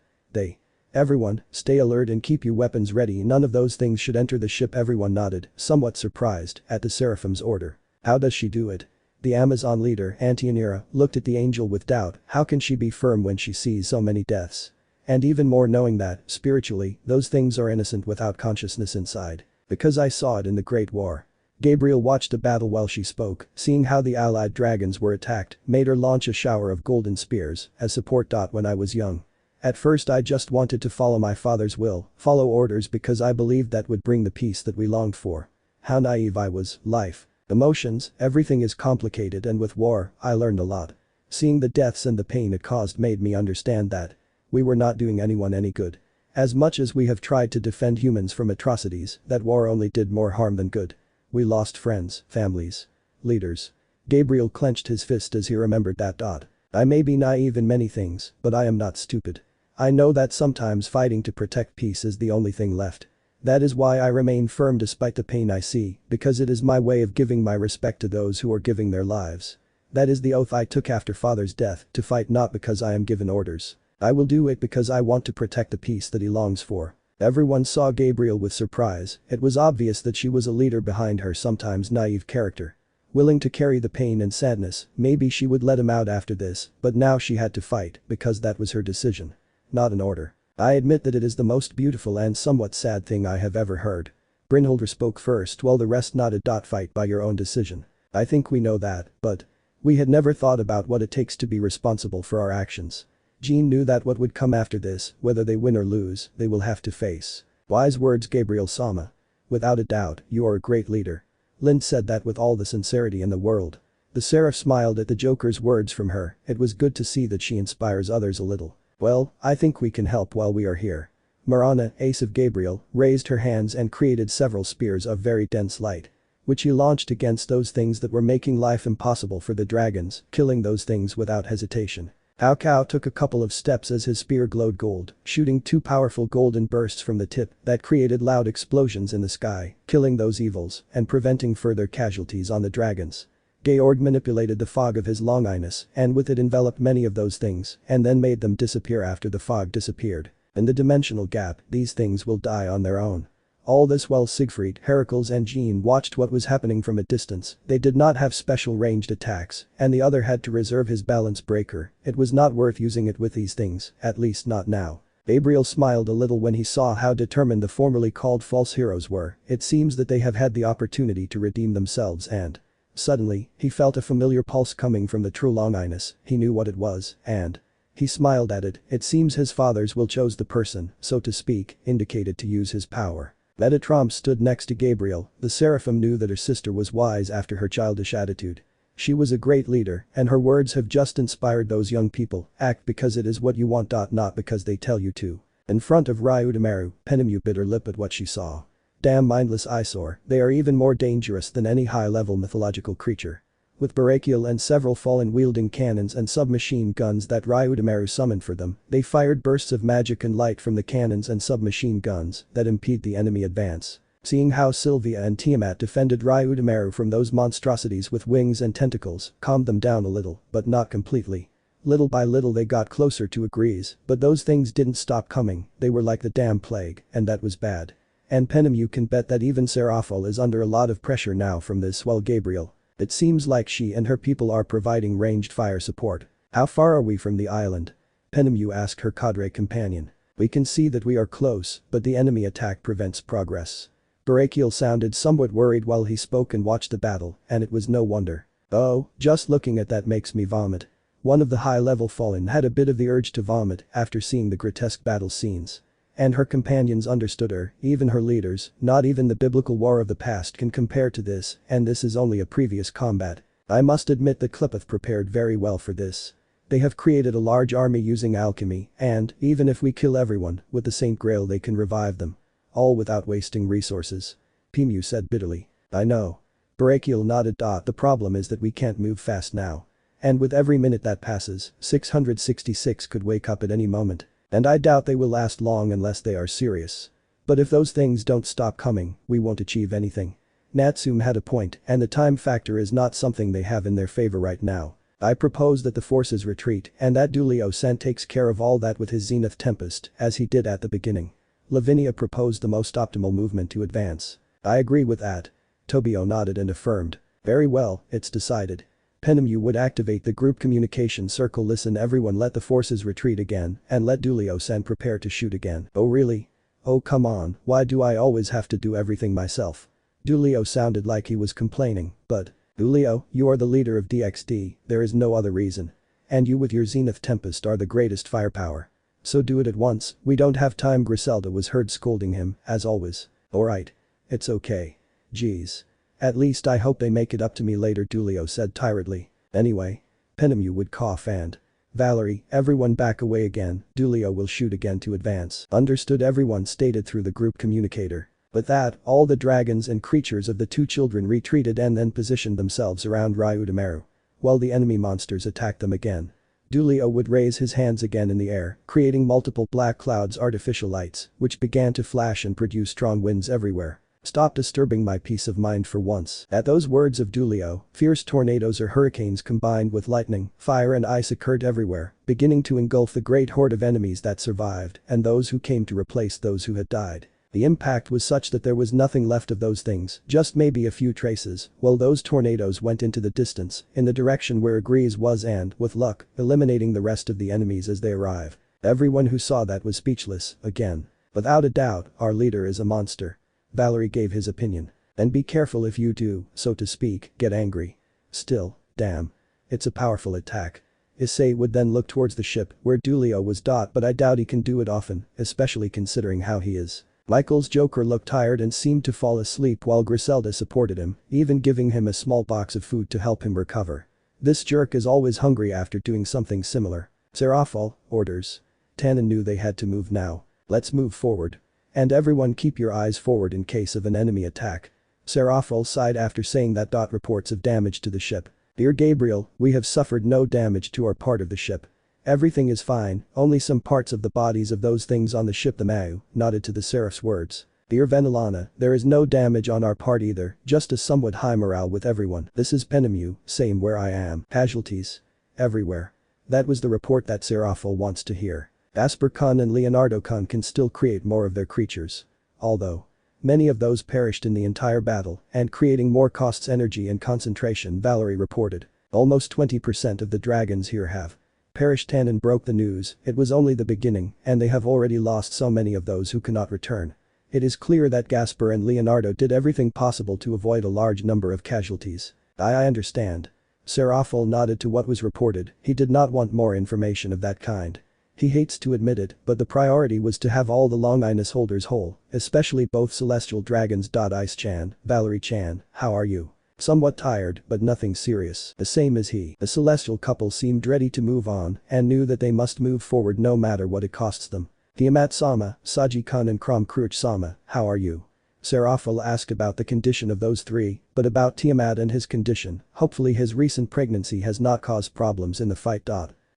Everyone, stay alert and keep your weapons ready. None of those things should enter the ship. Everyone nodded, somewhat surprised, at the Seraphim's order. How does she do it? The Amazon leader, Antianira, looked at the angel with doubt. How can she be firm when she sees so many deaths? And even more knowing that, spiritually, those things are innocent without consciousness inside. Because I saw it in the Great War. Gabriel watched the battle while she spoke, seeing how the allied dragons were attacked, made her launch a shower of golden spears as support. When I was young. At first I just wanted to follow my father's will, follow orders because I believed that would bring the peace that we longed for. How naive I was. Life. Emotions, everything is complicated, and with war, I learned a lot. Seeing the deaths and the pain it caused made me understand that we were not doing anyone any good. As much as we have tried to defend humans from atrocities, that war only did more harm than good. We lost friends, families, leaders. Gabriel clenched his fist as he remembered that. I may be naive in many things, but I am not stupid. I know that sometimes fighting to protect peace is the only thing left. That is why I remain firm despite the pain I see, because it is my way of giving my respect to those who are giving their lives. That is the oath I took after father's death, to fight not because I am given orders. I will do it because I want to protect the peace that he longs for. Everyone saw Gabriel with surprise. It was obvious that she was a leader behind her sometimes naive character. Willing to carry the pain and sadness, maybe she would let him out after this, but now she had to fight, because that was her decision. Not an order. I admit that it is the most beautiful and somewhat sad thing I have ever heard. Brynhildr spoke first while the rest nodded. Fight by your own decision. I think we know that, but we had never thought about what it takes to be responsible for our actions. Jean knew that what would come after this, whether they win or lose, they will have to face. Wise words, Gabriel Sama. Without a doubt, you are a great leader. Lind said that with all the sincerity in the world. The seraph smiled at the Joker's words from her. It was good to see that she inspires others a little. Well, I think we can help while we are here. Marana, ace of Gabriel, raised her hands and created several spears of very dense light, which he launched against those things that were making life impossible for the dragons, killing those things without hesitation. Hao Kao took a couple of steps as his spear glowed gold, shooting two powerful golden bursts from the tip that created loud explosions in the sky, killing those evils and preventing further casualties on the dragons. Georg manipulated the fog of his longinus and with it enveloped many of those things and then made them disappear after the fog disappeared. In the dimensional gap, these things will die on their own. All this while Siegfried, Heracles and Jean watched what was happening from a distance. They did not have special ranged attacks, and the other had to reserve his balance breaker. It was not worth using it with these things, at least not now. Gabriel smiled a little when he saw how determined the formerly called false heroes were. It seems that they have had the opportunity to redeem themselves and… Suddenly, he felt a familiar pulse coming from the true longinus. He knew what it was, and he smiled at it. It seems his father's will chose the person, so to speak, indicated to use his power. Metatron stood next to Gabriel. The seraphim knew that her sister was wise after her childish attitude. She was a great leader, and her words have just inspired those young people. Act because it is what you want. Not because they tell you to. In front of Ryudameru, Penemu bit her lip at what she saw. Damn mindless eyesore, they are even more dangerous than any high-level mythological creature. With Barakiel and several fallen wielding cannons and submachine guns that Ryudameru summoned for them, they fired bursts of magic and light from the cannons and submachine guns that impede the enemy advance. Seeing how Sylvia and Tiamat defended Ryudameru from those monstrosities with wings and tentacles calmed them down a little, but not completely. Little by little they got closer to agrees, but those things didn't stop coming. They were like the damn plague, and that was bad. And Penemu can bet that even Seraphol is under a lot of pressure now from this. Well, Gabriel, it seems like she and her people are providing ranged fire support. How far are we from the island? Penemu asked her cadre companion. We can see that we are close, but the enemy attack prevents progress. Barakiel sounded somewhat worried while he spoke and watched the battle, and it was no wonder. Oh, just looking at that makes me vomit. One of the high-level fallen had a bit of the urge to vomit after seeing the grotesque battle scenes. And her companions understood her, even her leaders. Not even the biblical war of the past can compare to this, and this is only a previous combat. I must admit that Klipov prepared very well for this. They have created a large army using alchemy, and, even if we kill everyone, with the Saint Grail they can revive them. All without wasting resources. Pemu said bitterly. I know. Barakiel nodded. The problem is that we can't move fast now. And with every minute that passes, 666 could wake up at any moment. And I doubt they will last long unless they are serious. But if those things don't stop coming, we won't achieve anything. Natsume had a point, and the time factor is not something they have in their favor right now. I propose that the forces retreat and that Dulio-san takes care of all that with his Zenith Tempest, as he did at the beginning. Lavinia proposed the most optimal movement to advance. I agree with that. Tobio nodded and affirmed. Very well, it's decided. Penemu would activate the group communication circle. Listen everyone, let the forces retreat again and let Dulio-san prepare to shoot again. Oh really? Oh come on, why do I always have to do everything myself? Dulio sounded like he was complaining, but… Dulio, you are the leader of DXD, there is no other reason. And you with your Zenith Tempest are the greatest firepower. So do it at once, we don't have time. Griselda was heard scolding him, as always. Alright. It's okay. Geez. At least I hope they make it up to me later, Dulio said tiredly. Anyway. Penemu would cough and… Valery, everyone back away again, Dulio will shoot again to advance. Understood, everyone stated through the group communicator. With that, all the dragons and creatures of the two children retreated and then positioned themselves around Ryudameru. While the enemy monsters attacked them again. Dulio would raise his hands again in the air, creating multiple black clouds, artificial lights, which began to flash and produce strong winds everywhere. Stop disturbing my peace of mind for once. At those words of Dulio, fierce tornadoes or hurricanes combined with lightning, fire and ice occurred everywhere, beginning to engulf the great horde of enemies that survived and those who came to replace those who had died. The impact was such that there was nothing left of those things, just maybe a few traces, while those tornadoes went into the distance, in the direction where Agrees was and, with luck, eliminating the rest of the enemies as they arrive. Everyone who saw that was speechless, again. Without a doubt, our leader is a monster. Valery gave his opinion. And be careful if you do, so to speak, get angry. Still, damn. It's a powerful attack. Issei would then look towards the ship where Dulio was. But I doubt he can do it often, especially considering how he is. Michael's Joker looked tired and seemed to fall asleep while Griselda supported him, even giving him a small box of food to help him recover. This jerk is always hungry after doing something similar. Serafal, orders. Tannen knew they had to move now. Let's move forward. And everyone keep your eyes forward in case of an enemy attack. Serafal sighed after saying that. Reports of damage to the ship. Dear Gabriel, we have suffered no damage to our part of the ship. Everything is fine, only some parts of the bodies of those things on the ship. The Mau nodded to the Seraph's words. Dear Venelana, there is no damage on our part either, just a somewhat high morale with everyone. This is Penemu, same where I am. Casualties? Everywhere. That was the report that Serafal wants to hear. Asper Khan and Leonardo Khan can still create more of their creatures. Although many of those perished in the entire battle, and creating more costs energy and concentration. Valery reported. Almost 20% of the dragons here have perished. Tannen broke the news, it was only the beginning, and they have already lost so many of those who cannot return. It is clear that Gaspar and Leonardo did everything possible to avoid a large number of casualties. I understand. Serafal nodded to what was reported, he did not want more information of that kind. He hates to admit it, but the priority was to have all the Longinus holders whole, especially both celestial dragons. Ice-chan, Valery-chan, how are you? Somewhat tired, but nothing serious. The same as he. The celestial couple seemed ready to move on and knew that they must move forward no matter what it costs them. Tiamat-sama, Saji-kun and Krom-Kruch-sama, how are you? Serafal asked about the condition of those three, but about Tiamat and his condition, hopefully his recent pregnancy has not caused problems in the fight.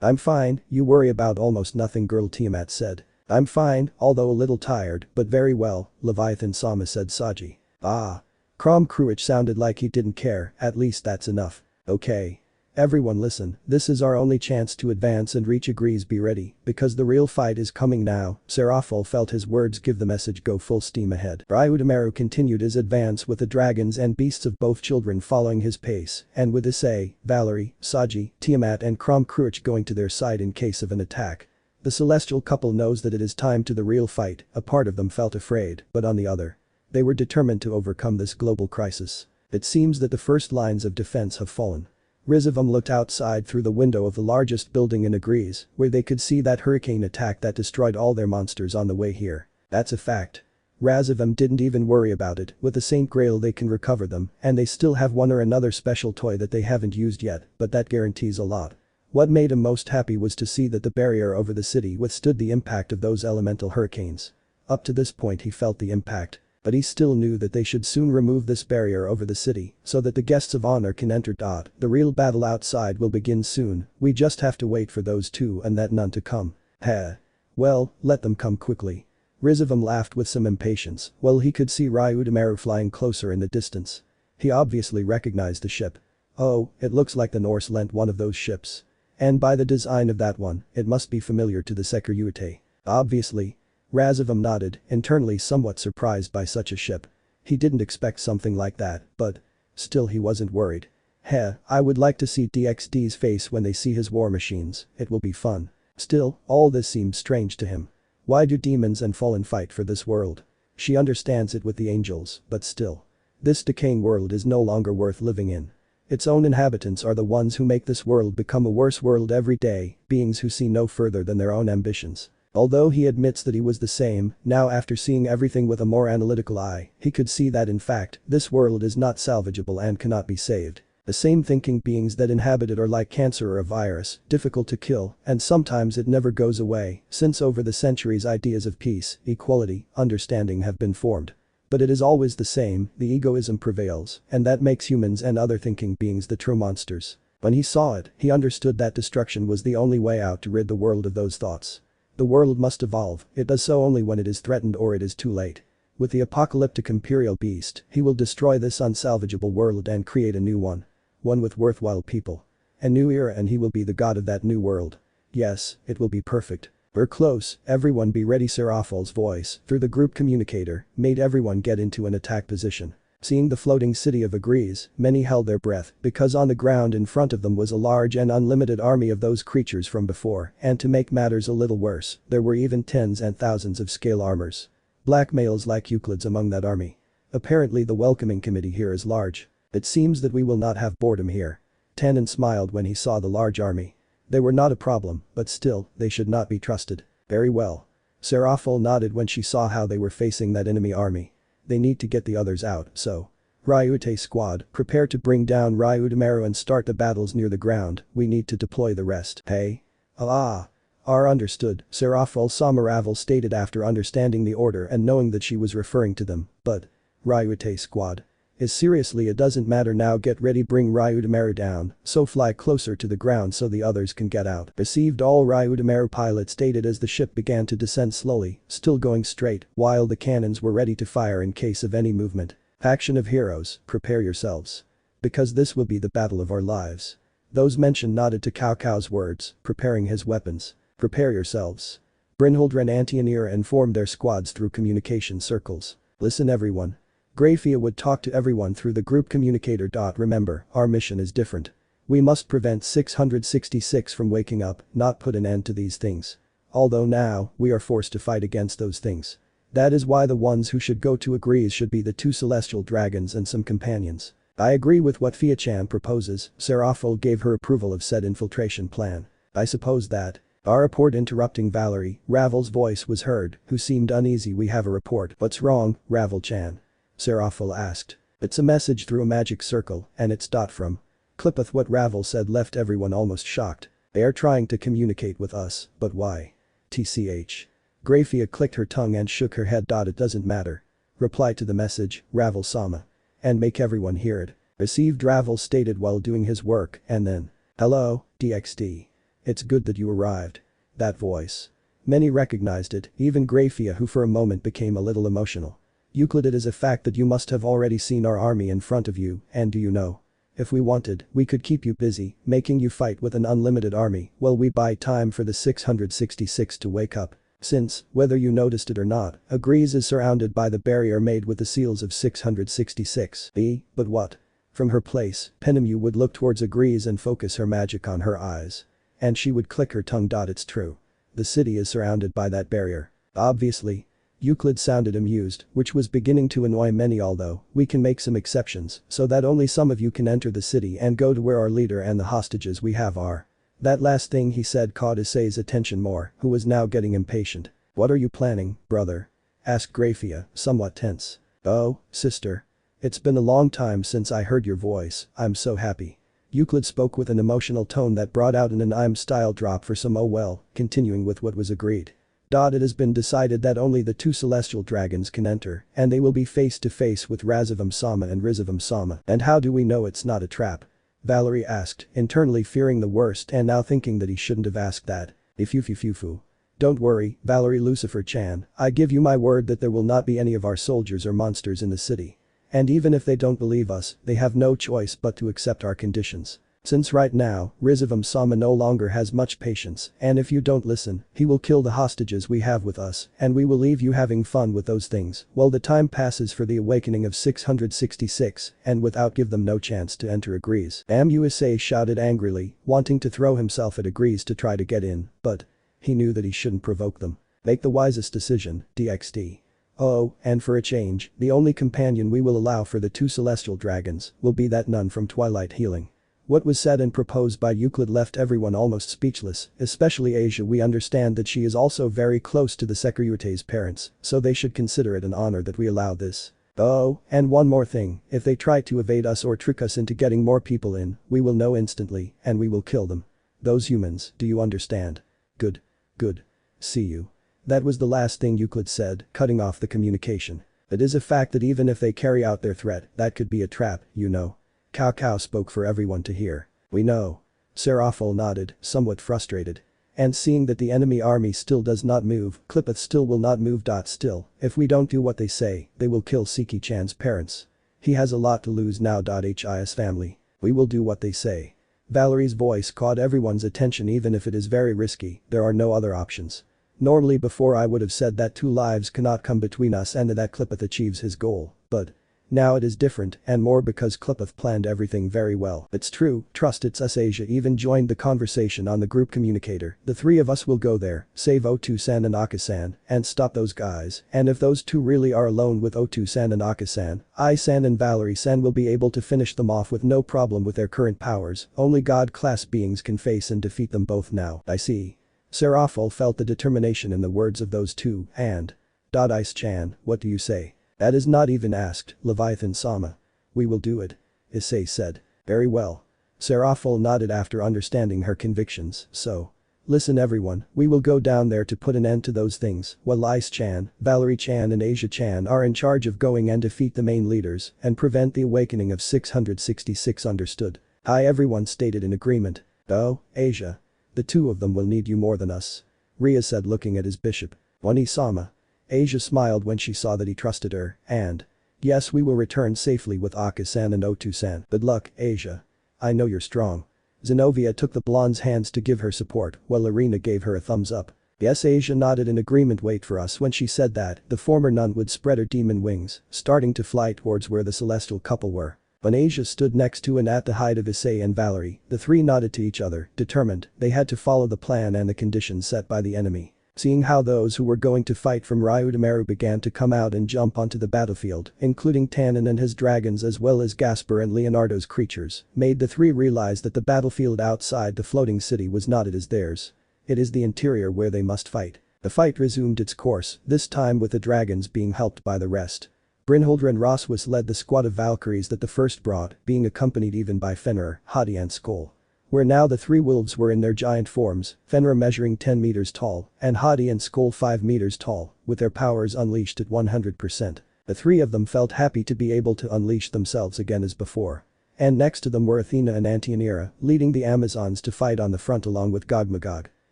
I'm fine, you worry about almost nothing, girl. Tiamat said. I'm fine, although a little tired, but very well, Leviathan-sama said Saji. Ah. Krom-Kruch sounded like he didn't care, at least that's enough. Okay. Everyone listen, this is our only chance to advance and reach Agrees. Be ready, because the real fight is coming now. Serafal felt his words give the message go full steam ahead. Ryudomaru continued his advance with the dragons and beasts of both children following his pace, and with Issei, Valery, Saji, Tiamat and Krom-Kruch going to their side in case of an attack. The celestial couple knows that it is time to the real fight, a part of them felt afraid, but on the other. They were determined to overcome this global crisis. It seems that the first lines of defense have fallen. Rizavam looked outside through the window of the largest building in Agrees, where they could see that hurricane attack that destroyed all their monsters on the way here. That's a fact. Razavam didn't even worry about it, with the Saint Grail they can recover them, and they still have one or another special toy that they haven't used yet, but that guarantees a lot. What made him most happy was to see that the barrier over the city withstood the impact of those elemental hurricanes. Up to this point he felt the impact. But he still knew that they should soon remove this barrier over the city so that the guests of honor can enter. The real battle outside will begin soon, we just have to wait for those two and that none to come. Heh. Well, let them come quickly. Rizavam laughed with some impatience while he could see Ryudomaru flying closer in the distance. He obviously recognized the ship. Oh, it looks like the Norse lent one of those ships. And by the design of that one, it must be familiar to the Sekiryuite. Obviously. Razavam nodded, internally somewhat surprised by such a ship. He didn't expect something like that, but still he wasn't worried. I would like to see DXD's face when they see his war machines, it will be fun. Still, all this seemed strange to him. Why do demons and fallen fight for this world? She understands it with the angels, but still. This decaying world is no longer worth living in. Its own inhabitants are the ones who make this world become a worse world every day, beings who see no further than their own ambitions. Although he admits that he was the same, now after seeing everything with a more analytical eye, he could see that in fact, this world is not salvageable and cannot be saved. The same thinking beings that inhabit it are like cancer or a virus, difficult to kill, and sometimes it never goes away, since over the centuries ideas of peace, equality, understanding have been formed. But it is always the same, the egoism prevails, and that makes humans and other thinking beings the true monsters. When he saw it, he understood that destruction was the only way out to rid the world of those thoughts. The world must evolve, it does so only when it is threatened or it is too late. With the apocalyptic imperial beast, he will destroy this unsalvageable world and create a new one. One with worthwhile people. A new era and he will be the god of that new world. Yes, it will be perfect. We're close, everyone be ready. Seraphal's voice, through the group communicator, made everyone get into an attack position. Seeing the floating city of agrees, many held their breath because on the ground in front of them was a large and unlimited army of those creatures from before, and to make matters a little worse, there were even tens and thousands of scale armors. Black males like Euclid's among that army. Apparently the welcoming committee here is large. It seems that we will not have boredom here. Tannen smiled when he saw the large army. They were not a problem, but still, they should not be trusted. Very well. Seraphal nodded when she saw how they were facing that enemy army. They need to get the others out, so. Ryute squad, prepare to bring down Ryudameru and start the battles near the ground, we need to deploy the rest. Hey? Understood, Seraphal Samaraval stated after understanding the order and knowing that she was referring to them, but. Ryute squad. Is seriously it doesn't matter now, get ready, bring Ryudameru down, so fly closer to the ground so the others can get out. Received, all Ryudameru pilots stated as the ship began to descend slowly, still going straight, while the cannons were ready to fire in case of any movement. Action of heroes, prepare yourselves. Because this will be the battle of our lives. Those mentioned nodded to Cao Cao's words, preparing his weapons. Prepare yourselves. Brynhild and Antionir informed their squads through communication circles. Listen everyone. Grafia would talk to everyone through the group communicator. Remember, our mission is different. We must prevent 666 from waking up, not put an end to these things. Although now, we are forced to fight against those things. That is why the ones who should go to agrees should be the 2 celestial dragons and some companions. I agree with what Fia-chan proposes, Seraphal gave her approval of said infiltration plan. I suppose that. Our report interrupting Valery, Ravel's voice was heard, who seemed uneasy. We have a report. What's wrong, Ravel-chan? Seraphal asked. It's a message through a magic circle, and it's from. Clippeth. What Ravel said left everyone almost shocked. They are trying to communicate with us, but why? TCH. Grafia clicked her tongue and shook her head. It doesn't matter. Reply to the message, Ravel-sama. And make everyone hear it. Received, Ravel stated while doing his work, and then. Hello, DXD. It's good that you arrived. That voice. Many recognized it, even Grafia, who for a moment became a little emotional. Euclid, it is a fact that you must have already seen our army in front of you, and do you know? If we wanted, we could keep you busy, making you fight with an unlimited army while we buy time for the 666 to wake up. Since, whether you noticed it or not, Agrees is surrounded by the barrier made with the seals of 666. But what? From her place, Penemu would look towards Agrees and focus her magic on her eyes. And she would click her tongue. It's true. The city is surrounded by that barrier. Obviously. Euclid sounded amused, which was beginning to annoy many, although we can make some exceptions so that only some of you can enter the city and go to where our leader and the hostages we have are. That last thing he said caught Issei's attention more, who was now getting impatient. What are you planning, brother? Asked Grafia, somewhat tense. Oh, sister. It's been a long time since I heard your voice, I'm so happy. Euclid spoke with an emotional tone that brought out an I'm style drop for some. Oh well, continuing with what was agreed. It has been decided that only the 2 celestial dragons can enter, and they will be face to face with Razivam-sama and Rizavam-sama. And how do we know it's not a trap? Valery asked, internally fearing the worst and now thinking that he shouldn't have asked that. Ifufufufu. Don't worry, Valery Lucifer-chan, I give you my word that there will not be any of our soldiers or monsters in the city. And even if they don't believe us, they have no choice but to accept our conditions. Since right now, Rizavam-sama no longer has much patience, and if you don't listen, he will kill the hostages we have with us, and we will leave you having fun with those things while the time passes for the awakening of 666, and without give them no chance to enter. Agrees. Issei shouted angrily, wanting to throw himself at Agrees to try to get in, but he knew that he shouldn't provoke them. Make the wisest decision, DXD. Oh, and for a change, the only companion we will allow for the 2 celestial dragons will be that nun from Twilight Healing. What was said and proposed by Euclid left everyone almost speechless, especially Asia. We understand that she is also very close to the Security's parents, so they should consider it an honor that we allow this. Oh, and one more thing, if they try to evade us or trick us into getting more people in, we will know instantly, and we will kill them. Those humans, do you understand? Good. Good. See you. That was the last thing Euclid said, cutting off the communication. It is a fact that even if they carry out their threat, that could be a trap, you know. Cao Cao spoke for everyone to hear. We know. Seraphal nodded, somewhat frustrated. And seeing that the enemy army still does not move, Clippeth still will not move. Still, if we don't do what they say, they will kill Siki-chan's parents. He has a lot to lose now. His family. We will do what they say. Valery's voice caught everyone's attention. Even if it is very risky, there are no other options. Normally before I would have said that 2 lives cannot come between us and that Clipeth achieves his goal, but now it is different and more because Clipeth planned everything very well. It's true, trust it's us. Asia even joined the conversation on the group communicator. The 3 of us will go there, save Otu-san and Aka-san, and stop those guys, and if those 2 really are alone with Otu-san and Aka-san, I-san and Valery-san will be able to finish them off with no problem with their current powers. Only God-class beings can face and defeat them both now. I see. Serafal felt the determination in the words of those 2 and Ice-chan, what do you say? That is not even asked, Leviathan-sama. We will do it. Issei said. Very well. Serafal nodded after understanding her convictions, so. Listen everyone, we will go down there to put an end to those things, while Ice-chan, Valery-chan and Asia-chan are in charge of going and defeat the main leaders and prevent the awakening of 666. Understood. Aye, everyone stated in agreement. Oh, Asia. The 2 of them will need you more than us. Ria said looking at his bishop. Oni-sama. Asia smiled when she saw that he trusted her, and yes, we will return safely with Aka-san and Otu-san. Good luck, Asia. I know you're strong. Zenobia took the blonde's hands to give her support while Irina gave her a thumbs up. Yes, Asia nodded in agreement. Wait for us. When she said that, the former nun would spread her demon wings, starting to fly towards where the celestial couple were. When Asia stood next to and at the height of Issei and Valery, the 3 nodded to each other, determined they had to follow the plan and the conditions set by the enemy. Seeing how those who were going to fight from Ryudomaru began to come out and jump onto the battlefield, including Tannen and his dragons as well as Gaspar and Leonardo's creatures, made the 3 realize that the battlefield outside the floating city was not as theirs. It is the interior where they must fight. The fight resumed its course, this time with the dragons being helped by the rest. Brynhildr and Roswus led the squad of Valkyries that the first brought, being accompanied even by Fenrir, Hadi and Skoll. Where now the 3 wolves were in their giant forms, Fenrir measuring 10 meters tall, and Hadi and Skoll 5 meters tall, with their powers unleashed at 100%. The 3 of them felt happy to be able to unleash themselves again as before. And next to them were Athena and Antianira, leading the Amazons to fight on the front along with Gogmagog.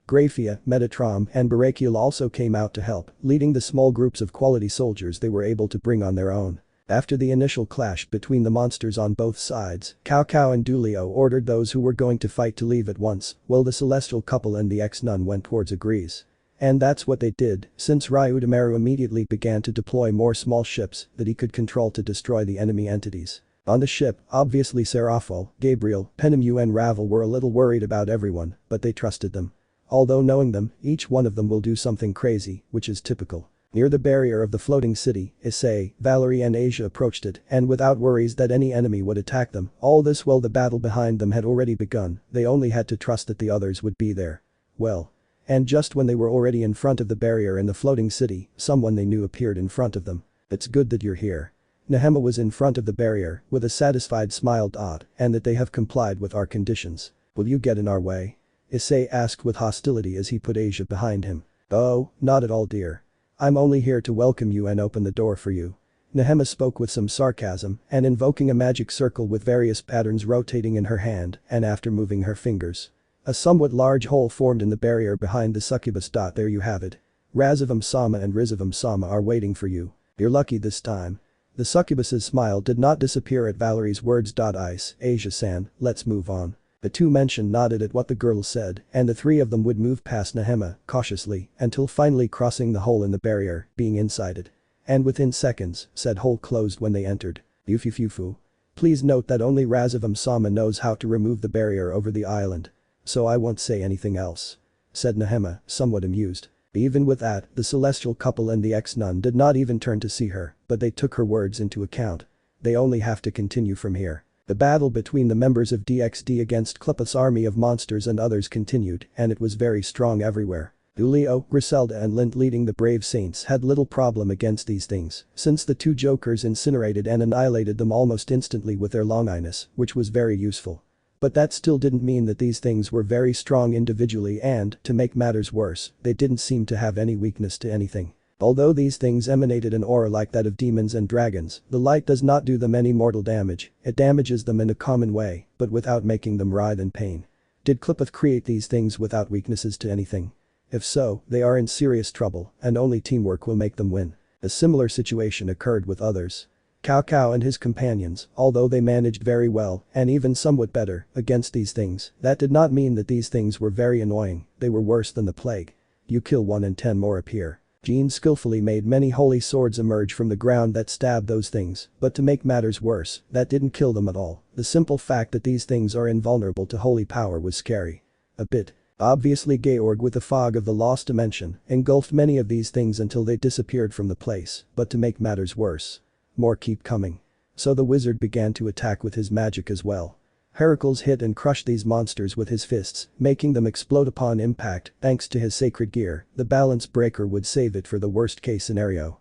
Graphia, Metatron and Barakiel also came out to help, leading the small groups of quality soldiers they were able to bring on their own. After the initial clash between the monsters on both sides, Cao Cao and Dulio ordered those who were going to fight to leave at once, while the celestial couple and the ex-nun went towards Greece. And that's what they did, since Ryudomaru immediately began to deploy more small ships that he could control to destroy the enemy entities. On the ship, obviously Serafal, Gabriel, Penemu and Ravel were a little worried about everyone, but they trusted them. Although knowing them, each one of them will do something crazy, which is typical. Near the barrier of the floating city, Issei, Valery and Asia approached it, and without worries that any enemy would attack them, all this while the battle behind them had already begun, they only had to trust that the others would be there. Well. And just when they were already in front of the barrier in the floating city, someone they knew appeared in front of them. It's good that you're here. Nehema was in front of the barrier, with a satisfied smile. And that they have complied with our conditions. Will you get in our way? Issei asked with hostility as he put Asia behind him. Oh, not at all, dear. I'm only here to welcome you and open the door for you. Nehema spoke with some sarcasm and invoking a magic circle with various patterns rotating in her hand and after moving her fingers. A somewhat large hole formed in the barrier behind the succubus. There you have it. Razavam-sama and Rizavam-sama are waiting for you. You're lucky this time. The succubus's smile did not disappear at Valery's words. Ice, Asia-san, let's move on. The 2 mentioned nodded at what the girl said, and the 3 of them would move past Nehema, cautiously, until finally crossing the hole in the barrier, being inside it. And within seconds, said hole closed when they entered. Yufufufu. Please note that only Razavam-sama knows how to remove the barrier over the island. So I won't say anything else. Said Nehema, somewhat amused. Even with that, the celestial couple and the ex-nun did not even turn to see her, but they took her words into account. They only have to continue from here. The battle between the members of DXD against Clipeth's army of monsters and others continued, and it was very strong everywhere. Dulio, Griselda and Lint leading the brave saints had little problem against these things, since the 2 jokers incinerated and annihilated them almost instantly with their longinus, which was very useful. But that still didn't mean that these things were very strong individually and, to make matters worse, they didn't seem to have any weakness to anything. Although these things emanated an aura like that of demons and dragons, the light does not do them any mortal damage, it damages them in a common way, but without making them writhe in pain. Did Clipeth create these things without weaknesses to anything? If so, they are in serious trouble, and only teamwork will make them win. A similar situation occurred with others. Cao Cao and his companions, although they managed very well, and even somewhat better, against these things, that did not mean that these things were very annoying, they were worse than the plague. You kill one and 10 more appear. Jean skillfully made many holy swords emerge from the ground that stabbed those things, but to make matters worse, that didn't kill them at all. The simple fact that these things are invulnerable to holy power was scary. A bit. Obviously Georg, with the fog of the lost dimension, engulfed many of these things until they disappeared from the place, but to make matters worse, more keep coming. So the wizard began to attack with his magic as well. Heracles hit and crushed these monsters with his fists, making them explode upon impact. Thanks to his sacred gear, the balance breaker would save it for the worst case scenario.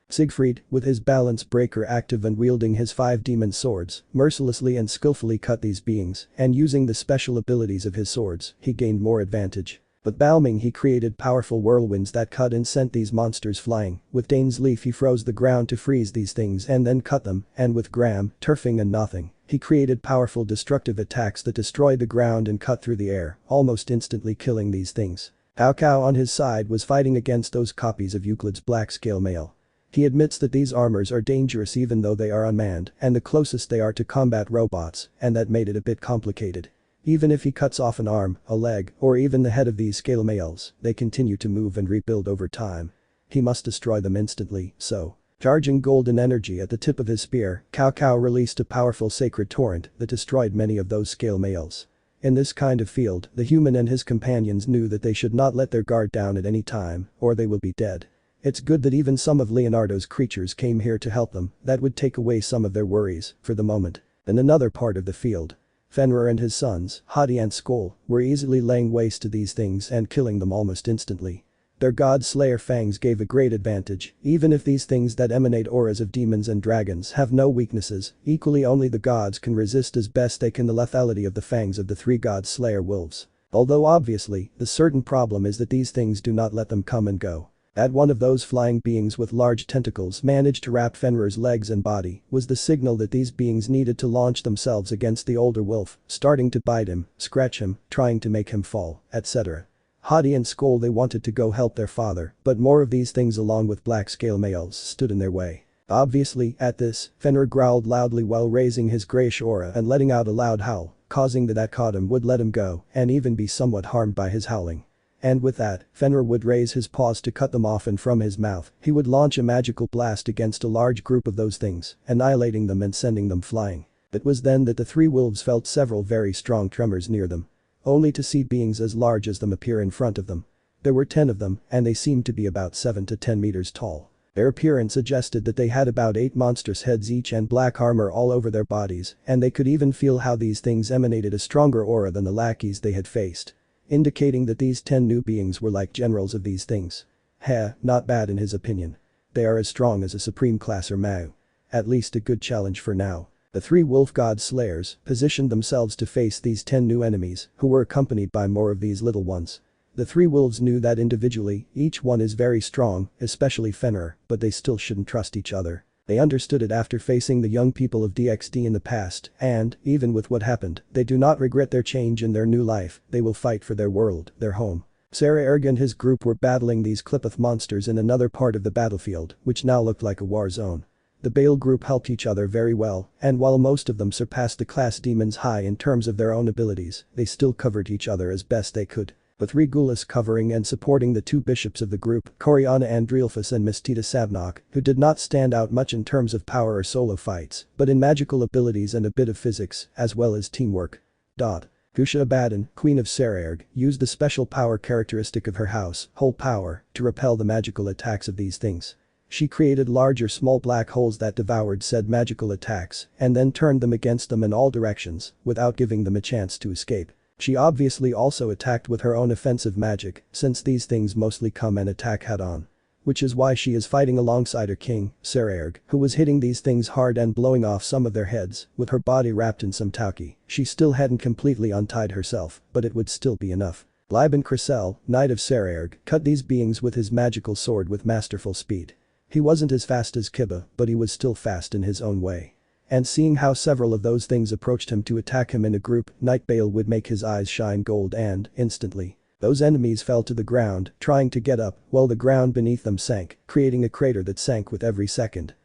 Siegfried, with his balance breaker active and wielding his 5 demon swords, mercilessly and skillfully cut these beings, and using the special abilities of his swords, he gained more advantage. But Balming, he created powerful whirlwinds that cut and sent these monsters flying. With Dane's leaf he froze the ground to freeze these things and then cut them, and with Gram, Turfing and Nothing, he created powerful destructive attacks that destroyed the ground and cut through the air, almost instantly killing these things. Cao on his side was fighting against those copies of Euclid's black scale mail. He admits that these armors are dangerous even though they are unmanned and the closest they are to combat robots, and that made it a bit complicated. Even if he cuts off an arm, a leg, or even the head of these scale mails, they continue to move and rebuild over time. He must destroy them instantly, so. Charging golden energy at the tip of his spear, Cao released a powerful sacred torrent that destroyed many of those scale mails. In this kind of field, the human and his companions knew that they should not let their guard down at any time, or they will be dead. It's good that even some of Leonardo's creatures came here to help them. That would take away some of their worries, for the moment. In another part of the field, Fenrir and his sons, Hadi and Skoll, were easily laying waste to these things and killing them almost instantly. Their god slayer fangs gave a great advantage. Even if these things that emanate auras of demons and dragons have no weaknesses, equally only the gods can resist as best they can the lethality of the fangs of the 3 god slayer wolves. Although obviously, the certain problem is that these things do not let them come and go. That one of those flying beings with large tentacles managed to wrap Fenrir's legs and body was the signal that these beings needed to launch themselves against the older wolf, starting to bite him, scratch him, trying to make him fall, etc. Hadi and Skoll, they wanted to go help their father, but more of these things along with black scale males stood in their way. Obviously, at this, Fenrir growled loudly while raising his grayish aura and letting out a loud howl, causing that caught him would let him go and even be somewhat harmed by his howling. And with that, Fenrir would raise his paws to cut them off, and from his mouth, he would launch a magical blast against a large group of those things, annihilating them and sending them flying. It was then that the 3 wolves felt several very strong tremors near them. Only to see beings as large as them appear in front of them. There were 10 of them, and they seemed to be about 7 to 10 meters tall. Their appearance suggested that they had about 8 monstrous heads each and black armor all over their bodies, and they could even feel how these things emanated a stronger aura than the lackeys they had faced. Indicating that these 10 new beings were like generals of these things. Not bad in his opinion. They are as strong as a supreme class or Mao. At least a good challenge for now. The 3 wolf god slayers positioned themselves to face these 10 new enemies, who were accompanied by more of these little ones. The 3 wolves knew that individually, each one is very strong, especially Fenrir, but they still shouldn't trust each other. They understood it after facing the young people of DXD in the past, and, even with what happened, they do not regret their change in their new life. They will fight for their world, their home. Sarah and his group were battling these Clipeth monsters in another part of the battlefield, which now looked like a war zone. The Bale group helped each other very well, and while most of them surpassed the class demons high in terms of their own abilities, they still covered each other as best they could. With Regulus covering and supporting the 2 bishops of the group, Coriana Andrealphus and Mistita Savnok, who did not stand out much in terms of power or solo fights, but in magical abilities and a bit of physics, as well as teamwork. Kusha Abaddon, Queen of Sarayarg, used the special power characteristic of her house, Whole Power, to repel the magical attacks of these things. She created large or small black holes that devoured said magical attacks, and then turned them against them in all directions, without giving them a chance to escape. She obviously also attacked with her own offensive magic, since these things mostly come and attack head-on. Which is why she is fighting alongside her king, Sarayarg, who was hitting these things hard and blowing off some of their heads, with her body wrapped in some tauki. She still hadn't completely untied herself, but it would still be enough. Liban Cressel, Knight of Sarayarg, cut these beings with his magical sword with masterful speed. He wasn't as fast as Kiba, but he was still fast in his own way. And seeing how several of those things approached him to attack him in a group, Night Bale would make his eyes shine gold and, instantly, those enemies fell to the ground, trying to get up, while the ground beneath them sank, creating a crater that sank with every second.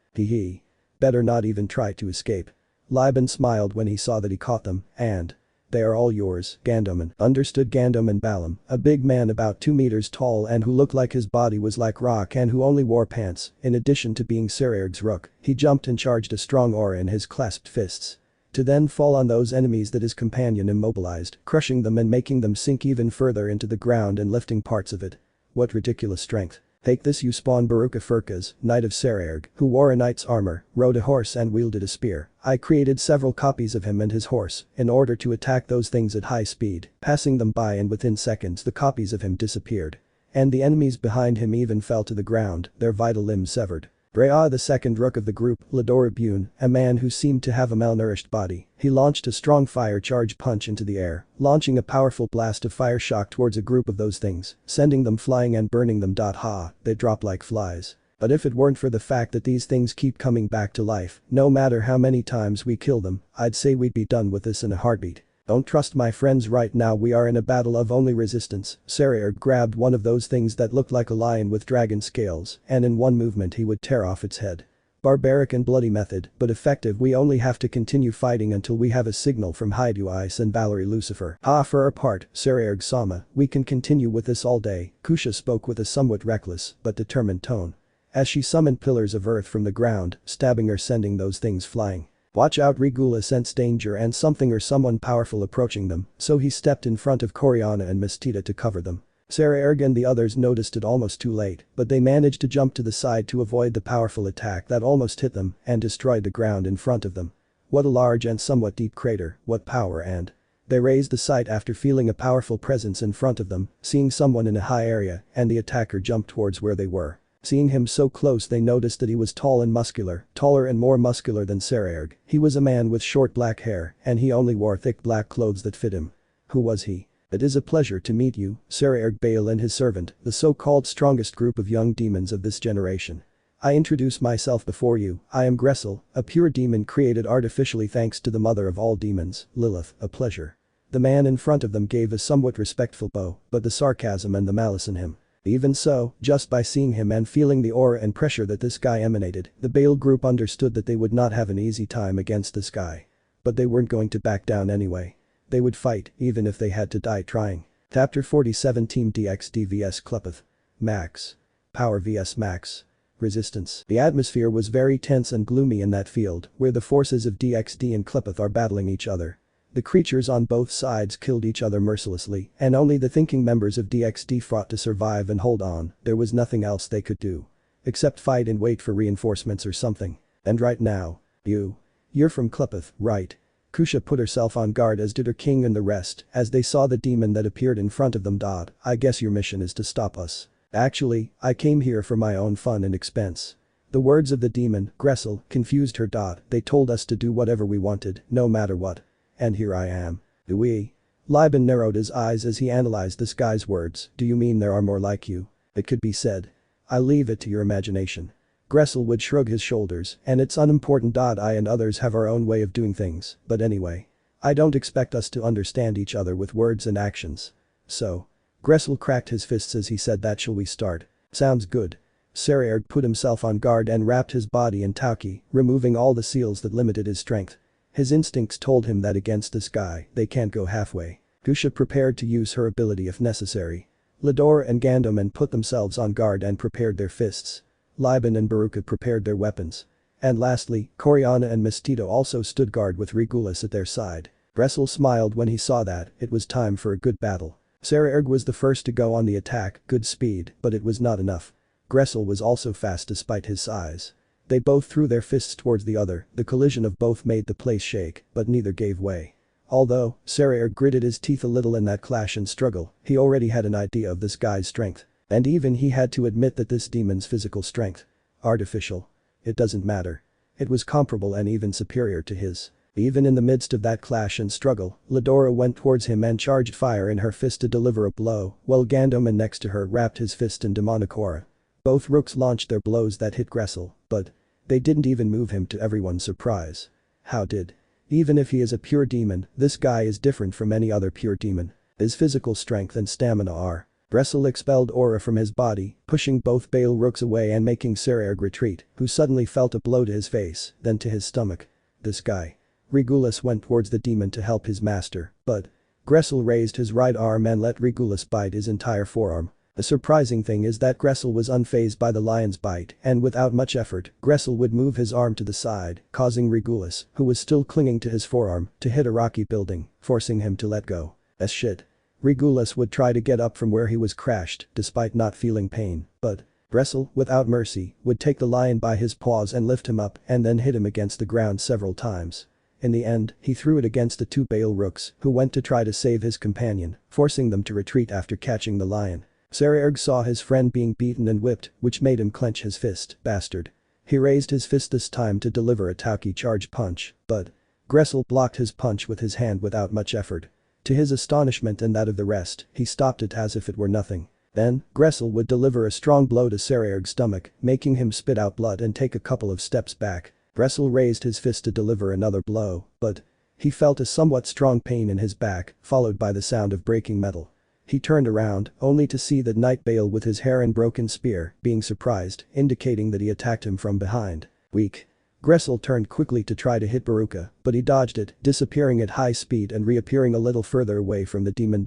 Better not even try to escape. Liban smiled when he saw that he caught them, and They are all yours, Gandoman. Understood Gandoman Balam, a big man about 2 meters tall and who looked like his body was like rock and who only wore pants, in addition to being Sererg's rook, he jumped and charged a strong aura in his clasped fists. To then fall on those enemies that his companion immobilized, crushing them and making them sink even further into the ground and lifting parts of it. What ridiculous strength. Take this, you spawn Baruka Furkas, knight of Sererg, who wore a knight's armor, rode a horse and wielded a spear. I created several copies of him and his horse in order to attack those things at high speed, passing them by and within seconds the copies of him disappeared. And the enemies behind him even fell to the ground, their vital limbs severed. Brea, the second rook of the group, Ladora Bune, a man who seemed to have a malnourished body, he launched a strong fire charge punch into the air, launching a powerful blast of fire shock towards a group of those things, sending them flying and burning them. Ha, they drop like flies. But if it weren't for the fact that these things keep coming back to life, no matter how many times we kill them, I'd say we'd be done with this in a heartbeat. Don't trust my friends right now, we are in a battle of only resistance. Sererg grabbed one of those things that looked like a lion with dragon scales, and in one movement he would tear off its head. Barbaric and bloody method, but effective. We only have to continue fighting until we have a signal from Issei and Valery Lucifer. For our part, Sererg Sama, we can continue with this all day, Kusha spoke with a somewhat reckless but determined tone. As she summoned pillars of earth from the ground, stabbing or sending those things flying. Watch out, Regula sensed danger and something or someone powerful approaching them, so he stepped in front of Coriana and Mistita to cover them. Sererg and the others noticed it almost too late, but they managed to jump to the side to avoid the powerful attack that almost hit them and destroyed the ground in front of them. What a large and somewhat deep crater, what power. And they raised the sight after feeling a powerful presence in front of them, seeing someone in a high area, and the attacker jumped towards where they were. Seeing him so close, they noticed that he was tall and muscular, taller and more muscular than Sererg. He was a man with short black hair and he only wore thick black clothes that fit him. Who was he? It is a pleasure to meet you, Sererg Bale and his servant, the so-called strongest group of young demons of this generation. I introduce myself before you, I am Gressel, a pure demon created artificially thanks to the mother of all demons, Lilith, a pleasure. The man in front of them gave a somewhat respectful bow, but the sarcasm and the malice in him. Even so, just by seeing him and feeling the aura and pressure that this guy emanated, the Bale group understood that they would not have an easy time against this guy. But they weren't going to back down anyway. They would fight, even if they had to die trying. Chapter 47 Team DXD vs Klepeth. Max. Power vs Max. Resistance. The atmosphere was very tense and gloomy in that field, where the forces of DXD and Klepeth are battling each other. The creatures on both sides killed each other mercilessly, and only the thinking members of DXD fought to survive and hold on. There was nothing else they could do. Except fight and wait for reinforcements or something. And right now. You're from Klepeth, right? Kusha put herself on guard, as did her king and the rest, as they saw the demon that appeared in front of them. I guess your mission is to stop us. Actually, I came here for my own fun and expense. The words of the demon, Gressel, confused her. They told us to do whatever we wanted, no matter what. And here I am. Do we? Liban narrowed his eyes as he analyzed this guy's words. Do you mean there are more like you? It could be said. I leave it to your imagination. Gressel would shrug his shoulders, and it's unimportant. I and others have our own way of doing things, but anyway. I don't expect us to understand each other with words and actions. So. Gressel cracked his fists as he said that. Shall we start? Sounds good. Sererg put himself on guard and wrapped his body in Tauki, removing all the seals that limited his strength. His instincts told him that against this guy, they can't go halfway. Kusha prepared to use her ability if necessary. Lador and Gandoman put themselves on guard and prepared their fists. Liban and Baruka prepared their weapons. And lastly, Coriana and Mistito also stood guard with Regulus at their side. Gressel smiled when he saw that it was time for a good battle. Sererg was the first to go on the attack, good speed, but it was not enough. Gressel was also fast despite his size. They both threw their fists towards the other, the collision of both made the place shake, but neither gave way. Although, Sererg gritted his teeth a little in that clash and struggle, he already had an idea of this guy's strength. And even he had to admit that this demon's physical strength. Artificial. It doesn't matter. It was comparable and even superior to his. Even in the midst of that clash and struggle, Ladora went towards him and charged fire in her fist to deliver a blow, while Gandoman next to her wrapped his fist in demonic aura. Both rooks launched their blows that hit Gressel, but they didn't even move him, to everyone's surprise. How did? Even if he is a pure demon, this guy is different from any other pure demon. His physical strength and stamina are. Gressel expelled aura from his body, pushing both Bale rooks away and making Sererg retreat, who suddenly felt a blow to his face, then to his stomach. This guy. Regulus went towards the demon to help his master, but Gressel raised his right arm and let Regulus bite his entire forearm. The surprising thing is that Gressel was unfazed by the lion's bite, and without much effort, Gressel would move his arm to the side, causing Regulus, who was still clinging to his forearm, to hit a rocky building, forcing him to let go. As shit. Regulus would try to get up from where he was crashed, despite not feeling pain, but Gressel, without mercy, would take the lion by his paws and lift him up and then hit him against the ground several times. In the end, he threw it against the two Baal rooks, who went to try to save his companion, forcing them to retreat after catching the lion. Saraerg saw his friend being beaten and whipped, which made him clench his fist, bastard. He raised his fist this time to deliver a Tauki charge punch, but Gressel blocked his punch with his hand without much effort. To his astonishment and that of the rest, he stopped it as if it were nothing. Then, Gressel would deliver a strong blow to Saraerg's stomach, making him spit out blood and take a couple of steps back. Gressel raised his fist to deliver another blow, but he felt a somewhat strong pain in his back, followed by the sound of breaking metal. He turned around, only to see that Night Baal with his hair and broken spear, being surprised, indicating that he attacked him from behind. Weak. Gressel turned quickly to try to hit Baruka, but he dodged it, disappearing at high speed and reappearing a little further away from the demon.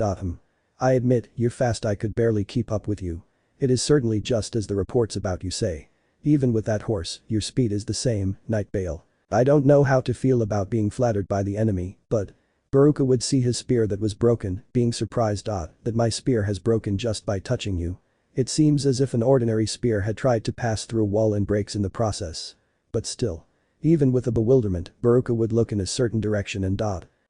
I admit, you're fast. I could barely keep up with you. It is certainly just as the reports about you say. Even with that horse, your speed is the same, Night Baal. I don't know how to feel about being flattered by the enemy, but Baruka would see his spear that was broken, being surprised that my spear has broken just by touching you. It seems as if an ordinary spear had tried to pass through a wall and breaks in the process. But still. Even with a bewilderment, Baruka would look in a certain direction and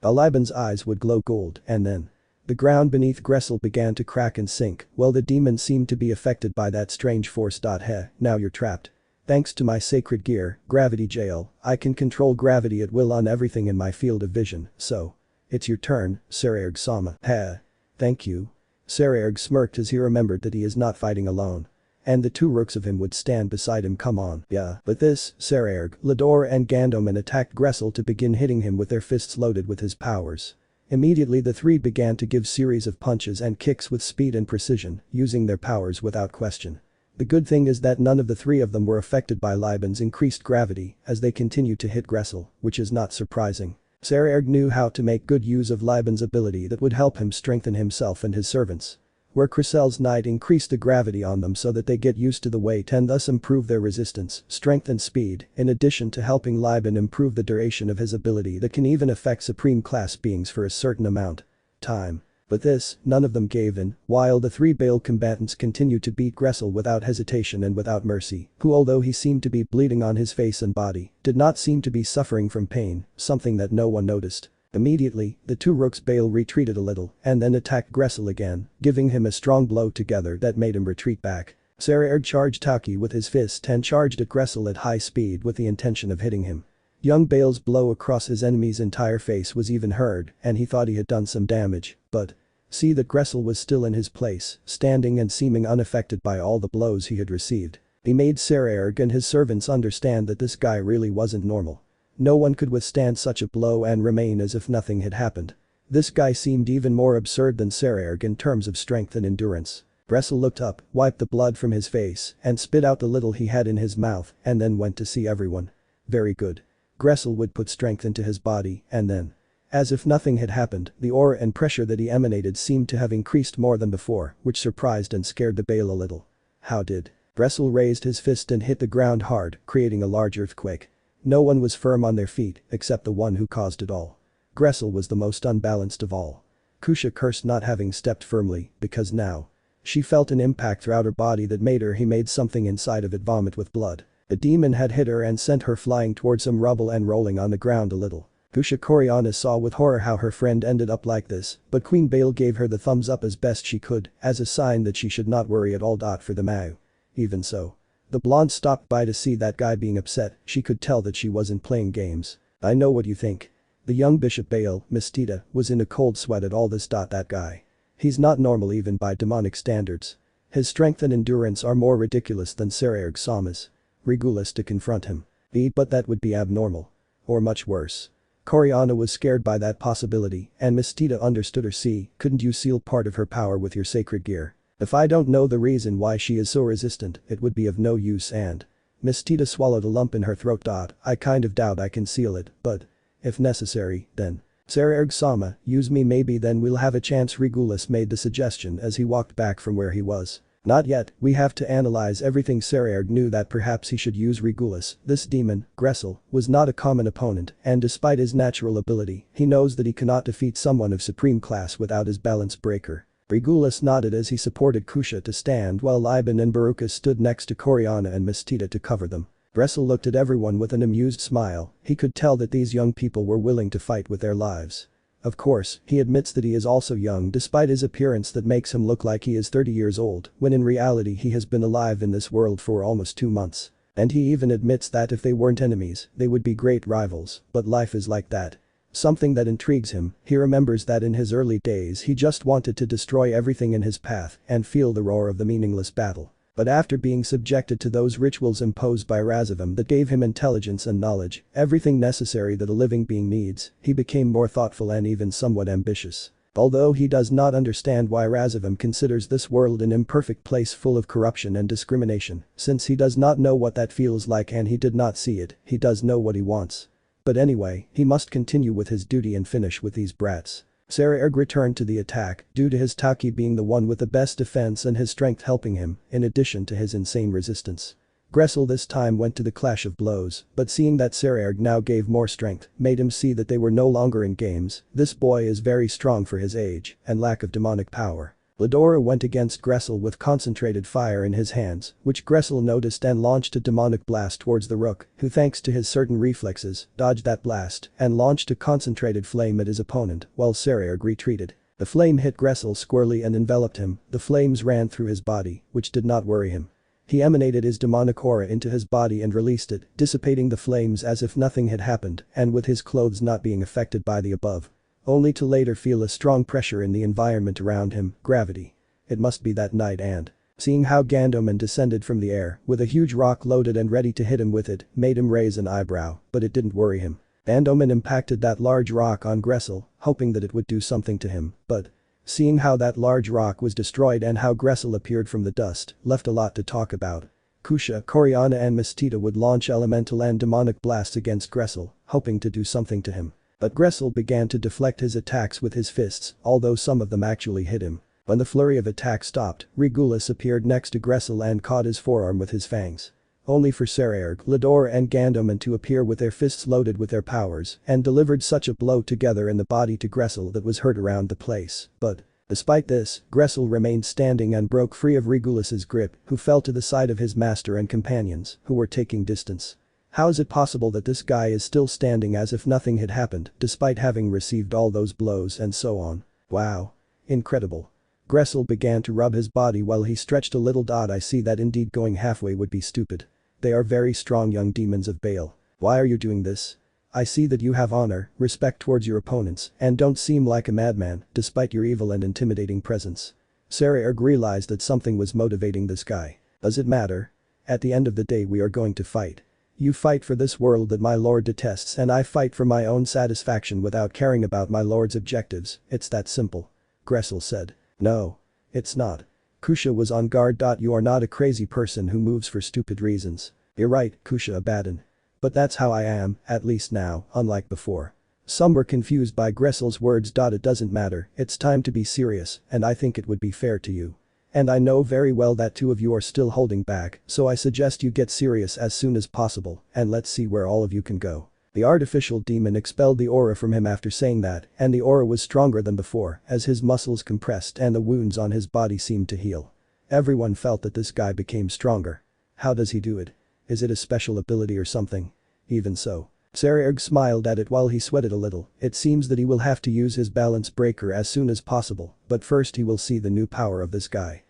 Aliban's eyes would glow gold, and then the ground beneath Gressel began to crack and sink. Well, the demon seemed to be affected by that strange force. Heh, now you're trapped. Thanks to my sacred gear, Gravity Jail, I can control gravity at will on everything in my field of vision, so it's your turn, Saraerg-sama. Heh. Thank you. Saraerg smirked as he remembered that he is not fighting alone. And the two rooks of him would stand beside him. Come on. Yeah. But this, Saraerg, Lador and Gandoman attacked Gressel to begin hitting him with their fists loaded with his powers. Immediately the three began to give series of punches and kicks with speed and precision, using their powers without question. The good thing is that none of the three of them were affected by Liban's increased gravity as they continued to hit Gressel, which is not surprising. Saraerg knew how to make good use of Liban's ability that would help him strengthen himself and his servants. Where Crisel's Knight increased the gravity on them so that they get used to the weight and thus improve their resistance, strength and speed, in addition to helping Liban improve the duration of his ability that can even affect supreme class beings for a certain amount time. But this, none of them gave in, while the three Baal combatants continued to beat Gressel without hesitation and without mercy, who although he seemed to be bleeding on his face and body, did not seem to be suffering from pain, something that no one noticed. Immediately, the two rooks Baal retreated a little and then attacked Gressel again, giving him a strong blow together that made him retreat back. Saraerg charged Tauki with his fist and charged at Gressel at high speed with the intention of hitting him. Young Baal's blow across his enemy's entire face was even heard and he thought he had done some damage, but see that Gressel was still in his place, standing and seeming unaffected by all the blows he had received. He made Saraerg and his servants understand that this guy really wasn't normal. No one could withstand such a blow and remain as if nothing had happened. This guy seemed even more absurd than Saraerg in terms of strength and endurance. Gressel looked up, wiped the blood from his face, and spit out the little he had in his mouth, and then went to see everyone. Very good. Gressel would put strength into his body, and then, as if nothing had happened, the aura and pressure that he emanated seemed to have increased more than before, which surprised and scared the Baal a little. How did? Gressel raised his fist and hit the ground hard, creating a large earthquake. No one was firm on their feet, except the one who caused it all. Gressel was the most unbalanced of all. Kusha cursed not having stepped firmly, because now she felt an impact throughout her body that made her he made something inside of it vomit with blood. The demon had hit her and sent her flying towards some rubble and rolling on the ground a little. Kusha Coriana saw with horror how her friend ended up like this, but Queen Baal gave her the thumbs up as best she could, as a sign that she should not worry at all. For the Mau. Even so. The blonde stopped by to see that guy being upset. She could tell that she wasn't playing games. I know what you think. The young Bishop Baal, Mistita, was in a cold sweat at all this. That guy. He's not normal even by demonic standards. His strength and endurance are more ridiculous than Saraerg-sama's. Regulus to confront him. But that would be abnormal. Or much worse. Coriana was scared by that possibility, and Mistita understood her. See, couldn't you seal part of her power with your sacred gear? If I don't know the reason why she is so resistant, it would be of no use. And Mistita swallowed a lump in her throat. I kind of doubt I can seal it, but If necessary, then. Sarerg-sama, use me, maybe then we'll have a chance. Regulus made the suggestion as he walked back from where he was. Not yet, we have to analyze everything. Sarerg knew that perhaps he should use Regulus. This demon, Gressel, was not a common opponent, and despite his natural ability, he knows that he cannot defeat someone of supreme class without his balance breaker. Regulus nodded as he supported Kusha to stand while Ivan and Baruka stood next to Coriana and Mistita to cover them. Gressel looked at everyone with an amused smile. He could tell that these young people were willing to fight with their lives. Of course, he admits that he is also young despite his appearance that makes him look like he is 30 years old, when in reality he has been alive in this world for almost 2 months. And he even admits that if they weren't enemies, they would be great rivals, but life is like that. Something that intrigues him, he remembers that in his early days he just wanted to destroy everything in his path and feel the roar of the meaningless battle. But after being subjected to those rituals imposed by Razavim that gave him intelligence and knowledge, everything necessary that a living being needs, he became more thoughtful and even somewhat ambitious. Although he does not understand why Razavim considers this world an imperfect place full of corruption and discrimination, since he does not know what that feels like and he did not see it, he does know what he wants. But anyway, he must continue with his duty and finish with these brats. Sarerg returned to the attack, due to his Taki being the one with the best defense and his strength helping him, in addition to his insane resistance. Gressel this time went to the clash of blows, but seeing that Sarerg now gave more strength, made him see that they were no longer in games. This boy is very strong for his age, and lack of demonic power. Ladora went against Gressel with concentrated fire in his hands, which Gressel noticed and launched a demonic blast towards the Rook, who thanks to his certain reflexes, dodged that blast, and launched a concentrated flame at his opponent, while Sarerg retreated. The flame hit Gressel squarely and enveloped him. The flames ran through his body, which did not worry him. He emanated his demonic aura into his body and released it, dissipating the flames as if nothing had happened, and with his clothes not being affected by the above. Only to later feel a strong pressure in the environment around him, gravity. It must be that night and seeing how Gandoman descended from the air with a huge rock loaded and ready to hit him with it, made him raise an eyebrow, but it didn't worry him. Gandoman impacted that large rock on Gressel, hoping that it would do something to him, but seeing how that large rock was destroyed and how Gressel appeared from the dust, left a lot to talk about. Kusha, Coriana and Mistita would launch elemental and demonic blasts against Gressel, hoping to do something to him. But Gressel began to deflect his attacks with his fists, although some of them actually hit him. When the flurry of attacks stopped, Regulus appeared next to Gressel and caught his forearm with his fangs. Only for Sarerg, Ladora and Gandoman to appear with their fists loaded with their powers and delivered such a blow together in the body to Gressel that was heard around the place. But despite this, Gressel remained standing and broke free of Regulus's grip, who fell to the side of his master and companions, who were taking distance. How is it possible that this guy is still standing as if nothing had happened, despite having received all those blows and so on? Wow. Incredible. Gressel began to rub his body while he stretched a little. I see that indeed going halfway would be stupid. They are very strong young demons of Baal. Why are you doing this? I see that you have honor, respect towards your opponents, and don't seem like a madman, despite your evil and intimidating presence. Sarerg realized that something was motivating this guy. Does it matter? At the end of the day we are going to fight. You fight for this world that my lord detests and I fight for my own satisfaction without caring about my lord's objectives, it's that simple. Gressel said. No. It's not. Kusha was on guard. You are not a crazy person who moves for stupid reasons. You're right, Kusha Abaddon. But that's how I am, at least now, unlike before. Some were confused by Gressel's words. It doesn't matter, it's time to be serious, and I think it would be fair to you. And I know very well that 2 of you are still holding back, so I suggest you get serious as soon as possible, and let's see where all of you can go. The artificial demon expelled the aura from him after saying that, and the aura was stronger than before as his muscles compressed and the wounds on his body seemed to heal. Everyone felt that this guy became stronger. How does he do it? Is it a special ability or something? Even so. Sarerg smiled at it while he sweated a little. It seems that he will have to use his balance breaker as soon as possible, but first he will see the new power of this guy.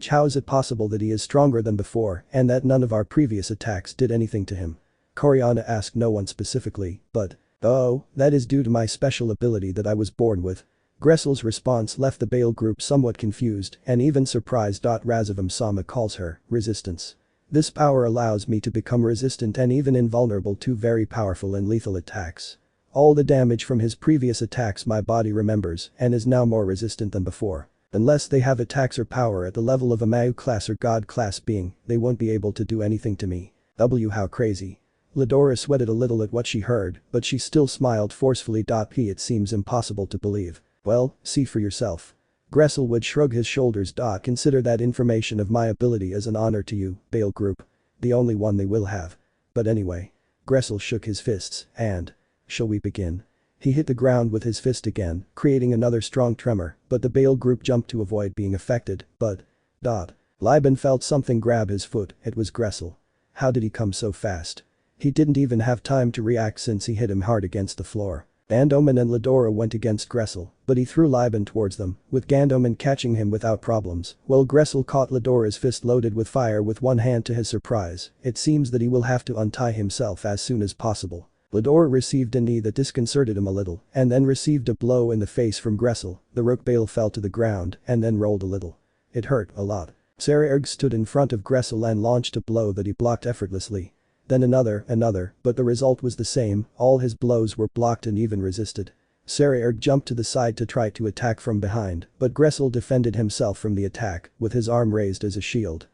How is it possible that he is stronger than before and that none of our previous attacks did anything to him? Coriana asked no one specifically, but, oh, that is due to my special ability that I was born with. Gressel's response left the Baal group somewhat confused and even surprised. Razavim-sama calls her resistance. This power allows me to become resistant and even invulnerable to very powerful and lethal attacks. All the damage from his previous attacks my body remembers and is now more resistant than before. Unless they have attacks or power at the level of a Mayu class or God class being, they won't be able to do anything to me. How crazy. Ladora sweated a little at what she heard, but she still smiled forcefully. It seems impossible to believe. Well, see for yourself. Gressel would shrug his shoulders. Consider that information of my ability as an honor to you, Bale Group. The only one they will have. But anyway. Gressel shook his fists, and… Shall we begin? He hit the ground with his fist again, creating another strong tremor, but the Bale Group jumped to avoid being affected, but… Liban felt something grab his foot. It was Gressel. How did he come so fast? He didn't even have time to react since he hit him hard against the floor. Gandoman and Ladora went against Gressel, but he threw Liban towards them, with Gandoman catching him without problems, while Gressel caught Ladora's fist loaded with fire with one hand. To his surprise, it seems that he will have to untie himself as soon as possible. Ladora received a knee that disconcerted him a little, and then received a blow in the face from Gressel. The Rook Bale fell to the ground, and then rolled a little. It hurt a lot. Sarerg stood in front of Gressel and launched a blow that he blocked effortlessly. Then another, but the result was the same. All his blows were blocked and even resisted. Sarerg jumped to the side to try to attack from behind, but Gressel defended himself from the attack, with his arm raised as a shield.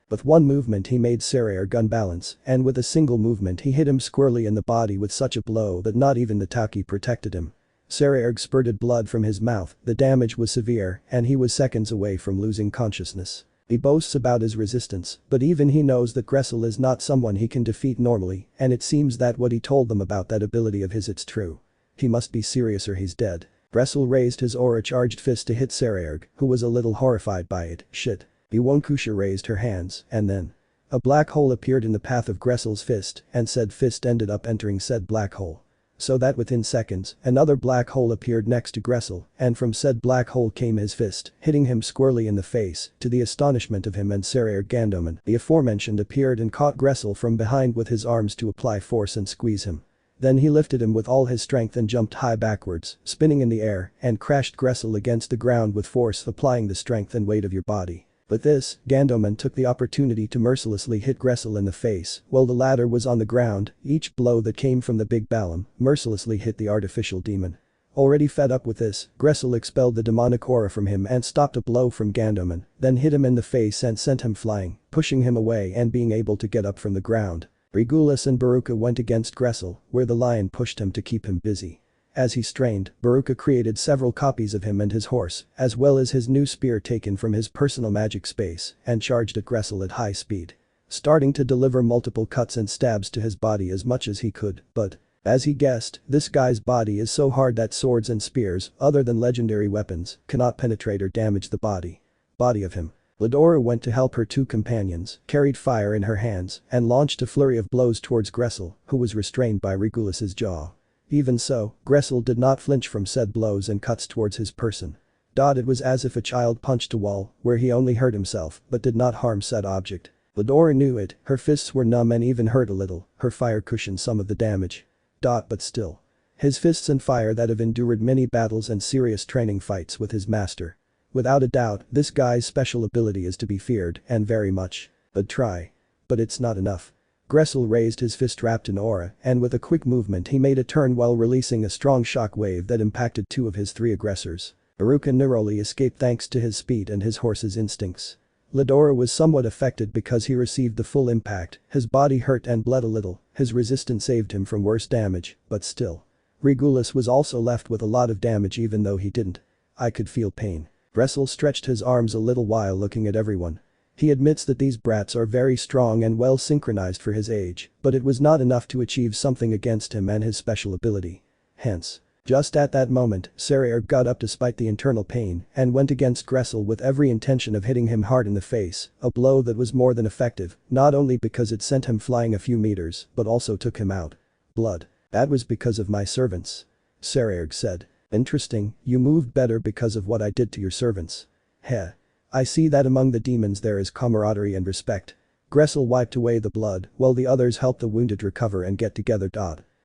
With one movement he made Sarerg unbalance, and with a single movement he hit him squarely in the body with such a blow that not even the Taki protected him. Sarerg spurted blood from his mouth. The damage was severe, and he was seconds away from losing consciousness. He boasts about his resistance, but even he knows that Gressel is not someone he can defeat normally, and it seems that what he told them about that ability of his, it's true. He must be serious or he's dead. Gressel raised his aura-charged fist to hit Sarerg, who was a little horrified by it. Shit. Iwonkusha raised her hands, and then… A black hole appeared in the path of Gressel's fist, and said fist ended up entering said black hole. So that within seconds, another black hole appeared next to Gressel, and from said black hole came his fist, hitting him squarely in the face. To the astonishment of him and Sarerg Gandoman, the aforementioned appeared and caught Gressel from behind with his arms to apply force and squeeze him. Then he lifted him with all his strength and jumped high backwards, spinning in the air, and crashed Gressel against the ground with force, applying the strength and weight of your body. With this, Gandoman took the opportunity to mercilessly hit Gressel in the face while the latter was on the ground. Each blow that came from the big Balam mercilessly hit the artificial demon. Already fed up with this, Gressel expelled the demonic aura from him and stopped a blow from Gandoman, then hit him in the face and sent him flying, pushing him away and being able to get up from the ground. Regulus and Baruka went against Gressel, where the lion pushed him to keep him busy. As he strained, Baruka created several copies of him and his horse, as well as his new spear taken from his personal magic space, and charged at Gressel at high speed. Starting to deliver multiple cuts and stabs to his body as much as he could, but… As he guessed, this guy's body is so hard that swords and spears, other than legendary weapons, cannot penetrate or damage the body of him. Ladora went to help her two companions, carried fire in her hands, and launched a flurry of blows towards Gressel, who was restrained by Regulus's jaw. Even so, Gressel did not flinch from said blows and cuts towards his person. It was as if a child punched a wall, where he only hurt himself, but did not harm said object. Ladora knew it, her fists were numb and even hurt a little, her fire cushioned some of the damage. But still. His fists and fire that have endured many battles and serious training fights with his master. Without a doubt, this guy's special ability is to be feared, and very much. Try. But it's not enough. Gressel raised his fist wrapped in aura, and with a quick movement he made a turn while releasing a strong shock wave that impacted two of his three aggressors. Baruka narrowly escaped thanks to his speed and his horse's instincts. Ladora was somewhat affected because he received the full impact, his body hurt and bled a little, his resistance saved him from worse damage, but still. Regulus was also left with a lot of damage even though he didn't. I could feel pain. Gressel stretched his arms a little while looking at everyone. He admits that these brats are very strong and well synchronized for his age, but it was not enough to achieve something against him and his special ability. Hence. Just at that moment, Sarerg got up despite the internal pain and went against Gressel with every intention of hitting him hard in the face, a blow that was more than effective, not only because it sent him flying a few meters, but also took him out. Blood. That was because of my servants. Sarerg said. Interesting, you moved better because of what I did to your servants. Heh. I see that among the demons there is camaraderie and respect. Gressel wiped away the blood while the others helped the wounded recover and get together.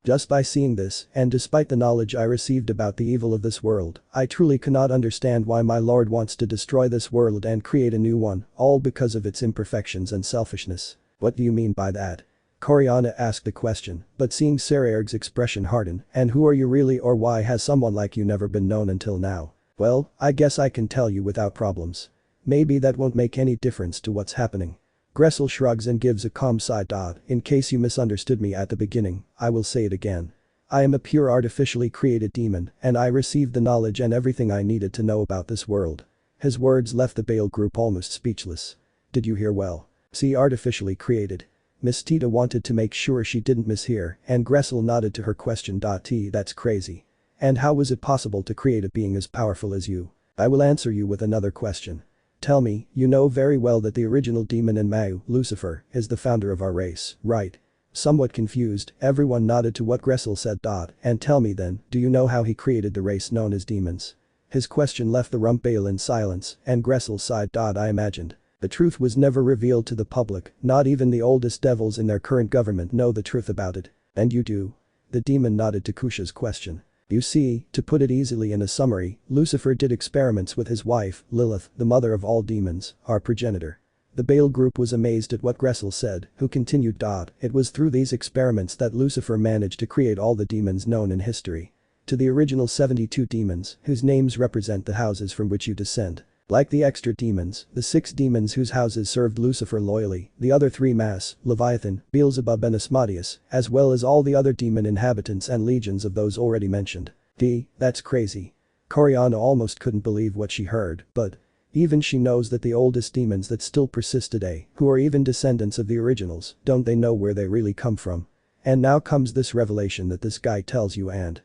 Just by seeing this, and despite the knowledge I received about the evil of this world, I truly cannot understand why my lord wants to destroy this world and create a new one, all because of its imperfections and selfishness. What do you mean by that? Coriana asked the question, but seeing Sarerg's expression harden, and who are you really, or why has someone like you never been known until now? Well, I guess I can tell you without problems. Maybe that won't make any difference to what's happening. Gressel shrugs and gives a calm sigh. In case you misunderstood me at the beginning, I will say it again. I am a pure artificially created demon, and I received the knowledge and everything I needed to know about this world. His words left the Bale group almost speechless. Did you hear well? See, artificially created. Miss Tita wanted to make sure she didn't mishear, and Gressel nodded to her question. That's crazy. And how was it possible to create a being as powerful as you? I will answer you with another question. Tell me, you know very well that the original demon in Mau, Lucifer, is the founder of our race, right? Somewhat confused, everyone nodded to what Gressel said. And tell me then, do you know how he created the race known as demons? His question left the rump Bale in silence, and Gressel sighed. I imagined. The truth was never revealed to the public, not even the oldest devils in their current government know the truth about it. And you do? The demon nodded to Kusha's question. You see, to put it easily in a summary, Lucifer did experiments with his wife, Lilith, the mother of all demons, our progenitor. The Bale group was amazed at what Gressel said, who continued. It was through these experiments that Lucifer managed to create all the demons known in history. To the original 72 demons, whose names represent the houses from which you descend. Like the extra demons, the 6 demons whose houses served Lucifer loyally, the other 3 Mass, Leviathan, Beelzebub and Asmodeus, as well as all the other demon inhabitants and legions of those already mentioned. That's crazy. Coriana almost couldn't believe what she heard, but even she knows that the oldest demons that still persist today, who are even descendants of the originals, don't they know where they really come from? And now comes this revelation that this guy tells you and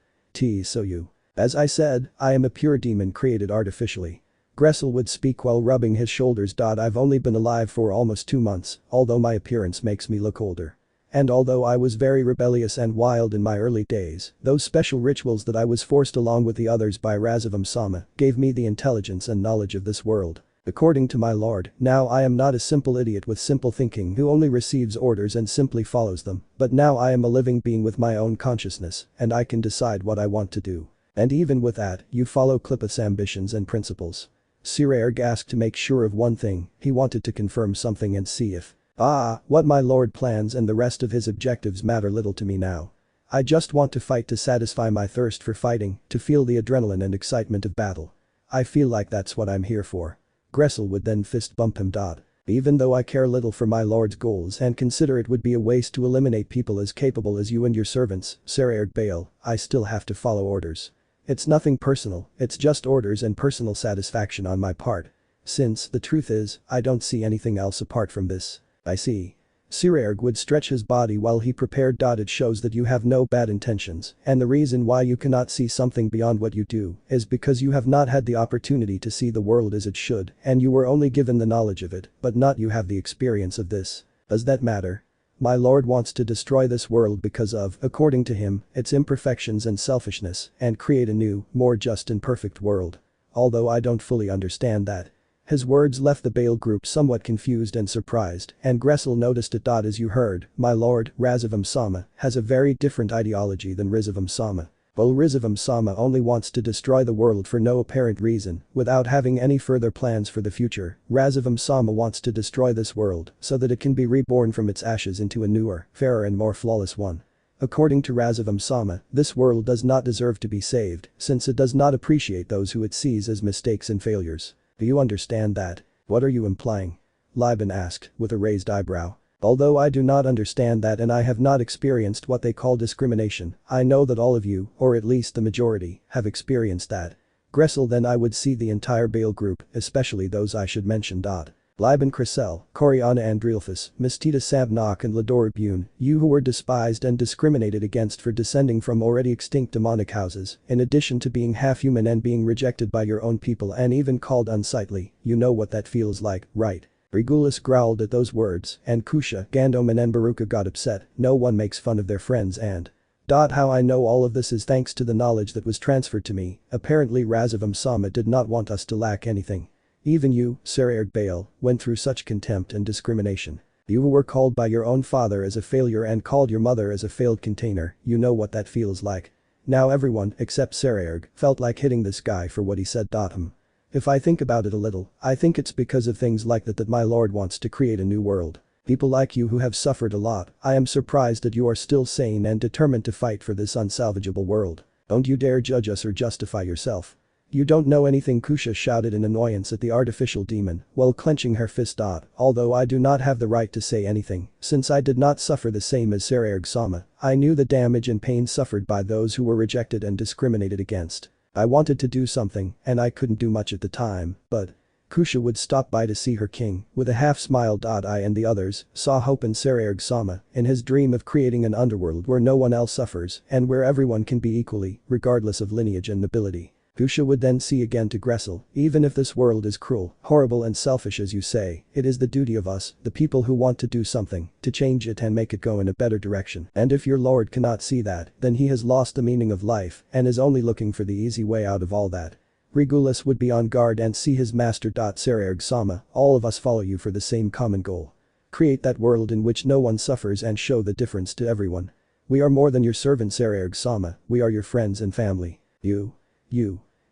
so you. As I said, I am a pure demon created artificially. Gressel would speak while rubbing his shoulders. I've only been alive for almost 2 months, although my appearance makes me look older. And although I was very rebellious and wild in my early days, those special rituals that I was forced along with the others by Razavam Sama gave me the intelligence and knowledge of this world. According to my lord, now I am not a simple idiot with simple thinking who only receives orders and simply follows them, but now I am a living being with my own consciousness, and I can decide what I want to do. And even with that, you follow Klippa's ambitions and principles. Siraerg asked to make sure of one thing, he wanted to confirm something and see if what my lord plans and the rest of his objectives matter little to me now. I just want to fight to satisfy my thirst for fighting, to feel the adrenaline and excitement of battle. I feel like that's what I'm here for. Gressel would then fist bump him. Even though I care little for my lord's goals and consider it would be a waste to eliminate people as capable as you and your servants, Siraerg Bale, I still have to follow orders. It's nothing personal, it's just orders and personal satisfaction on my part. Since, the truth is, I don't see anything else apart from this. I see. Siraerg would stretch his body while he prepared. It shows that you have no bad intentions, and the reason why you cannot see something beyond what you do is because you have not had the opportunity to see the world as it should, and you were only given the knowledge of it, but not you have the experience of this. Does that matter? My lord wants to destroy this world because of, according to him, its imperfections and selfishness, and create a new, more just and perfect world. Although I don't fully understand that. His words left the Bale group somewhat confused and surprised, and Gressel noticed it. As you heard, my lord, Razavam Sama, has a very different ideology than Rizavam Sama. While Rizavam Sama only wants to destroy the world for no apparent reason, without having any further plans for the future, Razavam Sama wants to destroy this world so that it can be reborn from its ashes into a newer, fairer and more flawless one. According to Razavam Sama, this world does not deserve to be saved, since it does not appreciate those who it sees as mistakes and failures. Do you understand that? What are you implying? Liban asked, with a raised eyebrow. Although I do not understand that and I have not experienced what they call discrimination, I know that all of you, or at least the majority, have experienced that. Gressel then I would see the entire Bale group, especially those I should mention. Liban Cressel, Coriana Andrilphus, Mistita Sabnok and Lador Bune, you who were despised and discriminated against for descending from already extinct demonic houses, in addition to being half-human and being rejected by your own people and even called unsightly, you know what that feels like, right? Regulus growled at those words, and Kusha, Gandoman and Baruka got upset. No one makes fun of their friends and how I know all of this is thanks to the knowledge that was transferred to me. Apparently Razavam Sama did not want us to lack anything. Even you, Siraerg Bale, went through such contempt and discrimination. You who were called by your own father as a failure and called your mother as a failed container, you know what that feels like. Now everyone, except Siraerg, felt like hitting this guy for what he said. If I think about it a little, I think it's because of things like that my lord wants to create a new world. People like you who have suffered a lot, I am surprised that you are still sane and determined to fight for this unsalvageable world. Don't you dare judge us or justify yourself. You don't know anything, Kusha shouted in annoyance at the artificial demon while clenching her fist. Although I do not have the right to say anything, since I did not suffer the same as Sarerg-sama, I knew the damage and pain suffered by those who were rejected and discriminated against. I wanted to do something, and I couldn't do much at the time, but… Kusha would stop by to see her king, with a half-smile. I and the others saw hope in Sarerg-sama, in his dream of creating an underworld where no one else suffers and where everyone can be equally, regardless of lineage and nobility. Kusha would then see again to Gressel, even if this world is cruel, horrible and selfish as you say, it is the duty of us, the people who want to do something, to change it and make it go in a better direction. And if your lord cannot see that, then he has lost the meaning of life and is only looking for the easy way out of all that. Regulus would be on guard and see his master. Sarerg-sama, all of us follow you for the same common goal. Create that world in which no one suffers and show the difference to everyone. We are more than your servants, Sarerg-sama, we are your friends and family. You.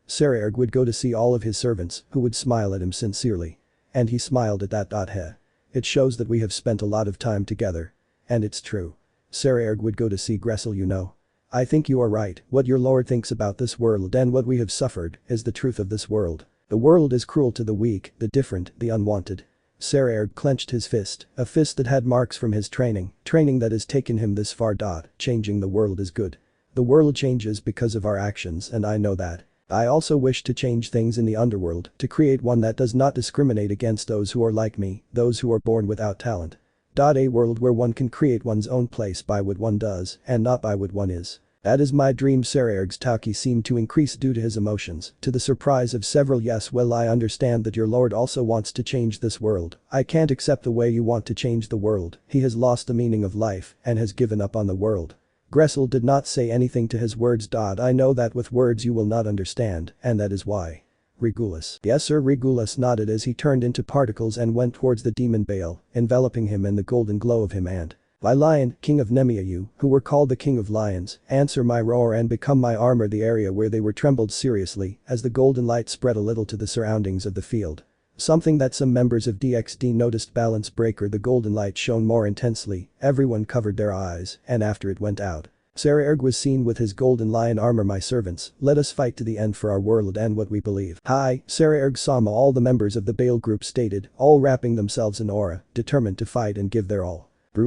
Sarerg would go to see all of his servants, who would smile at him sincerely. And he smiled at that. Heh. It shows that we have spent a lot of time together. And it's true. Sarerg would go to see Gressel, you know. I think you are right, what your lord thinks about this world and what we have suffered is the truth of this world. The world is cruel to the weak, the different, the unwanted. Sarerg clenched his fist, a fist that had marks from his training that has taken him this far. Changing the world is good. The world changes because of our actions and I know that. I also wish to change things in the underworld, to create one that does not discriminate against those who are like me, those who are born without talent. A world where one can create one's own place by what one does and not by what one is. That is my dream. Sarerg's talk seemed to increase due to his emotions, to the surprise of several. Yes, well, I understand that your lord also wants to change this world. I can't accept the way you want to change the world. He has lost the meaning of life and has given up on the world. Gressel did not say anything to his words. I know that with words you will not understand, and that is why. Regulus. Yes sir. Regulus nodded as he turned into particles and went towards the demon Baal, enveloping him in the golden glow of him and… By lion, king of Nemea, you, who were called the king of lions, answer my roar and become my armor. The area where they were trembled seriously as the golden light spread a little to the surroundings of the field. Something that some members of DXD noticed. Balance breaker. The golden light shone more intensely, everyone covered their eyes, and after it went out. Sarerg was seen with his golden lion armor. My servants, let us fight to the end for our world and what we believe. Hi, Sarerg-sama, all the members of the Baal group stated, all wrapping themselves in aura, determined to fight and give their all. With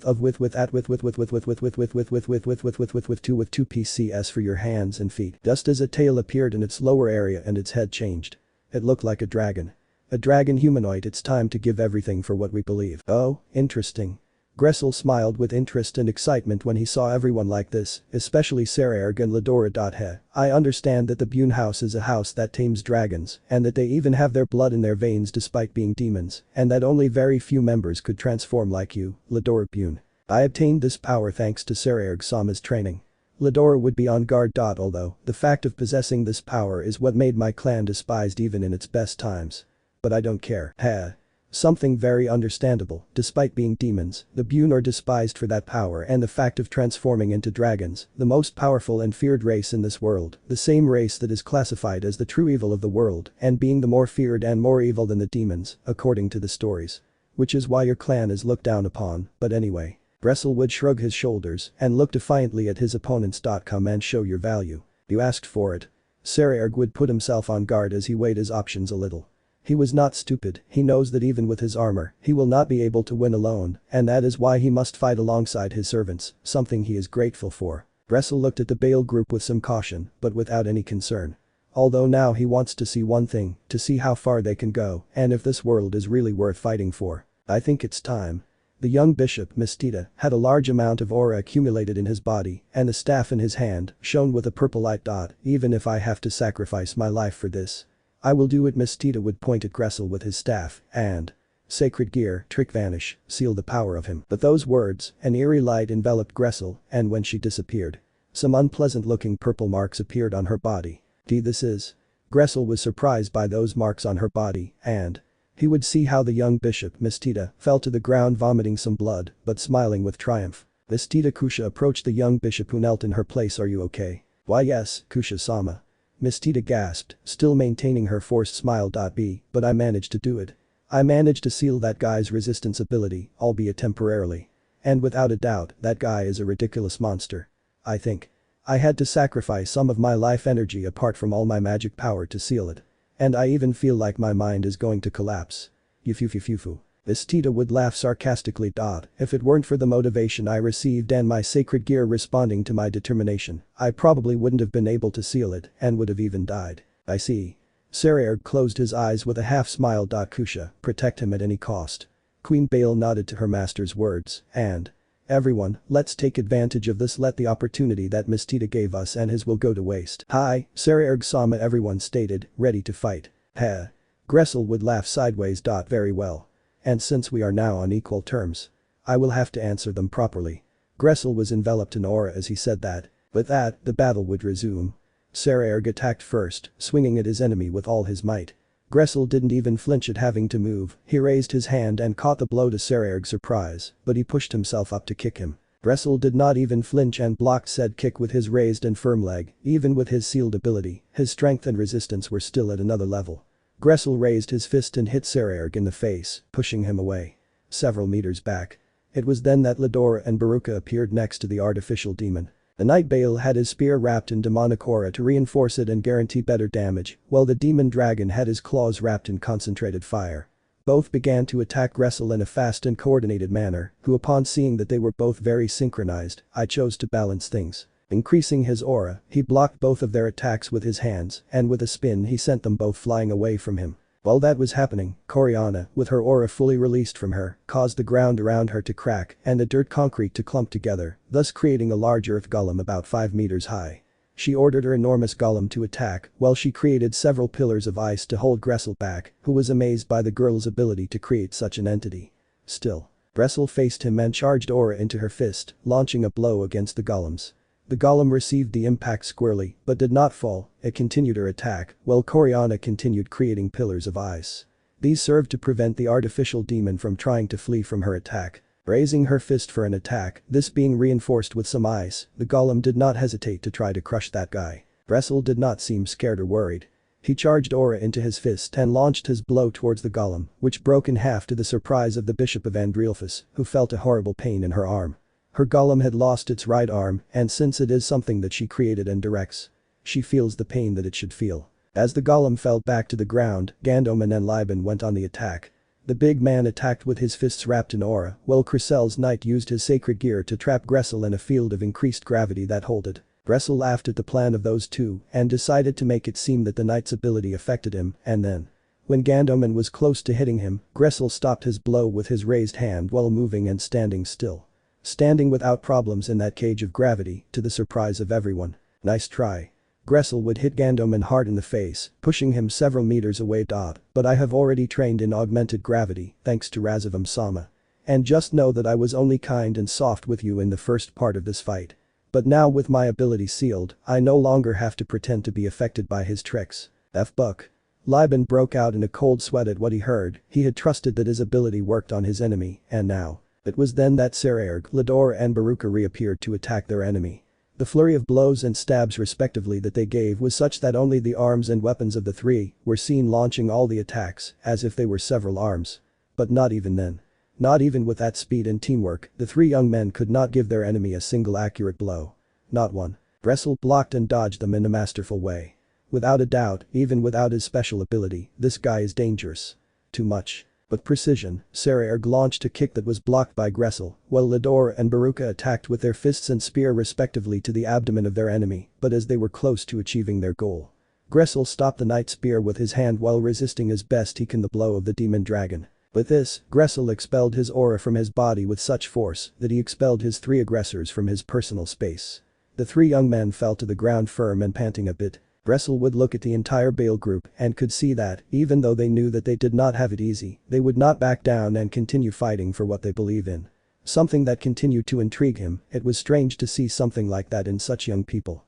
2 PCS for your hands and feet. Just as a tail appeared in its lower area and its head changed. It looked like a dragon. A dragon humanoid. It's time to give everything for what we believe. Oh, interesting. Gressel smiled with interest and excitement when he saw everyone like this, especially Sarerg and Ladora. He. I understand that the Bune house is a house that tames dragons and that they even have their blood in their veins despite being demons and that only very few members could transform like you, Ladora Bune. I obtained this power thanks to Sarerg-sama's training. Ladora would be on guard. Although the fact of possessing this power is what made my clan despised even in its best times. But I don't care. Heh. Something very understandable. Despite being demons, the Bune are despised for that power and the fact of transforming into dragons, the most powerful and feared race in this world, the same race that is classified as the true evil of the world and being the more feared and more evil than the demons, according to the stories. Which is why your clan is looked down upon, but anyway. Gressel would shrug his shoulders and look defiantly at his opponents. Come and show your value. You asked for it. Sarerg would put himself on guard as he weighed his options a little. He was not stupid, he knows that even with his armor, he will not be able to win alone, and that is why he must fight alongside his servants, something he is grateful for. Gressel looked at the Baal group with some caution, but without any concern. Although now he wants to see one thing, to see how far they can go, and if this world is really worth fighting for. I think it's time. The young bishop, Mistita, had a large amount of aura accumulated in his body, and the staff in his hand shone with a purple light. Even if I have to sacrifice my life for this. I will do it. Mistita would point at Gressel with his staff, and… Sacred gear, trick vanish, seal the power of him. But those words, an eerie light enveloped Gressel, and when she disappeared. Some unpleasant looking purple marks appeared on her body. This is… Gressel was surprised by those marks on her body, and… He would see how the young bishop, Mistita, fell to the ground vomiting some blood, but smiling with triumph. Mistita Kusha approached the young bishop who knelt in her place. Are you okay? Why yes, Kusha-sama. Mistita gasped, still maintaining her forced smile. But I managed to do it. I managed to seal that guy's resistance ability, albeit temporarily. And without a doubt, that guy is a ridiculous monster. I think. I had to sacrifice some of my life energy apart from all my magic power to seal it. And I even feel like my mind is going to collapse. Yufufufufu. This Tita would laugh sarcastically. If it weren't for the motivation I received and my sacred gear responding to my determination, I probably wouldn't have been able to seal it and would have even died. I see. Sarayer closed his eyes with a half smile. Kusha, protect him at any cost. Queen Bale nodded to her master's words, and everyone, let's take advantage of this. Let the opportunity that Miss Tita gave us and his will go to waste. Hi, Sarayer-sama, everyone stated, ready to fight. Heh. Gressel would laugh sideways. Very well. And since we are now on equal terms, I will have to answer them properly. Gressel was enveloped in aura as he said that. With that, the battle would resume. Sarayer attacked first, swinging at his enemy with all his might. Gressel didn't even flinch at having to move. He raised his hand and caught the blow to Sarayer's surprise, but he pushed himself up to kick him. Gressel did not even flinch and blocked said kick with his raised and firm leg. Even with his sealed ability, his strength and resistance were still at another level. Gressel raised his fist and hit Sarayer in the face, pushing him away. Several meters back. It was then that Ladora and Baruka appeared next to the artificial demon. The Night Bale had his spear wrapped in demonic aura to reinforce it and guarantee better damage, while the demon dragon had his claws wrapped in concentrated fire. Both began to attack Gressel in a fast and coordinated manner, who upon seeing that they were both very synchronized, I chose to balance things. Increasing his aura, he blocked both of their attacks with his hands, and with a spin he sent them both flying away from him. While that was happening, Coriana, with her aura fully released from her, caused the ground around her to crack and the dirt concrete to clump together, thus creating a large earth golem about 5 meters high. She ordered her enormous golem to attack while she created several pillars of ice to hold Gressel back, who was amazed by the girl's ability to create such an entity. Still, Gressel faced him and charged aura into her fist, launching a blow against the golems. The golem received the impact squarely but did not fall. It continued her attack, while Coriana continued creating pillars of ice. These served to prevent the artificial demon from trying to flee from her attack. Raising her fist for an attack, this being reinforced with some ice, the golem did not hesitate to try to crush that guy. Gressel did not seem scared or worried. He charged aura into his fist and launched his blow towards the golem, which broke in half to the surprise of the Bishop of Andrealphus, who felt a horrible pain in her arm. Her golem had lost its right arm, and since it is something that she created and directs, she feels the pain that it should feel. As the golem fell back to the ground, Gandoman and Liban went on the attack. The big man attacked with his fists wrapped in aura, while Crisel's knight used his sacred gear to trap Gressel in a field of increased gravity that held it. Gressel laughed at the plan of those two and decided to make it seem that the knight's ability affected him, and then, when Gandoman was close to hitting him, Gressel stopped his blow with his raised hand while moving and standing still. Standing without problems in that cage of gravity, to the surprise of everyone. Nice try. Gressel would hit Gandoman hard in the face, pushing him several meters away. But I have already trained in augmented gravity, thanks to Razavam-sama. And just know that I was only kind and soft with you in the first part of this fight. But now with my ability sealed, I no longer have to pretend to be affected by his tricks. F-buck. Liban broke out in a cold sweat at what he heard. He had trusted that his ability worked on his enemy, and now. It was then that Sarayer, Ladora and Baruka reappeared to attack their enemy. The flurry of blows and stabs respectively that they gave was such that only the arms and weapons of the three were seen launching all the attacks, as if they were several arms. But not even then. Not even with that speed and teamwork, the three young men could not give their enemy a single accurate blow. Not one. Gressel blocked and dodged them in a masterful way. Without a doubt, even without his special ability, this guy is dangerous. Too much. With precision, Sarayer launched a kick that was blocked by Gressel, while Ladora and Baruka attacked with their fists and spear respectively to the abdomen of their enemy, but as they were close to achieving their goal. Gressel stopped the knight's spear with his hand while resisting as best he can the blow of the demon dragon. With this, Gressel expelled his aura from his body with such force that he expelled his three aggressors from his personal space. The three young men fell to the ground firm and panting a bit. Gressel would look at the entire Bale group and could see that, even though they knew that they did not have it easy, they would not back down and continue fighting for what they believe in. Something that continued to intrigue him. It was strange to see something like that in such young people.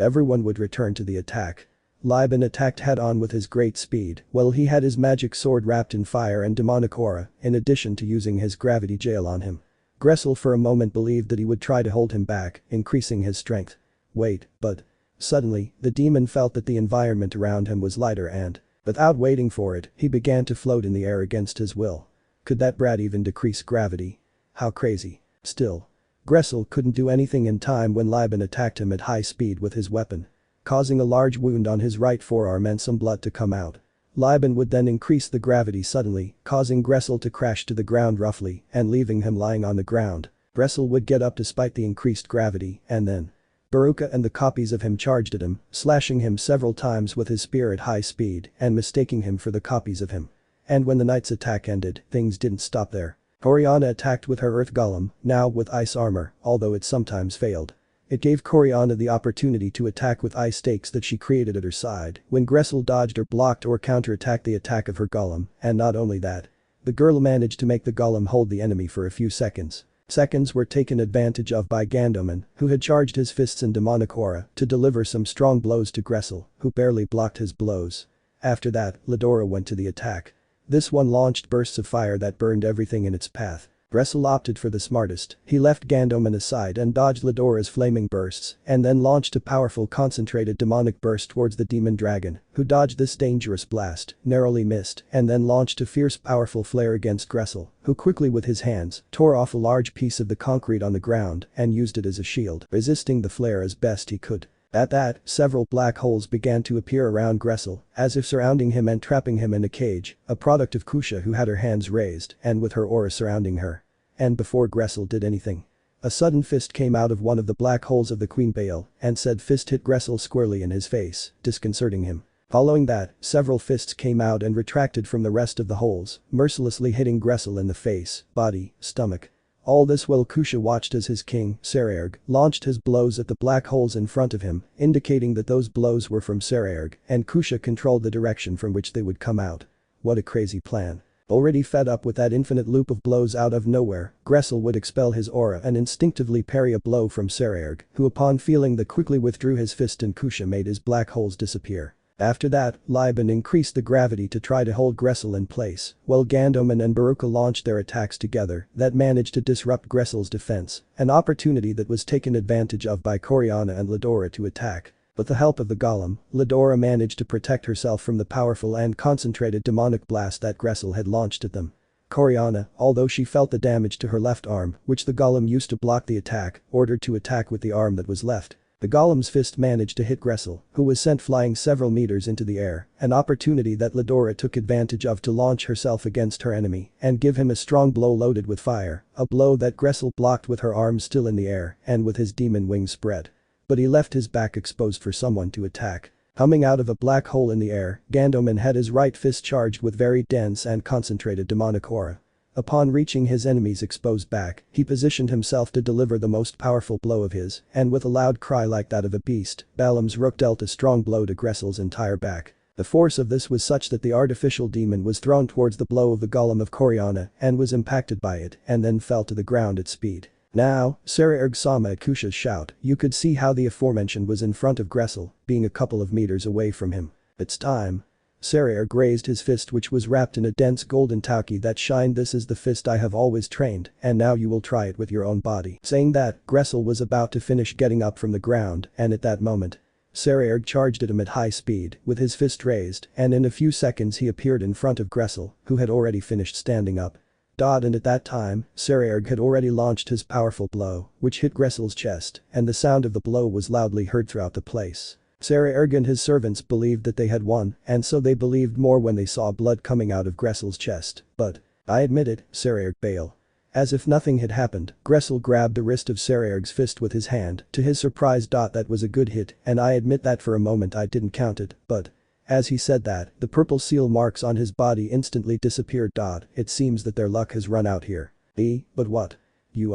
Everyone would return to the attack. Liban attacked head-on with his great speed, while he had his magic sword wrapped in fire and demonic aura, in addition to using his gravity jail on him. Gressel for a moment believed that he would try to hold him back, increasing his strength. But suddenly, the demon felt that the environment around him was lighter and, without waiting for it, he began to float in the air against his will. Could that brat even decrease gravity? How crazy. Still. Gressel couldn't do anything in time when Liban attacked him at high speed with his weapon, causing a large wound on his right forearm and some blood to come out. Liban would then increase the gravity suddenly, causing Gressel to crash to the ground roughly and leaving him lying on the ground. Gressel would get up despite the increased gravity, and then Baruka and the copies of him charged at him, slashing him several times with his spear at high speed and mistaking him for the copies of him. And when the knight's attack ended, things didn't stop there. Coriana attacked with her earth golem, now with ice armor, although it sometimes failed. It gave Coriana the opportunity to attack with ice stakes that she created at her side when Gressel dodged or blocked or counterattacked the attack of her golem, and not only that. The girl managed to make the golem hold the enemy for a few seconds. Seconds were taken advantage of by Gandoman, who had charged his fists in demonic aura to deliver some strong blows to Gressel, who barely blocked his blows. After that, Ladora went to the attack. This one launched bursts of fire that burned everything in its path. Gressel opted for the smartest. He left Gandoman aside and dodged Ladora's flaming bursts, and then launched a powerful concentrated demonic burst towards the demon dragon, who dodged this dangerous blast, narrowly missed, and then launched a fierce powerful flare against Gressel, who quickly with his hands tore off a large piece of the concrete on the ground and used it as a shield, resisting the flare as best he could. At that, several black holes began to appear around Gressel, as if surrounding him and trapping him in a cage, a product of Kusha who had her hands raised and with her aura surrounding her. And before Gressel did anything, a sudden fist came out of one of the black holes of the Queen Baal, and said fist hit Gressel squarely in his face, disconcerting him. Following that, several fists came out and retracted from the rest of the holes, mercilessly hitting Gressel in the face, body, stomach. All this while Kusha watched as his king, Saraerg, launched his blows at the black holes in front of him, indicating that those blows were from Saraerg, and Kusha controlled the direction from which they would come out. What a crazy plan. Already fed up with that infinite loop of blows out of nowhere, Gressel would expel his aura and instinctively parry a blow from Saraerg, who upon feeling that quickly withdrew his fist and Kusha made his black holes disappear. After that, Liban increased the gravity to try to hold Gressel in place, while Gandoman and Baruka launched their attacks together that managed to disrupt Gressel's defense, an opportunity that was taken advantage of by Coriana and Ladora to attack. With the help of the golem, Ladora managed to protect herself from the powerful and concentrated demonic blast that Gressel had launched at them. Coriana, although she felt the damage to her left arm, which the golem used to block the attack, ordered to attack with the arm that was left. The golem's fist managed to hit Gressel, who was sent flying several meters into the air, an opportunity that Ladora took advantage of to launch herself against her enemy and give him a strong blow loaded with fire, a blow that Gressel blocked with her arms still in the air and with his demon wings spread. But he left his back exposed for someone to attack. Coming out of a black hole in the air, Gandoman had his right fist charged with very dense and concentrated demonic aura. Upon reaching his enemy's exposed back, he positioned himself to deliver the most powerful blow of his, and with a loud cry like that of a beast, Balaam's rook dealt a strong blow to Gressel's entire back. The force of this was such that the artificial demon was thrown towards the blow of the golem of Coriana and was impacted by it and then fell to the ground at speed. Now, Saraerg saw Kusha's shout. You could see how the aforementioned was in front of Gressel, being a couple of meters away from him. It's time. Saraerg raised his fist which was wrapped in a dense golden tauki that shined. This is the fist I have always trained, and now you will try it with your own body. Saying that, Gressel was about to finish getting up from the ground, and at that moment, Saraerg charged at him at high speed, with his fist raised, and in a few seconds he appeared in front of Gressel, who had already finished standing up. And at that time, Saraerg had already launched his powerful blow, which hit Gressel's chest, and the sound of the blow was loudly heard throughout the place. Saraerg and his servants believed that they had won, and so they believed more when they saw blood coming out of Gressel's chest, but, I admit it, Saraerg bailed. As if nothing had happened, Gressel grabbed the wrist of Saraerg's fist with his hand, to his surprise. That was a good hit, and I admit that for a moment I didn't count it, but. As he said that, the purple seal marks on his body instantly disappeared. It seems that their luck has run out here. But what? You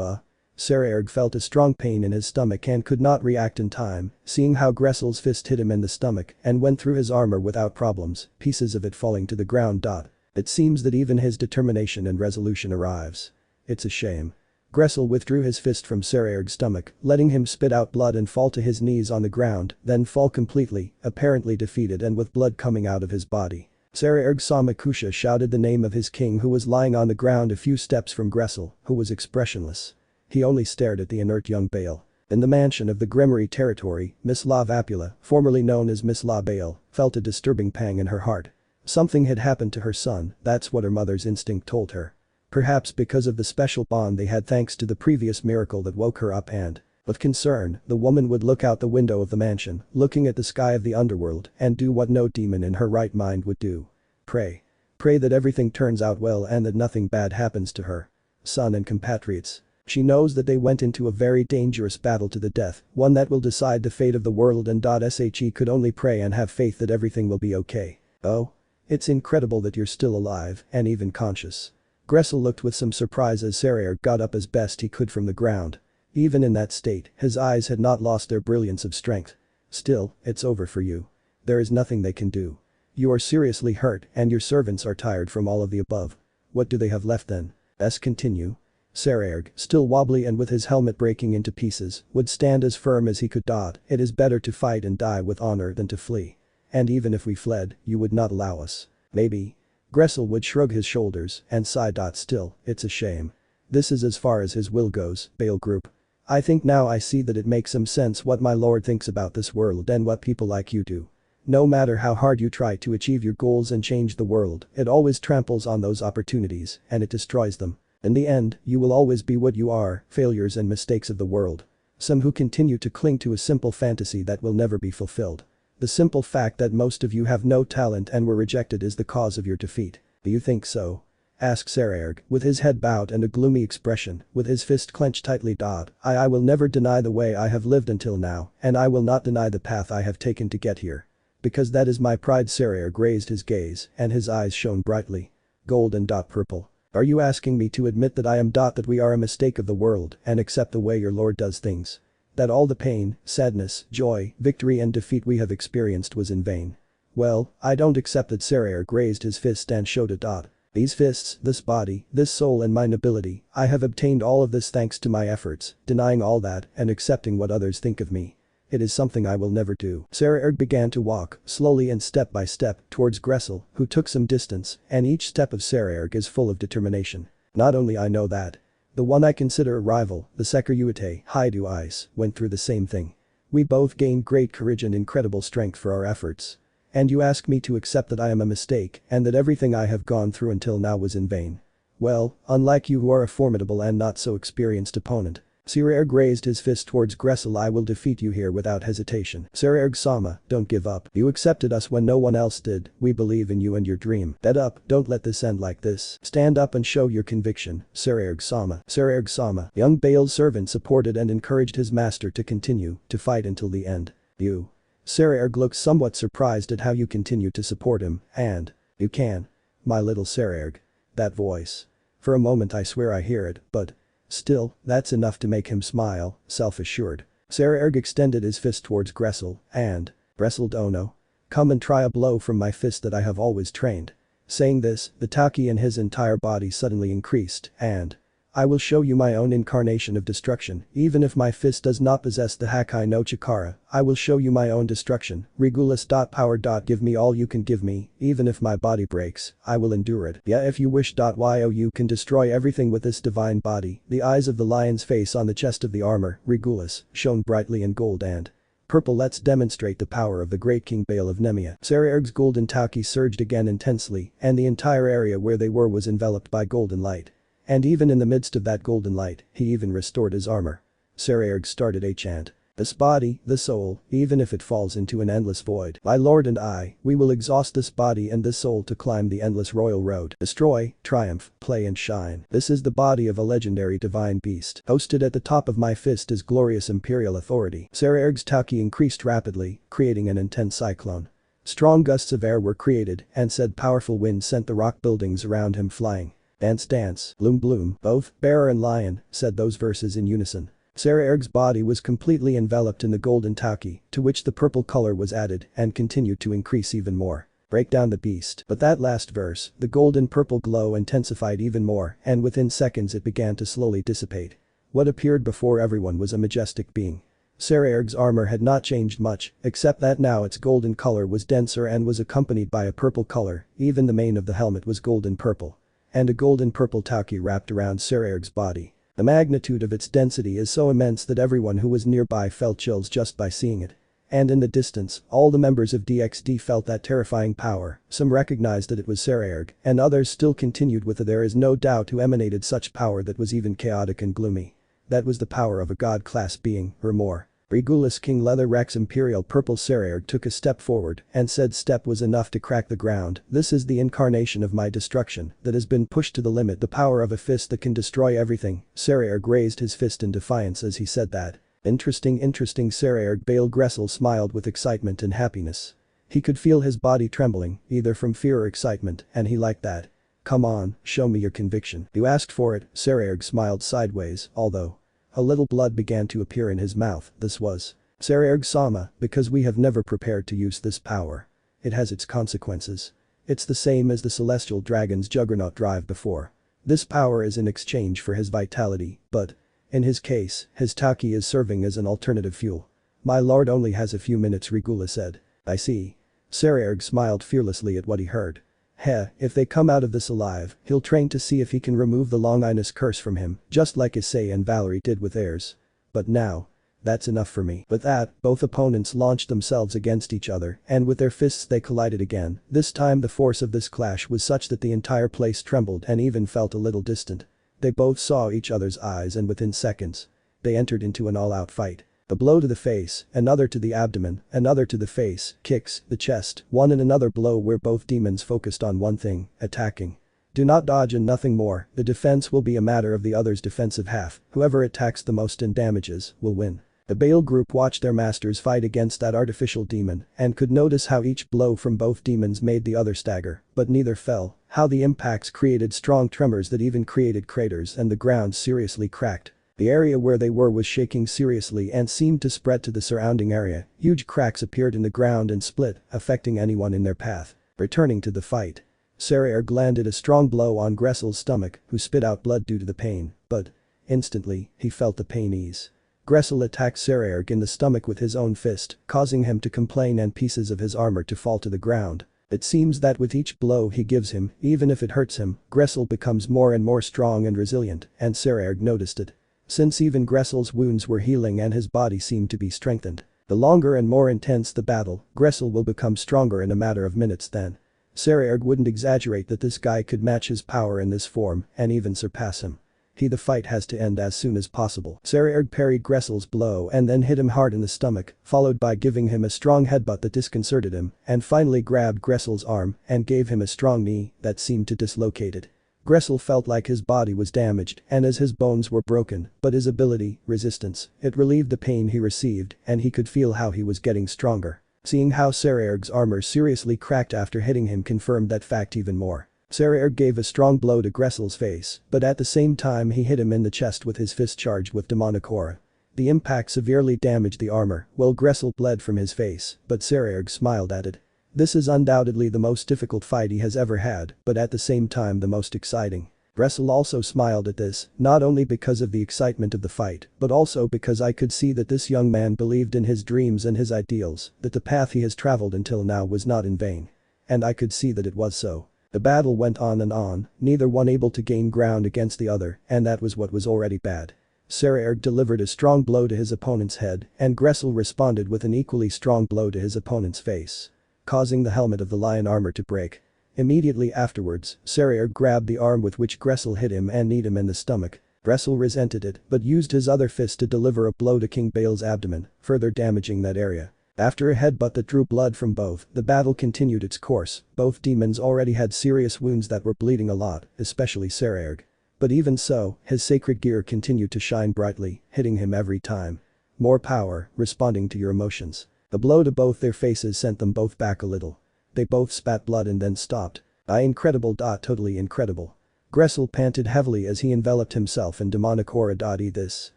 Saraerg felt a strong pain in his stomach and could not react in time, seeing how Gressel's fist hit him in the stomach and went through his armor without problems, pieces of it falling to the ground. It seems that even his determination and resolution arrives. It's a shame. Gressel withdrew his fist from Saraerg's stomach, letting him spit out blood and fall to his knees on the ground, then fall completely, apparently defeated and with blood coming out of his body. Saraerg saw Kusha shouted the name of his king who was lying on the ground a few steps from Gressel, who was expressionless. He only stared at the inert young Baal. In the mansion of the Grimory territory, Miss La Vapula, formerly known as Miss La Baal, felt a disturbing pang in her heart. Something had happened to her son, that's what her mother's instinct told her. Perhaps because of the special bond they had thanks to the previous miracle that woke her up and. With concern, the woman would look out the window of the mansion, looking at the sky of the underworld, and do what no demon in her right mind would do. Pray. Pray that everything turns out well and that nothing bad happens to her son and compatriots. She knows that they went into a very dangerous battle to the death, one that will decide the fate of the world and. She could only pray and have faith that everything will be okay. Oh? It's incredible that you're still alive and even conscious. Gressel looked with some surprise as Sarayer got up as best he could from the ground. Even in that state, his eyes had not lost their brilliance of strength. Still, it's over for you. There is nothing they can do. You are seriously hurt and your servants are tired from all of the above. What do they have left then? Continue. Sarayer, still wobbly and with his helmet breaking into pieces, would stand as firm as he could. It is better to fight and die with honor than to flee. And even if we fled, you would not allow us. Maybe. Gressel would shrug his shoulders and sigh. Still, it's a shame. This is as far as his will goes, Bale Group. I think now I see that it makes some sense what my lord thinks about this world and what people like you do. No matter how hard you try to achieve your goals and change the world, it always tramples on those opportunities and it destroys them. In the end, you will always be what you are, failures and mistakes of the world. Some who continue to cling to a simple fantasy that will never be fulfilled. The simple fact that most of you have no talent and were rejected is the cause of your defeat. Do you think so? Asked Sarayer, with his head bowed and a gloomy expression, with his fist clenched tightly. I will never deny the way I have lived until now, and I will not deny the path I have taken to get here. Because that is my pride. Sarayer raised his gaze, and his eyes shone brightly. Gold and purple. Are you asking me to admit that I am that we are a mistake of the world and accept the way your lord does things? That all the pain, sadness, joy, victory and defeat we have experienced was in vain? Well, I don't accept that. Sarayer raised his fist and showed it. These fists, this body, this soul and my nobility, I have obtained all of this thanks to my efforts, denying all that and accepting what others think of me. It is something I will never do. Sarayer began to walk, slowly and step by step, towards Gressel, who took some distance, and each step of Sarayer is full of determination. Not only I know that. The one I consider a rival, the Sekiruite, Haidu Ice, went through the same thing. We both gained great courage and incredible strength for our efforts. And you ask me to accept that I am a mistake and that everything I have gone through until now was in vain. Well, unlike you who are a formidable and not so experienced opponent. Sarayer raised his fist towards Gressel. I will defeat you here without hesitation. Sarayer-sama, don't give up. You accepted us when no one else did. We believe in you and your dream. Get up, don't let this end like this. Stand up and show your conviction, Sarayer-sama. Sarayer-sama. Young Bale's servant supported and encouraged his master to continue to fight until the end. You. Sarayer looked somewhat surprised at how you continue to support him, and. You can. My little Sarayer. That voice. For a moment I swear I hear it, but. Still, that's enough to make him smile, self-assured. Sarayer extended his fist towards Gressel, and. Gressel, oh no. Come and try a blow from my fist that I have always trained. Saying this, the Taki in his entire body suddenly increased, and. I will show you my own incarnation of destruction, even if my fist does not possess the Hakai no Chikara, I will show you my own destruction, Regulus. Power. Give me all you can give me, even if my body breaks, I will endure it. Yeah, if you wish. You can destroy everything with this divine body. The eyes of the lion's face on the chest of the armor, Regulus, shone brightly in gold and purple. Let's demonstrate the power of the great King Bale of Nemea. Sarayer's golden Taki surged again intensely, and the entire area where they were was enveloped by golden light. And even in the midst of that golden light, he even restored his armor. Sarayer started a chant. This body, the soul, even if it falls into an endless void, my lord and I, we will exhaust this body and this soul to climb the endless royal road. Destroy, triumph, play and shine. This is the body of a legendary divine beast. Hosted at the top of my fist is glorious imperial authority. Sarayer's Taki increased rapidly, creating an intense cyclone. Strong gusts of air were created, and said powerful wind sent the rock buildings around him flying. Dance dance, bloom bloom, both, bearer and lion, said those verses in unison. Sarayer's body was completely enveloped in the golden Taki, to which the purple color was added and continued to increase even more. Break down the beast. But that last verse, the golden purple glow intensified even more, and within seconds it began to slowly dissipate. What appeared before everyone was a majestic being. Sarayer's armor had not changed much, except that now its golden color was denser and was accompanied by a purple color, even the mane of the helmet was golden purple. And a golden purple Taki wrapped around Sarayer's body. The magnitude of its density is so immense that everyone who was nearby felt chills just by seeing it. And in the distance, all the members of DXD felt that terrifying power, some recognized that it was Saraerg, and others still continued with the there is no doubt who emanated such power that was even chaotic and gloomy. That was the power of a god-class being, or more. Regulus King Leather Rex Imperial Purple Saraerg took a step forward and said step was enough to crack the ground. This is the incarnation of my destruction that has been pushed to the limit, the power of a fist that can destroy everything. Saraerg raised his fist in defiance as he said that. Interesting Saraerg. Baal Gressel smiled with excitement and happiness. He could feel his body trembling, either from fear or excitement, and he liked that. Come on, show me your conviction. You asked for it. Saraerg smiled sideways, although a little blood began to appear in his mouth. This was Saraerg Sama, because we have never prepared to use this power. It has its consequences. It's the same as the celestial dragon's juggernaut drive before. This power is in exchange for his vitality, but in his case, his Taki is serving as an alternative fuel. My lord only has a few minutes, Regula said. I see. Saraerg smiled fearlessly at what he heard. Heh, if they come out of this alive, he'll train to see if he can remove the Longinus curse from him, just like Issei and Valery did with theirs. But now, that's enough for me. With that, both opponents launched themselves against each other, and with their fists they collided again. This time the force of this clash was such that the entire place trembled and even felt a little distant. They both saw each other's eyes, and within seconds, they entered into an all-out fight. A blow to the face, another to the abdomen, another to the face, kicks, the chest, one and another blow where both demons focused on one thing, attacking. Do not dodge and nothing more. The defense will be a matter of the other's defensive half. Whoever attacks the most and damages will win. The Baal group watched their masters fight against that artificial demon and could notice how each blow from both demons made the other stagger, but neither fell, how the impacts created strong tremors that even created craters and the ground seriously cracked. The area where they were was shaking seriously and seemed to spread to the surrounding area. Huge cracks appeared in the ground and split, affecting anyone in their path. Returning to the fight, Saraerg landed a strong blow on Gressel's stomach, who spit out blood due to the pain, but instantly, he felt the pain ease. Gressel attacked Saraerg in the stomach with his own fist, causing him to complain and pieces of his armor to fall to the ground. It seems that with each blow he gives him, even if it hurts him, Gressel becomes more and more strong and resilient, and Saraerg noticed it. Since even Gressel's wounds were healing and his body seemed to be strengthened. The longer and more intense the battle, Gressel will become stronger in a matter of minutes then. Saraerg wouldn't exaggerate that this guy could match his power in this form and even surpass him. The fight has to end as soon as possible. Saraerg parried Gressel's blow and then hit him hard in the stomach, followed by giving him a strong headbutt that disconcerted him, and finally grabbed Gressel's arm and gave him a strong knee that seemed to dislocate it. Gressel felt like his body was damaged and as his bones were broken, but his ability, resistance, it relieved the pain he received and he could feel how he was getting stronger. Seeing how Saraerg's armor seriously cracked after hitting him confirmed that fact even more. Saraerg gave a strong blow to Gressel's face, but at the same time he hit him in the chest with his fist charged with demonic aura. The impact severely damaged the armor, while Gressel bled from his face, but Saraerg smiled at it. This is undoubtedly the most difficult fight he has ever had, but at the same time the most exciting. Gressel also smiled at this, not only because of the excitement of the fight, but also because I could see that this young man believed in his dreams and his ideals, that the path he has traveled until now was not in vain. And I could see that it was so. The battle went on and on, neither one able to gain ground against the other, and that was what was already bad. Saraerg delivered a strong blow to his opponent's head, and Gressel responded with an equally strong blow to his opponent's face, causing the helmet of the lion armor to break. Immediately afterwards, Saraerg grabbed the arm with which Gressel hit him and kneed him in the stomach. Gressel resented it, but used his other fist to deliver a blow to King Baal's abdomen, further damaging that area. After a headbutt that drew blood from both, the battle continued its course. Both demons already had serious wounds that were bleeding a lot, especially Saraerg. But even so, his sacred gear continued to shine brightly, hitting him every time. More power, responding to your emotions. The blow to both their faces sent them both back a little. They both spat blood and then stopped. Incredible. Totally incredible. Gressel panted heavily as he enveloped himself in demonic aura. This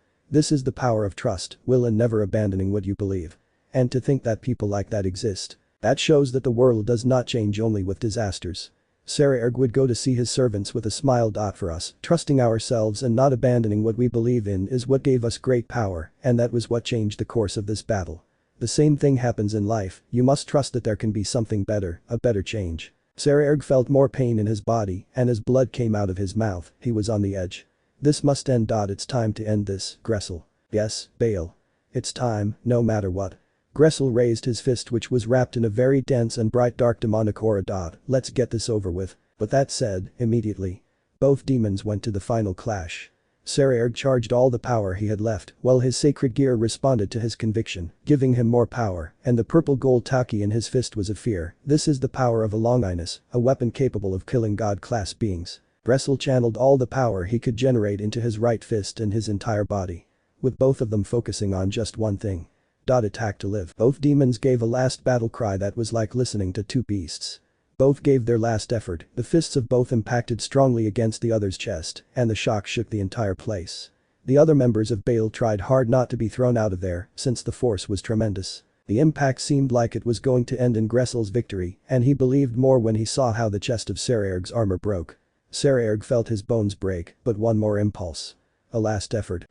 is the power of trust, will, and never abandoning what you believe. And to think that people like that exist. That shows that the world does not change only with disasters. Saraerg would go to see his servants with a smile. For us, trusting ourselves and not abandoning what we believe in is what gave us great power, and that was what changed the course of this battle. The same thing happens in life, you must trust that there can be something better, a better change. Saraerg felt more pain in his body, and as blood came out of his mouth, he was on the edge. This must end. It's time to end this, Gressel. Yes, Baal. It's time, no matter what. Gressel raised his fist which was wrapped in a very dense and bright dark demonic aura. Let's get this over with. But that said, immediately. Both demons went to the final clash. Saraerg charged all the power he had left, while his sacred gear responded to his conviction, giving him more power, and the purple gold taki in his fist was a fear. This is the power of a Longinus, a weapon capable of killing god-class beings. Gressel channeled all the power he could generate into his right fist and his entire body. With both of them focusing on just one thing. Attack to live. Both demons gave a last battle cry that was like listening to two beasts. Both gave their last effort, the fists of both impacted strongly against the other's chest, and the shock shook the entire place. The other members of Baal tried hard not to be thrown out of there, since the force was tremendous. The impact seemed like it was going to end in Gressel's victory, and he believed more when he saw how the chest of Saraerg's armor broke. Saraerg felt his bones break, but one more impulse. A last effort.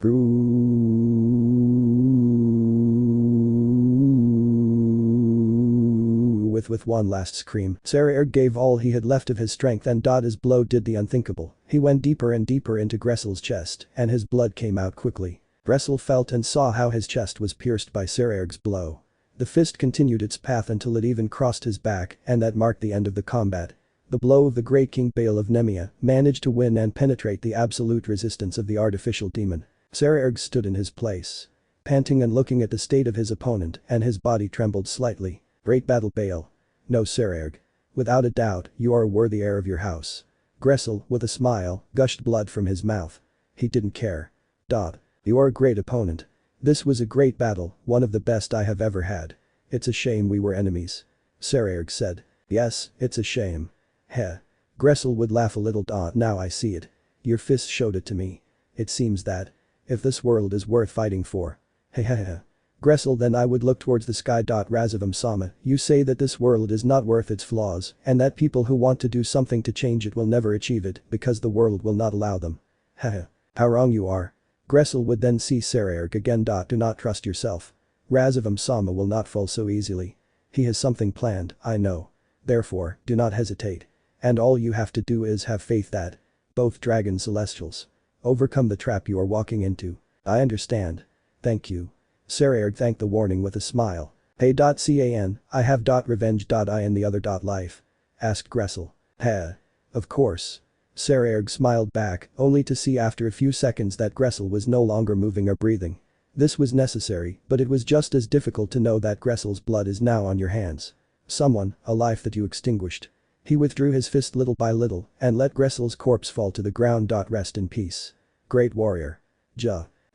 With one last scream, Saraerg gave all he had left of his strength and his blow did the unthinkable. He went deeper and deeper into Gressel's chest, and his blood came out quickly. Gressel felt and saw how his chest was pierced by Saraerg's blow. The fist continued its path until it even crossed his back, and that marked the end of the combat. The blow of the great King Baal of Nemea managed to win and penetrate the absolute resistance of the artificial demon. Saraerg stood in his place. Panting and looking at the state of his opponent, and his body trembled slightly. Great battle Baal. No Saraerg. Without a doubt, you are a worthy heir of your house. Gressel, with a smile, gushed blood from his mouth. He didn't care. You are a great opponent. This was a great battle, one of the best I have ever had. It's a shame we were enemies. Saraerg said. Yes, it's a shame. Heh. Gressel would laugh a little. Now I see it. Your fist showed it to me. It seems that. If this world is worth fighting for. Hehehe. Gressel then I would look towards the sky. Razavam Sama, you say that this world is not worth its flaws, and that people who want to do something to change it will never achieve it because the world will not allow them. Heh. How wrong you are. Gressel would then see Saraerg again. Do not trust yourself. Razavam Sama will not fall so easily. He has something planned, I know. Therefore, do not hesitate. And all you have to do is have faith that both dragon celestials overcome the trap you are walking into. I understand. Thank you. Saraerg thanked the warning with a smile. Hey. Can I have revenge in the other life? Asked Gressel. Heh. Of course. Saraerg smiled back, only to see after a few seconds that Gressel was no longer moving or breathing. This was necessary, but it was just as difficult to know that Gressel's blood is now on your hands. Someone, a life that you extinguished. He withdrew his fist little by little and let Gressel's corpse fall to the ground. Rest in peace. Great warrior.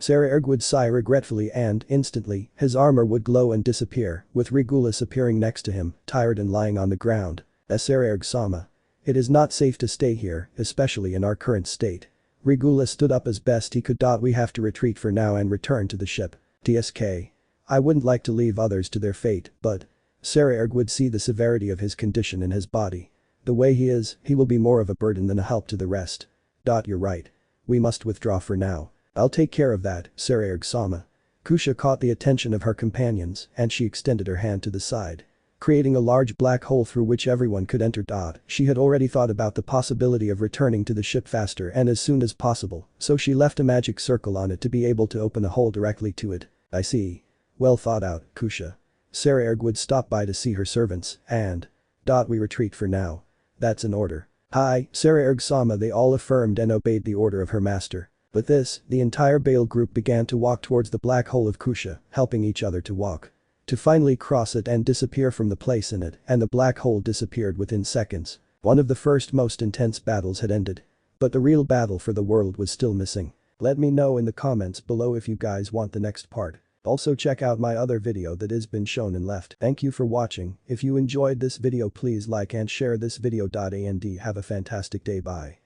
Saraerg would sigh regretfully and, instantly, his armor would glow and disappear, with Regulus appearing next to him, tired and lying on the ground. Saraerg Sama. It is not safe to stay here, especially in our current state. Regulus stood up as best he could. We have to retreat for now and return to the ship. TSK. I wouldn't like to leave others to their fate, but. Saraerg would see the severity of his condition in his body. The way he is, he will be more of a burden than a help to the rest. You're right. We must withdraw for now. I'll take care of that, Saraerg Sama. Kusha caught the attention of her companions and she extended her hand to the side. Creating a large black hole through which everyone could enter. She had already thought about the possibility of returning to the ship faster and as soon as possible, so she left a magic circle on it to be able to open a hole directly to it. I see. Well thought out, Kusha. Saraerg would stop by to see her servants and. We retreat for now. That's an order. Hi, Saraerg Sama. They all affirmed and obeyed the order of her master. With this, the entire Baal group began to walk towards the black hole of Kusha, helping each other to walk. To finally cross it and disappear from the place in it, and the black hole disappeared within seconds. One of the first most intense battles had ended. But the real battle for the world was still missing. Let me know in the comments below if you guys want the next part. Also check out my other video that has been shown and left. Thank you for watching. If you enjoyed this video please like and share this video. And have a fantastic day. Bye.